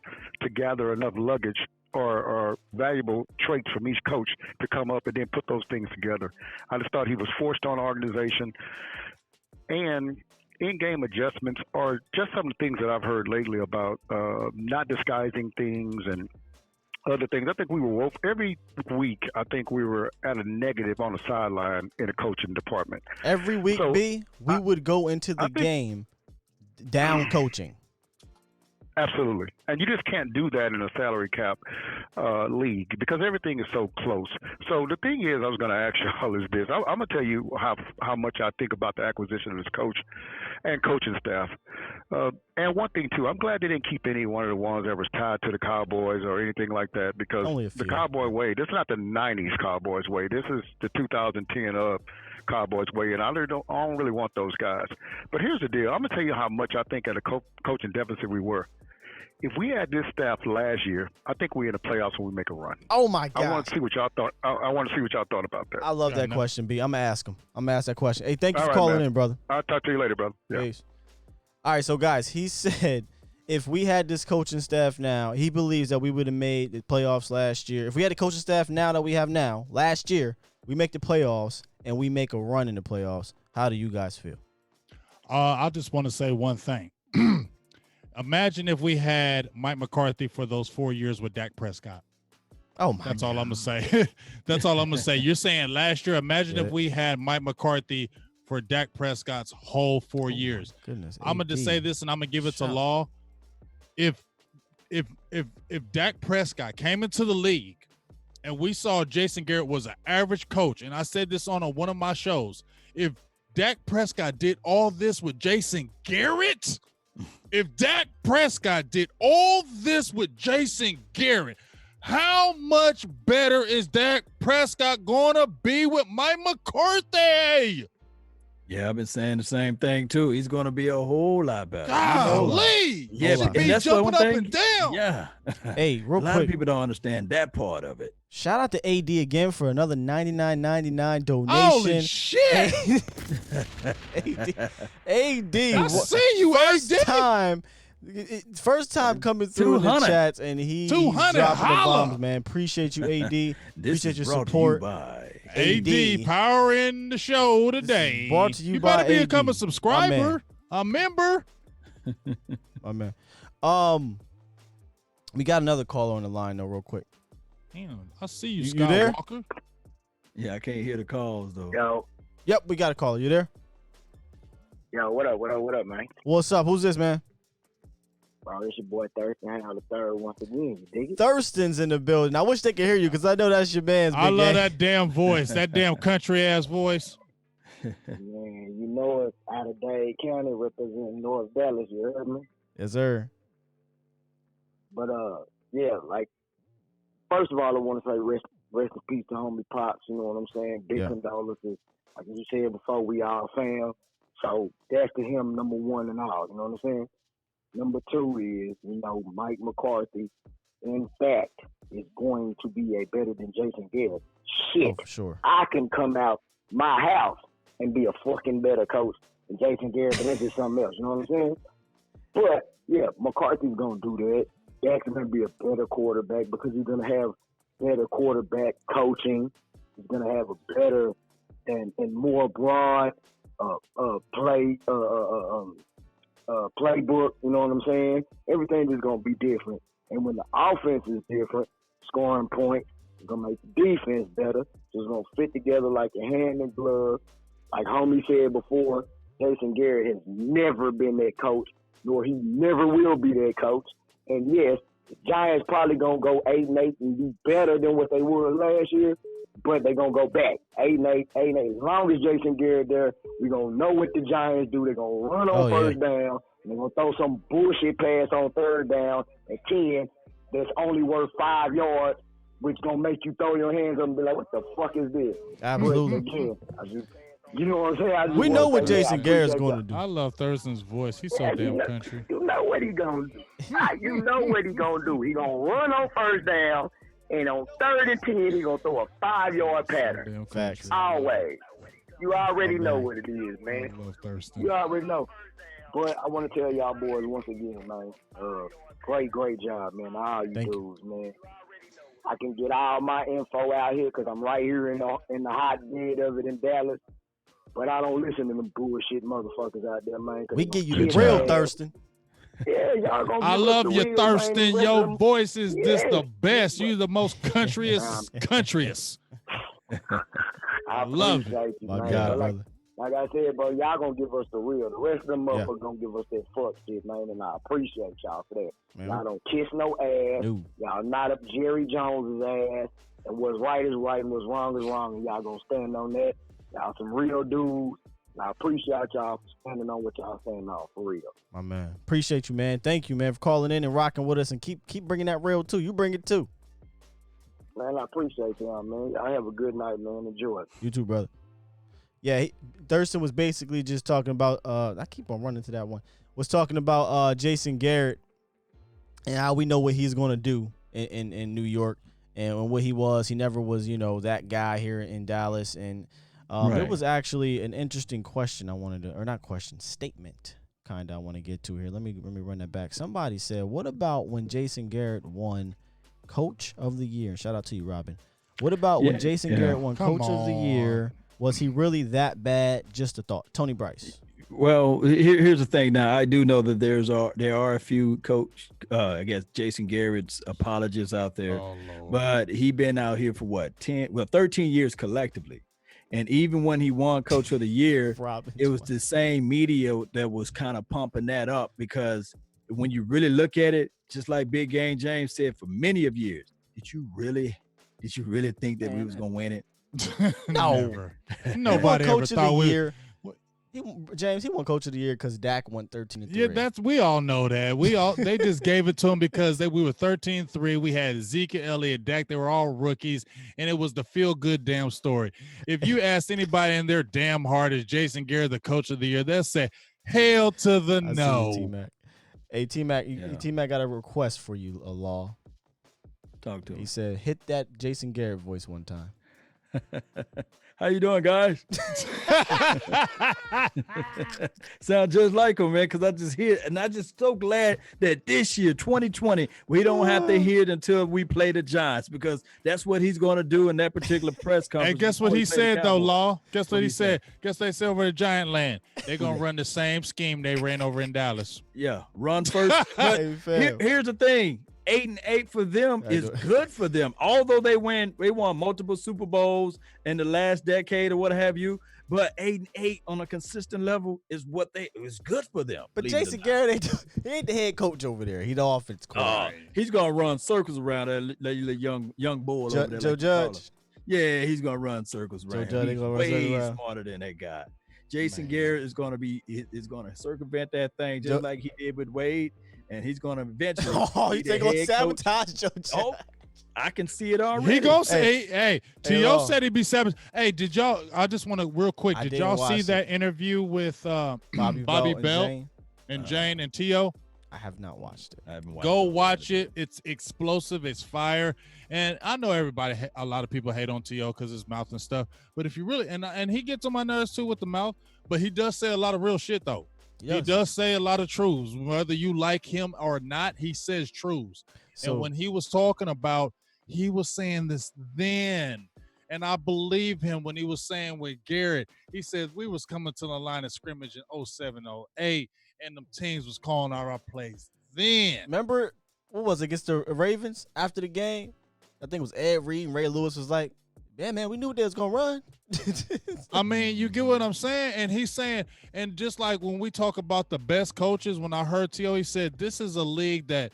to gather enough luggage or valuable traits from each coach to come up and then put those things together. I just thought he was forced on organization, and in-game adjustments are just some of the things that I've heard lately about not disguising things and other things. I think we were every week. I think we were at a negative on the sideline in the coaching department. Every week, so, we would go into the game down coaching. Absolutely. And you just can't do that in a salary cap league because everything is so close. So the thing is, I was going to ask y'all is this. I'm going to tell you how much I think about the acquisition of this coach and coaching staff. And one thing, too, I'm glad they didn't keep any one of the ones that was tied to the Cowboys or anything like that because the Cowboy way, this is not the 90s Cowboys way. This is the 2010 up. Cowboys way, and I don't really want those guys. But here's the deal. I'm gonna tell you how much I think at a coaching deficit we were. If we had this staff last year, I think we're in the playoffs when we make a run. Oh my God! I want to see what y'all thought. I want to see what y'all thought about that. I love that question, B. I'm gonna ask him. I'm gonna ask that question. Hey, thank you All for right, calling man. in, brother. I'll talk to you later, brother. Yeah. Peace. All right, so guys, he said if we had this coaching staff now, he believes that we would have made the playoffs last year. If we had the coaching staff now that we have now, last year, we make the playoffs and we make a run in the playoffs. How do you guys feel? I just want to say one thing. Imagine if we had Mike McCarthy for those 4 years with Dak Prescott. Oh my! That's all I'm gonna say. That's all I'm gonna say. You're saying last year. Imagine if we had Mike McCarthy for Dak Prescott's whole 4 years. Goodness, I'm gonna just say this, and I'm gonna give it to Law. If Dak Prescott came into the league, and we saw Jason Garrett was an average coach, and I said this on one of my shows, if Dak Prescott did all this with Jason Garrett. If Dak Prescott did all this with Jason Garrett, how much better is Dak Prescott going to be with Mike McCarthy? Yeah, I've been saying the same thing too. He's going to be a whole lot better. Golly! Yeah, Should be and that's jumping one up thing. and down. Yeah. Hey, real a lot quick, of people don't understand that part of it. shout out to AD again for another $99.99 donation. Holy shit! AD, I see you, First time coming through the 200. chats, and he's 200, dropping the holla. bombs, man. Appreciate you, AD. This Appreciate is your brought support. to you by AD powering the show today. brought to you You by better become AD. a subscriber, a member. My man. We got another caller on the line though, real quick. Damn, I see you, You there? Skywalker. Yeah, I can't hear the calls though. Yo, Yep, we got a caller. You there? what up, man? What's up? Who's this, man? Bro, it's your boy Thurston out the third once again. You dig it? Thurston's in the building. I wish they could hear you because I know that's your man's. I big love gang. that damn voice, that damn country ass voice. Man, you know it's out of Dade County representing North Dallas, you heard me? Yes, sir. But yeah, like first of all I wanna say rest in peace to homie Pops, you know what I'm saying? Big condolences. Like you said before, we all fam. So that's to him number one and all, you know what I'm saying? Number two is, you know, Mike McCarthy, in fact, is going to be a better than Jason Garrett. Shit. Oh, for sure. I can come out my house and be a fucking better coach than Jason Garrett, but that's just something else, you know what I'm saying? But, yeah, McCarthy's going to do that. Dak's going to be a better quarterback because he's going to have better quarterback coaching. He's going to have a better and more broad playbook, you know what I'm saying? Everything is going to be different. And when the offense is different, scoring points, it's going to make the defense better. So it's going to fit together like a hand and glove. Like homie said before, Jason Garrett has never been that coach, nor he never will be that coach. And yes, the Giants probably going to go 8-8 and be better than what they were last year, but they're going to go back 8-8, 8-8. As long as Jason Garrett there, we're going to know what the Giants do. They're going to run on first down. And they're going to throw some bullshit pass on third down at 10 that's only worth 5 yards, which going to make you throw your hands up and be like, what the fuck is this? Absolutely. But again, you know what I'm saying? We know what Jason Garrett's going to do. I love Thurston's voice. He's so damn country. You know what he going to do. You know what he going to do. He going to run on first down, and on 3rd and 10, he going to throw a 5-yard pattern. Facts. Always. You already know what it is, man. I love Thurston. You already know. But I want to tell y'all boys once again, man, great job, man. All you dudes, man. I can get all my info out here because I'm right here in the hotbed of it in Dallas. But I don't listen to them bullshit motherfuckers out there, man. We give you the real Thurston. Yeah, y'all gonna I give us love the you, real, Thurston. man. Your voice is just the best. You the most countryest. I love appreciate you, My man. God, But brother. like I said, bro, y'all gonna give us the real. The rest of them motherfuckers gonna give us that fuck shit, man, and I appreciate y'all for that. Man. Y'all don't kiss no ass. No. Y'all not up Jerry Jones's ass. And what's right is right and what's wrong is wrong. And y'all gonna stand on that. Y'all some real dudes. And I appreciate y'all for standing on what y'all standing on, for real. My man. Appreciate you, man. Thank you, man, for calling in and rocking with us and keep bringing that real too. You bring it too. Man, I appreciate y'all, man. Y'all have a good night, man. Enjoy it. You too, brother. Yeah, Thurston was basically just talking about. I keep on running to that one. Was talking about Jason Garrett and how we know what he's going to do in New York and what he was. He never was, that guy here in Dallas. And it was actually an interesting question I wanted to, or not question, statement kind of I want to get to here. Let me run that back. Somebody said, what about when Jason Garrett won Coach of the Year? Shout out to you, Robin. What about when Jason Garrett won Coach of the Year? Was he really that bad? Just a thought. Tony Bryce. Well, here's the thing. Now, I do know that there are a few coach, I guess Jason Garrett's apologists out there, but he been out here for 13 years collectively. And even when he won Coach of the Year, it was the same media that was kind of pumping that up, because when you really look at it, just like Big Game James said for many of years, did you really think that we was going to win it? No. Nobody ever thought we. James, he won Coach of the Year because Dak went 13-3. Yeah, we all know that. They just gave it to him because we were 13-3. We had Zeke, Elliott, Dak. They were all rookies, and it was the feel-good damn story. If you ask anybody in their damn heart, is Jason Garrett the Coach of the Year, they'll say, hell to the no. T-Mac. Hey, T-Mac, T-Mac got a request for you, Law. Talk to him. He said, hit that Jason Garrett voice one time. How you doing, guys? Sound just like him, man, because I just hear it. And I'm just so glad that this year, 2020, we don't have to hear it until we play the Giants, because that's what he's going to do in that particular press conference. And guess what he said, though, Law? Guess what he said? Guess they said over at Giant Land, they're going to run the same scheme they ran over in Dallas. Yeah, run first. But here's the thing. 8-8 for them is good for them. Although they won multiple Super Bowls in the last decade or what have you, but 8-8 on a consistent level is good for them. But Jason Garrett ain't the head coach over there. He's the offense coach. He's gonna run circles around that young bull over there. Joe Judge. Yeah, he's gonna run circles around. He's way smarter than that guy. Jason Garrett is gonna circumvent that thing just like he did with Wade. And he's going to eventually. He's going to sabotage Joe Judge. Oh, I can see it already. He going to say, hey, T.O. said he'd be sabotage. Hey, did y'all, I just want to real quick, did y'all see that interview with Bobby Bell and Jane and T.O.? I have not watched it. I haven't watched Go watch it. It's explosive. It's fire. And I know a lot of people hate on T.O. because his mouth and stuff. But if you really, and he gets on my nerves too with the mouth, but he does say a lot of real shit though. Yes. He does say a lot of truths. Whether you like him or not, he says truths. And when he was talking about, he was saying this then. And I believe him when he was saying with Garrett, he said we was coming to the line of scrimmage in 07, 08, and them teams was calling out our plays then. Remember, what was it, against the Ravens after the game? I think it was Ed Reed and Ray Lewis was like, yeah, man, we knew they was going to run. I mean, you get what I'm saying? And he's saying, and just like when we talk about the best coaches, when I heard T.O., he said, this is a league that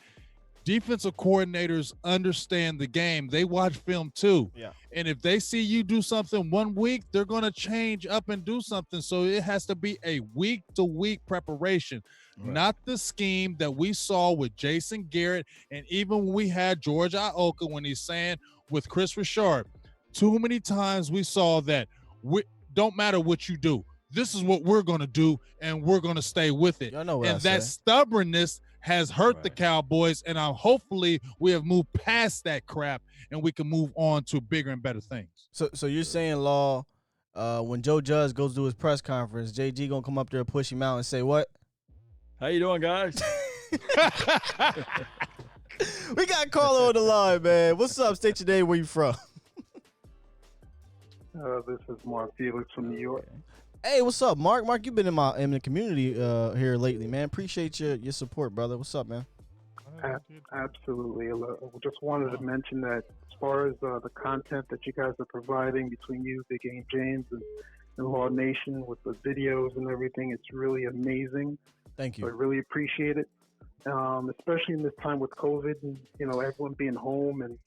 defensive coordinators understand the game. They watch film too. Yeah. And if they see you do something 1 week, they're going to change up and do something. So it has to be a week-to-week preparation, not the scheme that we saw with Jason Garrett. And even when we had George Iocca, when he's saying with Chris Richard, too many times we saw that don't matter what you do. This is what we're going to do, and we're going to stay with it. And that stubbornness has hurt the Cowboys, and hopefully we have moved past that crap, and we can move on to bigger and better things. So you're saying, Law, when Joe Judge goes to his press conference, JG going to come up there and push him out and say what? How you doing, guys? We got Carlo on the line, man. What's up? State your name. Where you from? This is Mark Felix from New York. Hey, what's up, Mark? Mark, you've been in the community here lately, man. Appreciate your support, brother. What's up, man? Absolutely. I just wanted to mention that as far as the content that you guys are providing between you, Big Game James, and Law Nation with the videos and everything, it's really amazing. Thank you. So I really appreciate it. Especially in this time with COVID and, everyone being home and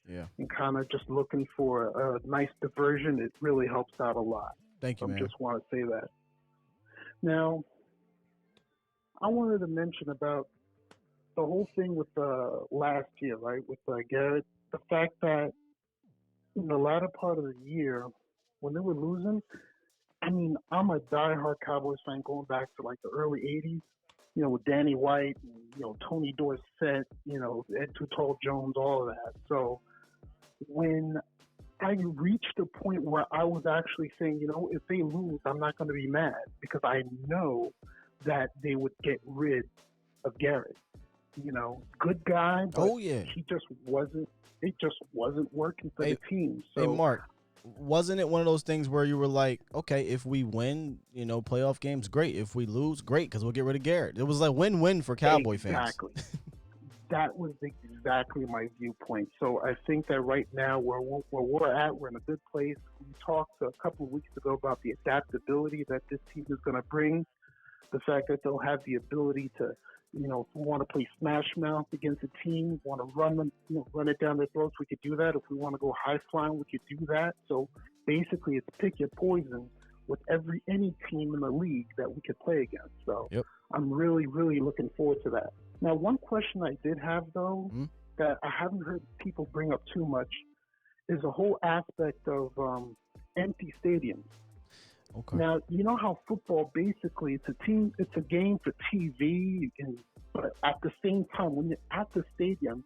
kind of just looking for a nice diversion, it really helps out a lot. Thank you, man. I just want to say that. Now, I wanted to mention about the whole thing with last year, right, with Garrett, the fact that in the latter part of the year, when they were losing, I mean, I'm a diehard Cowboys fan going back to like the early '80s. You know, with Danny White, and, you know, Tony Dorsett, you know, Ed Too Tall Jones, all of that. So when I reached a point where I was actually saying, you know, if they lose, I'm not going to be mad because I know that they would get rid of Garrett. You know, good guy, but he just wasn't. It just wasn't working for the team. So, hey, Mark, wasn't it one of those things where you were like, okay, if we win, you know, playoff games, great. If we lose, great, because we'll get rid of Garrett. It was like win-win for Cowboy fans. Exactly. That was exactly my viewpoint. So I think that right now where we're at, we're in a good place. We talked a couple of weeks ago about the adaptability that this team is going to bring, the fact that they'll have the ability to, you know, if we want to play smash mouth against a team, want to run them, you know, run it down their throats, we could do that. If we want to go high flying, we could do that. So basically, it's pick your poison with any team in the league that we could play against. So I'm really, really looking forward to that. Now, one question I did have though that I haven't heard people bring up too much is the whole aspect of empty stadiums. Okay. Now, you know how football basically it's a game for TV, but at the same time, when you're at the stadium,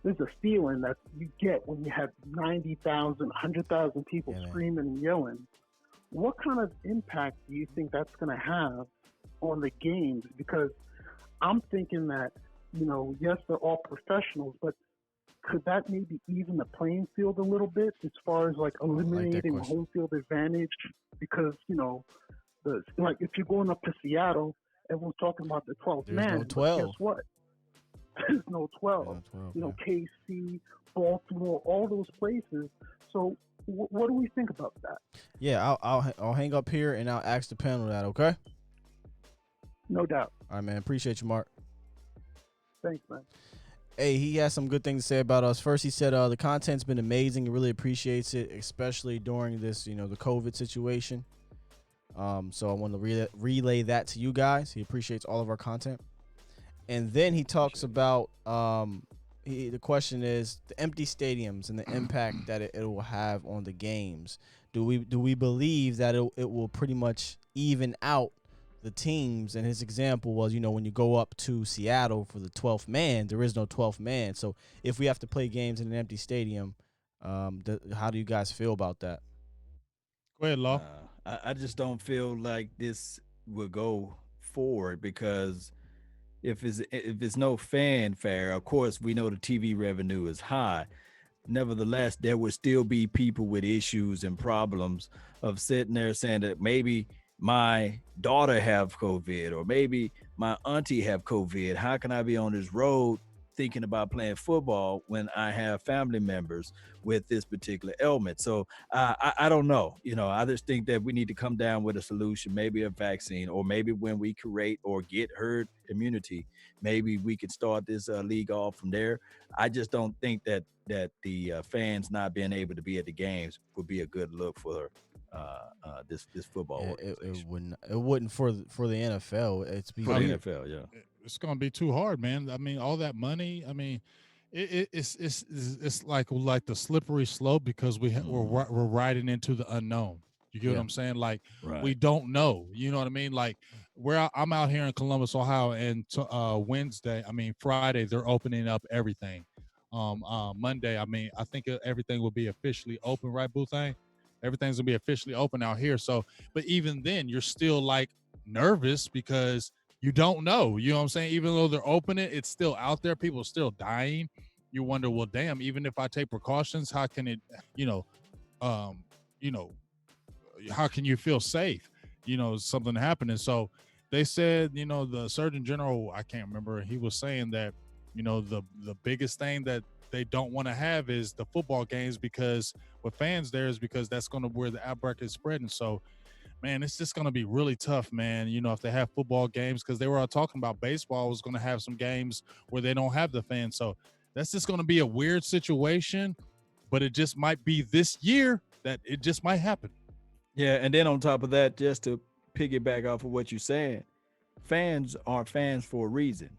there's a feeling that you get when you have 90,000, 100,000 people screaming and yelling. What kind of impact do you think that's going to have on the games? Because I'm thinking that, you know, yes, they're all professionals, but could that maybe even the playing field a little bit as far as like eliminating home field advantage? Because, you know, like if you're going up to Seattle, everyone's talking about the 12th There's man. no 12. Guess what? There's no 12. You know, KC, Baltimore, all those places. So what do we think about that? Yeah, I'll hang up here and I'll ask the panel that, okay? No doubt. All right, man. Appreciate you, Mark. Thanks, man. Hey, he has some good things to say about us. First, he said the content's been amazing. He really appreciates it, especially during this, you know, the COVID situation. So I want to relay that to you guys. He appreciates all of our content. And then he talks about the question is the empty stadiums and the impact that it will have on the games. Do we believe that it will pretty much even out the teams? And his example was, you know, when you go up to Seattle for the 12th man, there is no 12th man. So if we have to play games in an empty stadium, how do you guys feel about that? Go ahead, Law. I just don't feel like this will go forward because if it's no fanfare, of course we know the TV revenue is high. Nevertheless, there would still be people with issues and problems of sitting there saying that maybe my daughter have COVID or maybe my auntie have COVID. How can I be on this road thinking about playing football when I have family members with this particular ailment? So I don't know. You know, I just think that we need to come down with a solution, maybe a vaccine, or maybe when we create or get herd immunity, maybe we can start this league off from there. I just don't think that the fans not being able to be at the games would be a good look for this football organization. It wouldn't for the NFL. It's for the NFL, yeah. It's going to be too hard, man. I mean, all that money. I mean, it's like the slippery slope because we're riding into the unknown. You get what I'm saying? Like we don't know. You know what I mean? Like I'm out here in Columbus, Ohio, and Friday they're opening up everything. Monday, I think everything will be officially open, right, Boothang? Everything's gonna be officially open out here. So, but even then, you're still like nervous because you don't know. You know what I'm saying? Even though they're opening, it's still out there. People are still dying. You wonder, well, damn. Even if I take precautions, how can it? How can you feel safe? You know, something happening. So they said, you know, the Surgeon General, I can't remember. He was saying that, you know, the biggest thing that they don't want to have is the football games because with fans there is because that's going to where the outbreak is spreading. So, man, it's just going to be really tough, man. You know, if they have football games, because they were talking about baseball was going to have some games where they don't have the fans. So that's just going to be a weird situation, but it just might be this year that it just might happen. Yeah. And then on top of that, just to piggyback off of what you're saying, fans are fans for a reason.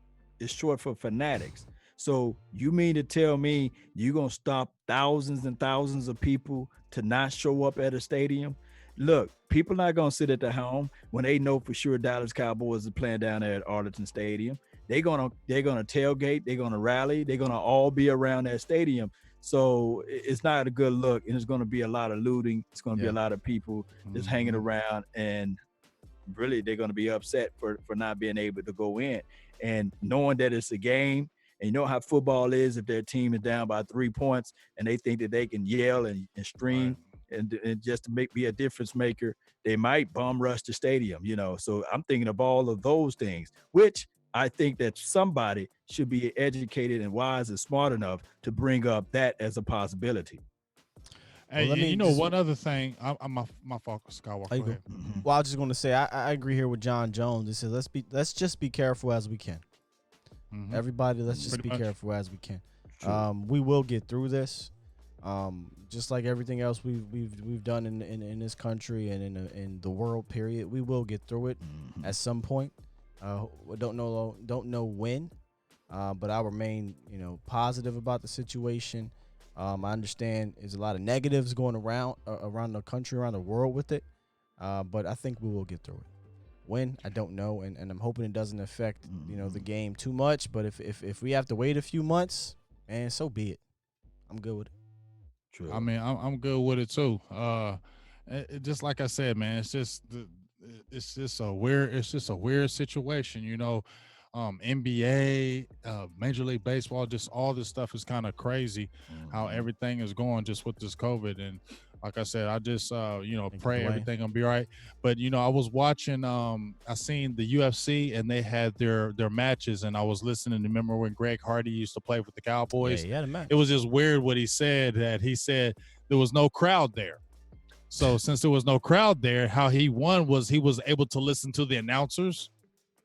It's short for fanatics. So you mean to tell me you're going to stop thousands and thousands of people to not show up at a stadium? look, people not gonna sit at the home when they know for sure Dallas Cowboys is playing down there at Arlington Stadium. They're gonna tailgate, they're gonna rally, they're gonna all be around that stadium. So it's not a good look, and it's gonna be a lot of looting. It's gonna be a lot of people just hanging around, and really they're gonna be upset for not being able to go in. And knowing that it's a game, and you know how football is, if their team is down by 3 points and they think that they can yell and scream and just to be a difference maker, they might bum rush the stadium, you know. So I'm thinking of all of those things, which I think that somebody should be educated and wise and smart enough to bring up that as a possibility. Hey, Well, you know, one other thing, my fault, Skywalker. Go ahead. Well, I was just going to say, I agree here with John Jones. He said, let's just be careful as we can. Everybody, let's just be careful as we can. We will get through this. Just like everything else we've done in this country and in the world, period. We will get through it at some point. Don't know when, but I remain, positive about the situation. I understand there's a lot of negatives going around the country, around the world with it, but I think we will get through it. When, I don't know, and I'm hoping it doesn't affect the game too much. But if we have to wait a few months, man, so be it. I'm good with it. True. I mean, I'm good with it too. Just like I said, man, it's just a weird situation, NBA, Major League Baseball, just all this stuff is kind of crazy. How everything is going just with this COVID. And like I said, I just pray everything gonna be all right. But I was watching, I seen the UFC and they had their matches, and I was listening to, remember when Greg Hardy used to play with the Cowboys? Yeah, he had a match. It was just weird what he said, that he said there was no crowd there. So since there was no crowd there, how he won was he was able to listen to the announcers.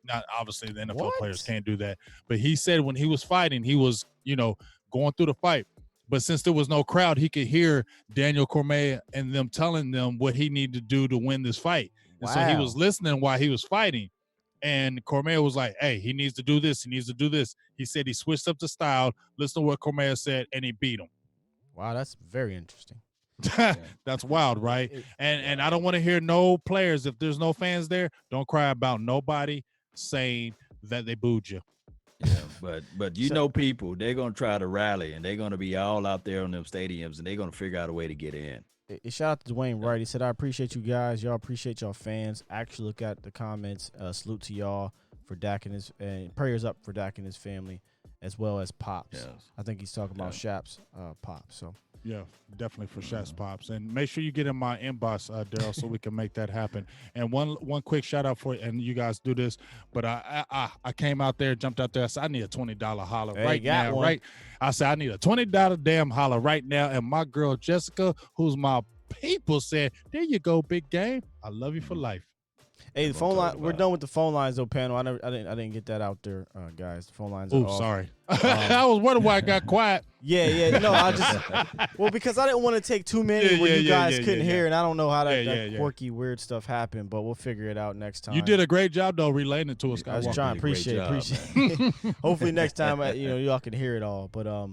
Not obviously the NFL players can't do that, but he said when he was fighting, he was, going through the fight. But since there was no crowd, he could hear Daniel Cormier and them telling them what he needed to do to win this fight. And so he was listening while he was fighting. And Cormier was like, hey, he needs to do this. He needs to do this. He said he switched up the style, listened to what Cormier said, and he beat him. Wow, that's very interesting. That's wild, right? And I don't want to hear no players, if there's no fans there, don't cry about nobody saying that they booed you. Yeah, but people, they're gonna try to rally, and they're gonna be all out there on them stadiums, and they're gonna figure out a way to get in. Shout out to Dwayne Wright. He said, I appreciate you guys. Y'all appreciate y'all fans. Actually, look at the comments. Salute to y'all for Dak and prayers up for Dak and his family, as well as Pops. Yes. I think he's talking about Shap's Pops. So. Yeah, definitely for Shaq's Pops. And make sure you get in my inbox, Daryl, so we can make that happen. And one quick shout out for, and you guys do this, but I came out there, jumped out there. I said, I need a $20 holler right now. One. Right. I said, I need a $20 damn holler right now. And my girl, Jessica, who's my people, said, there you go, big game. I love you for life. Hey, the phone line. We're done with the phone lines, though, panel. I didn't get that out there, guys. The phone lines. Oh, sorry. I was wondering why I got quiet. Yeah. No, I just because I didn't want to take too many where you guys couldn't hear, and I don't know how that quirky, weird stuff happened, but we'll figure it out next time. You did a great job though, relaying it to us. I was trying. Appreciate it. Hopefully next time, y'all can hear it all. But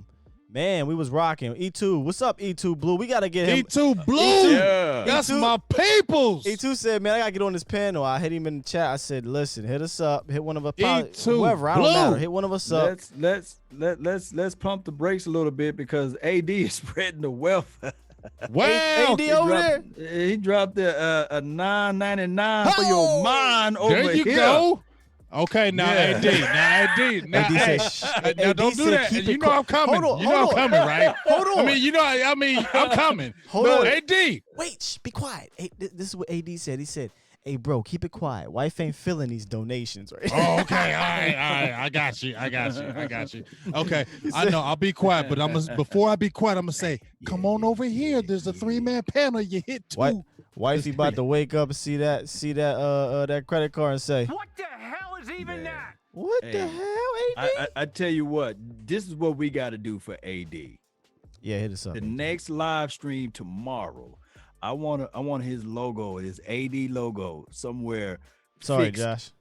man, we was rocking. E2, what's up, E2 Blue? We got to get him. E2 Blue. Yeah. That's my peoples. E2 said, man, I got to get on this panel. I hit him in the chat. I said, listen, hit us up. Hit one of us. E2 whoever. I don't matter. Hit one of us up. Let's pump the brakes a little bit, because AD is spreading the wealth. Wow. AD over there? He dropped a $9.99 for your mind over here. There you go. Okay, now AD. Now don't do that. You know I'm coming. I'm coming, right? Hold on. I'm coming. Hold on. AD. Wait, be quiet. Hey, this is what AD said. He said, hey, bro, keep it quiet. Wife ain't feeling these donations, right? Oh, okay. All right. I got you. Okay. I know. I'll be quiet, but before I be quiet, I'm going to say, come on over here. There's a 3-man panel. You hit 2. Wifey about to wake up and see that credit card and say, what the hell is even that? What the hell, AD? I tell you what, this is what we got to do for AD. Yeah, hit us up. The next live stream tomorrow, I want his logo, his AD logo somewhere. Sorry, fixed, Josh.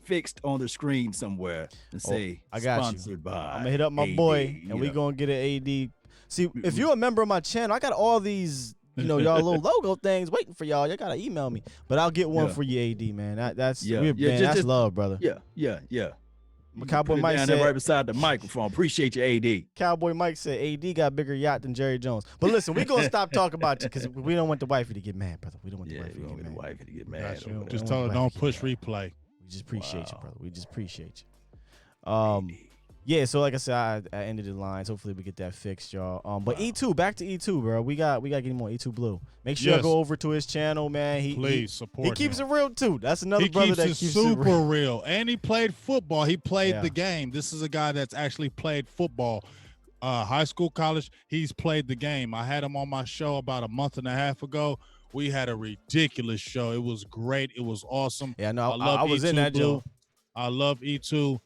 Fixed on the screen somewhere and say, I got sponsored by I'm gonna hit up my AD, boy, and we gonna get an AD. See, if you're a member of my channel, I got all these y'all little logo things waiting for y'all. Y'all gotta email me, but I'll get one for you, AD, man. That's that's love, brother. Yeah. Cowboy Mike said right beside the microphone. Appreciate you, AD. Cowboy Mike said AD got a bigger yacht than Jerry Jones. But listen, we gonna stop talking about you because we don't want the wifey to get mad, brother. We don't want the wifey to get mad. Just tell her don't push replay. We just appreciate you, brother. We just appreciate you. Yeah, so like I said, I ended the lines. Hopefully we get that fixed, y'all. But E2, back to E2, bro. We got to get him on E2 Blue. Make sure you go over to his channel, man. Please support him. He keeps it real too. That's another brother that keeps it super real. And he played football. He played the game. This is a guy that's actually played football. High school, college, he's played the game. I had him on my show about a month and a half ago. We had a ridiculous show. It was great. It was awesome. Yeah, no, I was in that show. I love E2.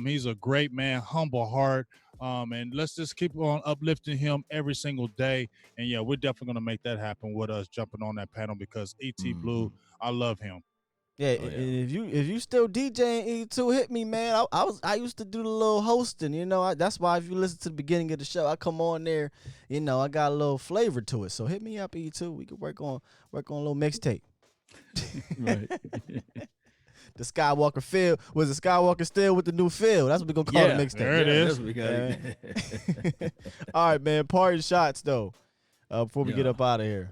He's a great man, humble heart, and let's just keep on uplifting him every single day. And yeah, we're definitely gonna make that happen with us jumping on that panel because ET Blue, I love him. Yeah, if you still DJing E2, hit me, man. I used to do the little hosting, that's why if you listen to the beginning of the show, I come on there, I got a little flavor to it. So hit me up, E2. We could work on a little mixtape. Right. The Skywalker field was the Skywalker still with the new field. That's what we're gonna call the mixtape. There it is. That's what we got. All right, man. Parting shots though. Before we get up out of here,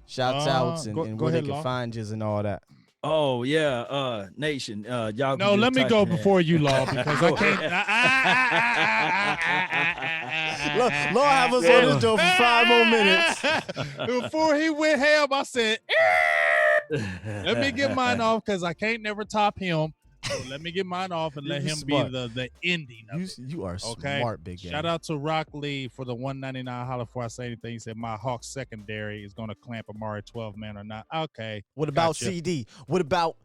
shouts outs and where they can find you and all that. Oh yeah, Nation. Y'all. No, let me go before you, Law, because I can't. Law have us on this show for 5 more minutes. Before he went ham, I said, let me get mine off because I can't never top him. So let me get mine off and let him smart. be the ending of it. You are smart, big guy. Shout out to Rock Lee for the $199. Holla before I say anything. He said my Hawks secondary is going to clamp Amari 12 man or not. Okay. What about CeeDee? What about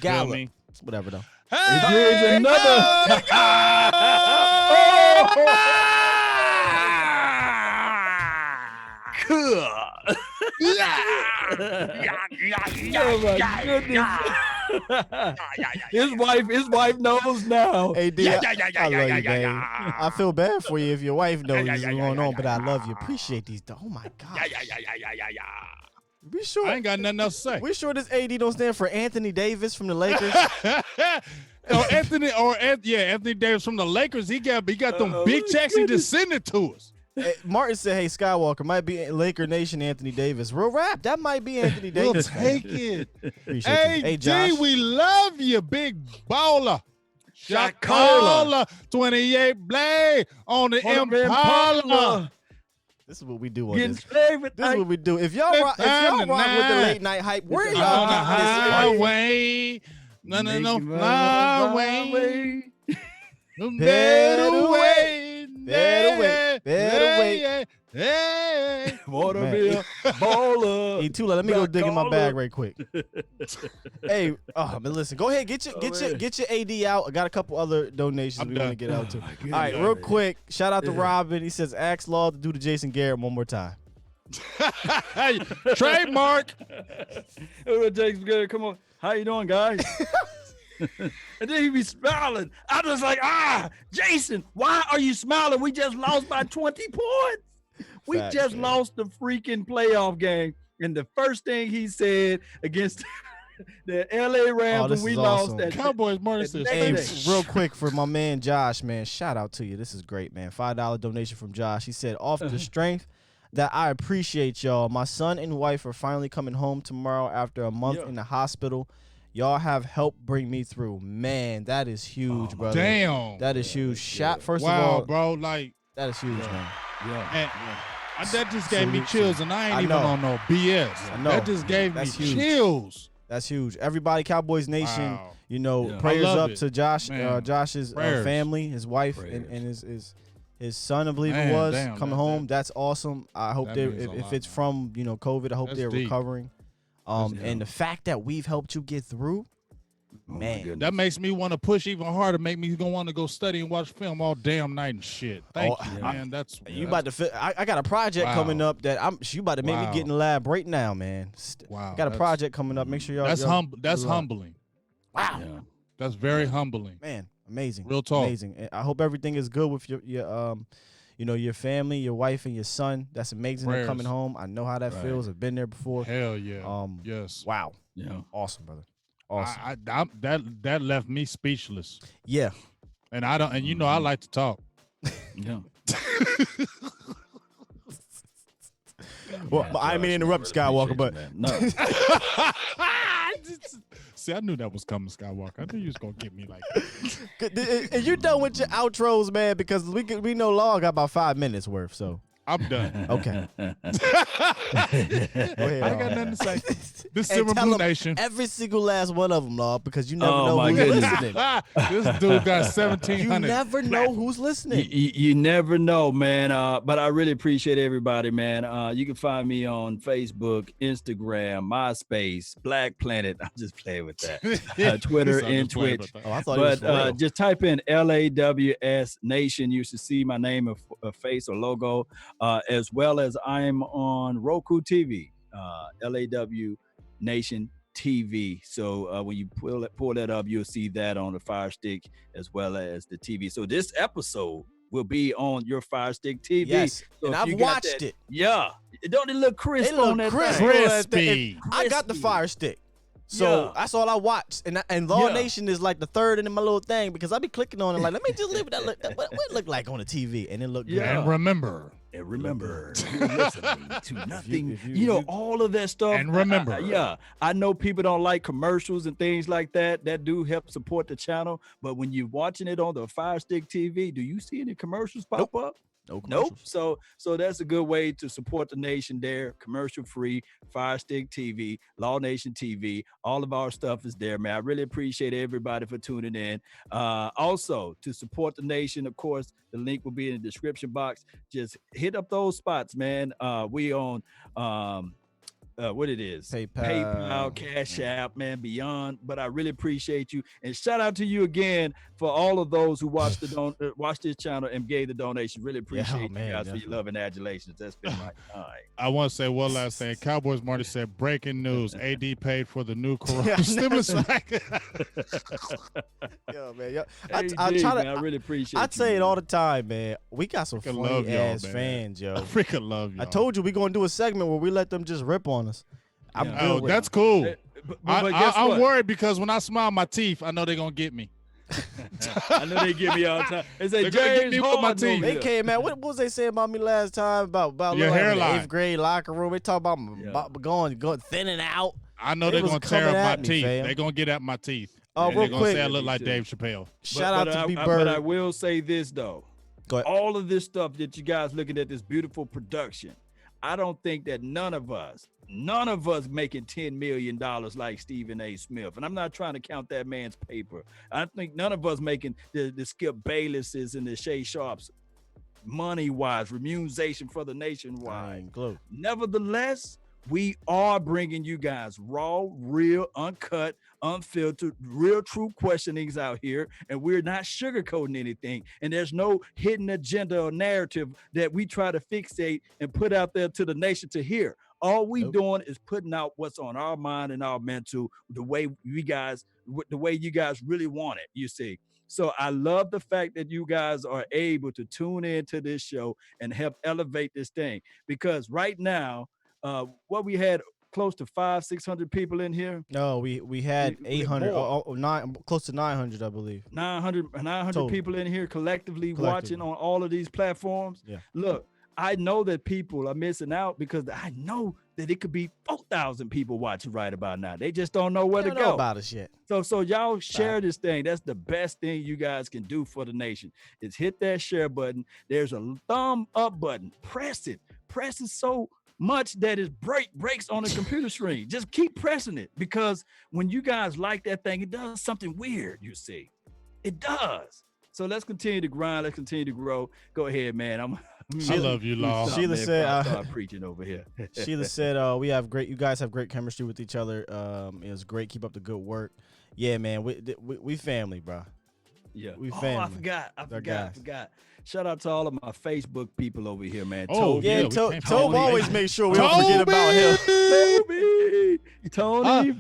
Gallup? Whatever though. Here's another. Cool. Oh my goodness. His wife knows now. Hey, D, I love you, baby. I feel bad for you if your wife knows what's going on, but I love you. Appreciate these. Oh my God. We sure. I ain't got nothing else to say. We sure this AD don't stand for Anthony Davis from the Lakers. Anthony Davis from the Lakers. He got them big checks. He just sending it to us. Hey, Martin said, "Hey, Skywalker might be Laker Nation Anthony Davis. Real rap. That might be Anthony Davis. We'll take it. Hey, Josh. we love you, big baller. Shot caller, 28 blade on the Impala. This is what we do on this. This is what we do. If y'all rock with the late night hype, where y'all get this highway? No, fly away. Better way. Waterville baller. E2, let me go dig in my bag right quick. Hey, but listen, go ahead, get your AD out. I got a couple other donations we want to get out to. All right, real quick, shout out to Robin. He says, ask Law to do the Jason Garrett one more time. Trademark. Jason Garrett, come on. How you doing, guys? And then he be smiling. I was like, Jason, why are you smiling? We just lost by 20 points. We just lost the freaking playoff game. And the first thing he said against the LA Rams when we lost that Cowboys Martin says, hey, real quick for my man Josh, man, shout out to you. This is great, man. $5 donation from Josh. He said, off the strength that I appreciate y'all. My son and wife are finally coming home tomorrow after a month in the hospital. Y'all have helped bring me through. Man, that is huge, brother. Damn. That is huge. First of all, bro, like that is huge, man. And that just gave me chills, and I ain't even on no BS. I know. That just gave me chills. That's huge. Everybody, Cowboys Nation, prayers up to Josh, Josh's family, his wife, and his son, I believe it was, coming home. That's awesome. I hope if it's from COVID, I hope they're recovering. And the fact that we've helped you get through, man, that makes me want to push even harder. Make me want to go study and watch film all damn night and shit. Thank you, man. About to. I got a project coming up that you about to make me get in the lab right now, man. Wow, got a project coming up. Make sure y'all. That's humbling. Wow, that's very humbling, man. Amazing, real talk. Amazing. I hope everything is good with your your family, your wife, and your son. That's amazing. They're coming home. I know how that feels. I've been there before. Hell yeah. Yes. Wow. Yeah. Awesome, brother. Awesome. That left me speechless. Yeah. And I don't. And I like to talk. Yeah. Well, I mean interrupt Skywalker, but no. See, I knew that was coming, Skywalker. I knew you was gonna get me like that. Are you done with your outros, man? Because we know Law got about 5 minutes worth, so I'm done. Okay. Go ahead, I ain't got nothing to say. This Silver Blue Nation. Every single last one of them, Law, because you never know my who's goodness. listening. This dude got 1,700. You never know who's listening. You never know, man. But I really appreciate everybody, man. You can find me on Facebook, Instagram, MySpace, Black Planet. I'm just playing with that. Twitter and Twitch. Oh, I thought it was for real. Just type in LAWS Nation. You should see my name, a face or logo, as well as I'm on Roku TV, LAW Nation TV. So when you pull that up, you'll see that on the Fire Stick as well as the TV. So this episode will be on your Fire Stick TV. Yes, so and I've watched it. Yeah, don't it look crisp It look on that crisp. thing? Crispy. I got the Fire Stick. So that's all I watched. And Law Nation is like the third in my little thing because I be clicking on it like, let me just live that. What it look like on the TV? And it looked good. And remember, you're listening to nothing. All of that stuff. And remember. I know people don't like commercials and things like that. That do help support the channel. But when you're watching it on the Fire Stick TV, do you see any commercials pop up? No commercials. Nope. So that's a good way to support the nation there. Commercial free, Fire Stick TV, Law Nation TV. All of our stuff is there, man. I really appreciate everybody for tuning in. Also, to support the nation, of course, the link will be in the description box. Just hit up those spots, man. We on what it is, PayPal, Cash App, man, beyond. But I really appreciate you, and shout out to you again for all of those who watched watched this channel and gave the donation. Really appreciate you guys for your love and adulations. That's been my time. I want to say one last thing. Cowboys Marty said, breaking news: AD paid for the new Corona stimulus package. Yo, man, I really appreciate. I say it all the time, man. We got some funny ass man. fans, yo. I freaking love you. I told you we gonna do a segment where we let them just rip on us. That's cool. But I'm worried because when I smile my teeth, I know they're gonna get me. I know they get me all the time. They say, get me with my teeth. They came, man. What was they saying about me last time about your hairline? 8th grade locker room. They talk about going thinning out. I know they're gonna tear up my teeth. They're gonna get at my teeth. Oh, real they're gonna quick. say I look like Dave Chappelle. Shout out to B-Bird. But I will say this though. Go ahead. All of this stuff that you guys looking at, this beautiful production, I don't think that none of us making $10 million like Stephen A. Smith. And I'm not trying to count that man's paper. I think none of us making the Skip Baylesses and the Shay Sharps money-wise, remuneration for the nationwide. Nevertheless, we are bringing you guys raw, real, uncut, unfiltered, real true questionings out here, and we're not sugarcoating anything. And there's no hidden agenda or narrative that we try to fixate and put out there to the nation to hear. All we doing is putting out what's on our mind and our mental, the way you guys really want it, you see. So I love the fact that you guys are able to tune into this show and help elevate this thing, because right now, what we had close to 500-600 people in here. No, we had 800, close to 900, I believe. 900 people in here collectively watching on all of these platforms. Yeah. Look, I know that people are missing out because I know that it could be 4,000 people watching right about now. They just don't know where to go. Know about it yet. So y'all share this thing. That's the best thing you guys can do for the nation is hit that share button. There's a thumb up button. Press it. Press it so much that it breaks on the computer screen. Just keep pressing it, because when you guys like that thing, it does something weird, you see. It does. So let's continue to grind. Let's continue to grow. Go ahead, man. I love you, Law. Sheila said, I start preaching over here. Sheila said, you guys have great chemistry with each other. It was great. Keep up the good work. Yeah, man. We family, bro. Yeah. We family. I forgot. Shout out to all of my Facebook people over here, man. Tobe always makes sure we don't forget about him. Toby. Tony.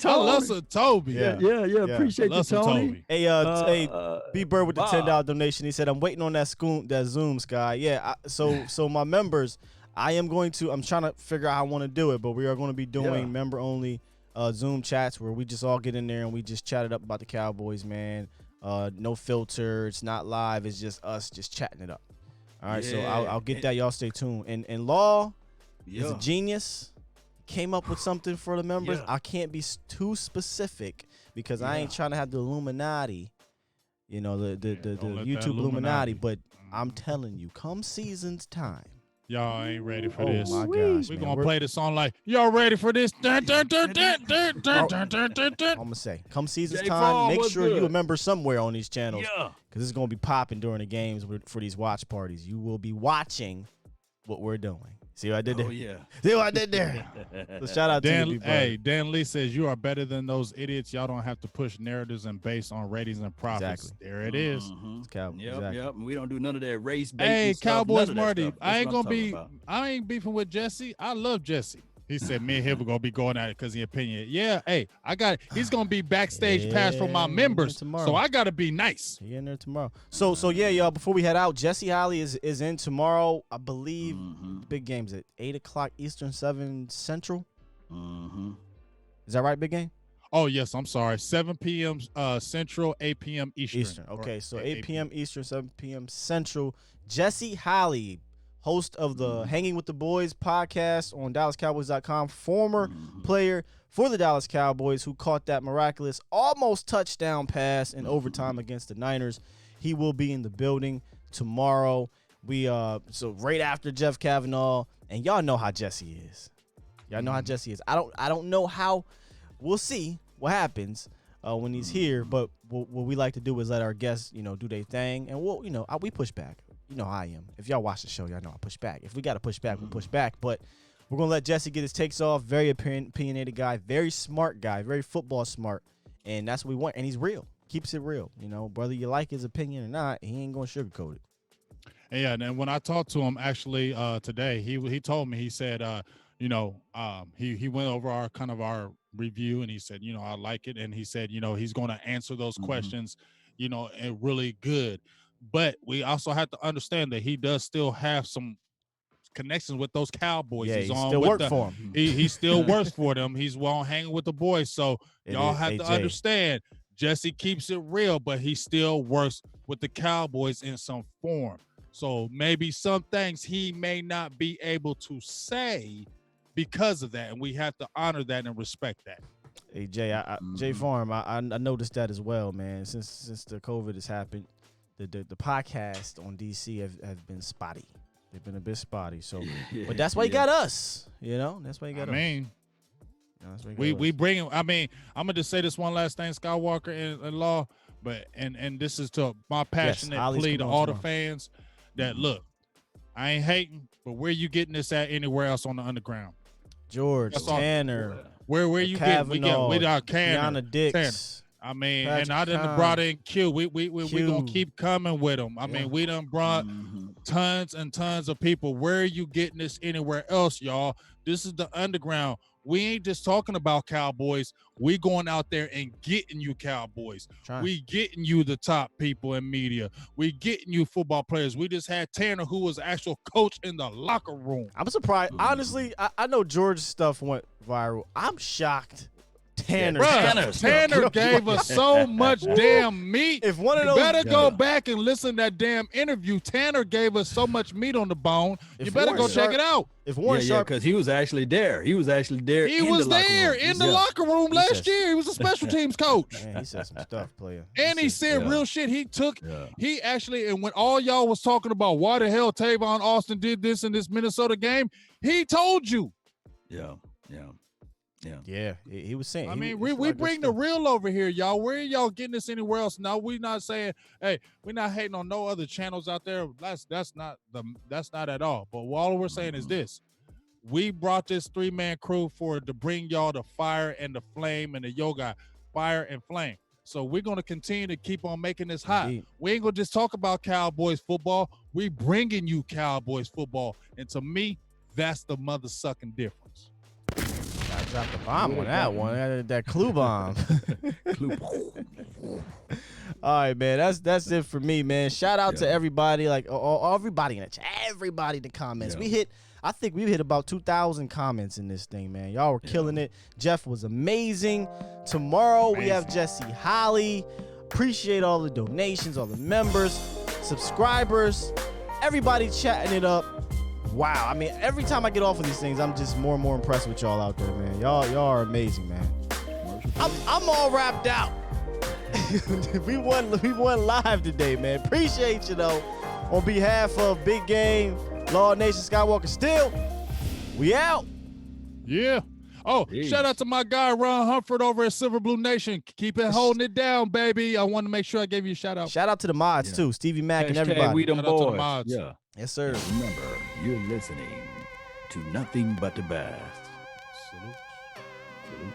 I love some Toby. Yeah. Appreciate you, Tony. Hey, B Bird with the $10 donation. He said, "I'm waiting on that Zoom, Sky." Yeah. So my members, I'm trying to figure out how I want to do it, but we are going to be doing member only Zoom chats where we just all get in there and we just chat it up about the Cowboys, man. No filter. It's not live. It's just us just chatting it up. All right. So I'll get that. Y'all stay tuned. And Law is a genius. Came up with something for the members. I can't be too specific because I ain't trying to have the Illuminati, the YouTube Illuminati. But I'm telling you, come season's time, y'all ain't ready for this. Oh my gosh, we're gonna play the song like y'all ready for this. I'm gonna say, come season's time, make sure you a member somewhere on these channels, because it's gonna be popping during the games for these watch parties. You will be watching what we're doing. See what I did there? Oh, yeah. See what I did there? So shout out to you, Dan Lee says, you are better than those idiots. Y'all don't have to push narratives and based on ratings and profits. Exactly. There it is. Yep. We don't do none of that race-based Hey, stuff, Cowboys none of that Marty, stuff. I ain't beefing with Jesse. I love Jesse. He said me and him were going to be going at it because he opinion. Yeah, hey, I got it. He's going to be backstage pass for my members, so I got to be nice. He in there tomorrow. So yeah, y'all, before we head out, Jesse Holly is in tomorrow. I believe the big game's at 8 o'clock Eastern, 7 Central. Is that right, big game? Oh, yes, I'm sorry. 7 p.m. Central, 8 p.m. Eastern. Okay, so 8 p.m. Eastern, 7 p.m. Central. Jesse Holly, host of the Hanging with the Boys podcast on DallasCowboys.com, former player for the Dallas Cowboys who caught that miraculous almost touchdown pass in overtime against the Niners. He will be in the building tomorrow. So right after Jeff Cavanaugh, and y'all know how Jesse is. Y'all know how Jesse is. I don't know how. We'll see what happens when he's here, but what we like to do is let our guests, do their thing, and we push back. You know how I am. If y'all watch the show, y'all know I push back. If we got to push back, we push back. But we're going to let Jesse get his takes off. Very opinionated guy, very smart guy, very football smart. And that's what we want. And he's real. Keeps it real. Whether you like his opinion or not, he ain't going to sugarcoat it. Yeah, and when I talked to him actually today, he told me, he said, he went over our review and he said, I like it. And he said, he's going to answer those questions, and really good. But we also have to understand that he does still have some connections with those Cowboys. Yeah, he's on still with work for him. He still works for them. He's hanging with the boys. So y'all have to understand, Jesse keeps it real, but he still works with the Cowboys in some form. So maybe some things he may not be able to say because of that, and we have to honor that and respect that. Hey, Jay, Jay Farm, I noticed that as well, man. Since the COVID has happened, the podcast on DC have been spotty. They've been a bit spotty. So, but that's why you got us. That's why you got us. We bring him. I mean, I'm gonna just say this one last thing, Skywalker and Law, but and this is to my passionate plea to all the fans that look, I ain't hating, but where you getting this at anywhere else on the underground? George, Tanner, where you getting? We got Cannon, Dix. Tanner. I mean, Patrick and I done brought in Q. We gonna keep coming with them. I mean, we done brought tons and tons of people. Where are you getting this anywhere else, y'all? This is the underground. We ain't just talking about Cowboys. We going out there and getting you Cowboys. We getting you the top people in media. We getting you football players. We just had Tanner, who was actual coach in the locker room. I'm surprised. Honestly, I know George's stuff went viral. I'm shocked. Tanner gave us so much damn meat. If one of you those, better go back and listen to that damn interview. Tanner gave us so much meat on the bone. You better go check it out. If Warren Sharp, because he was actually there. He was there. He was there in the locker room last year. He was a special teams coach. Man, he said some stuff, player. And he said real shit. He actually, and when all y'all was talking about why the hell Trevon Austin did this in this Minnesota game, he told you. Yeah, he was saying. I mean, we bring the real over here, y'all. Where are y'all getting this anywhere else? Now, we not saying, hey, we're not hating on no other channels out there. That's not at all. But all we're saying is this: we brought this 3-man crew to bring y'all the fire and the flame and the yoga, fire and flame. So we're gonna continue to keep on making this hot. Indeed. We ain't gonna just talk about Cowboys football. We bringing you Cowboys football, and to me, that's the mother sucking difference. Dropped the bomb on that one. That clue bomb. All right, man. That's it for me, man. Shout out to everybody, like everybody in the chat, everybody in the comments. I think we hit about 2,000 comments in this thing, man. Y'all were killing it. Jeff was amazing. Tomorrow we have Jesse Holly. Appreciate all the donations, all the members, subscribers, everybody chatting it up. Wow. I mean, every time I get off of these things, I'm just more and more impressed with y'all out there, man. Y'all are amazing, man. I'm all wrapped out. we won live today, man. Appreciate you, though. On behalf of Big Game, Law Nation, Skywalker Still, we out. Yeah. Oh, shout out to my guy, Ron Humford over at Silver Blue Nation. Keep it holding it down, baby. I want to make sure I gave you a shout out. Shout out to the mods, too. Stevie Mack and everybody. We them Shout out to the boys. mods. Yeah. Yes, sir. And remember, you're listening to nothing but the best. Salute. Salute.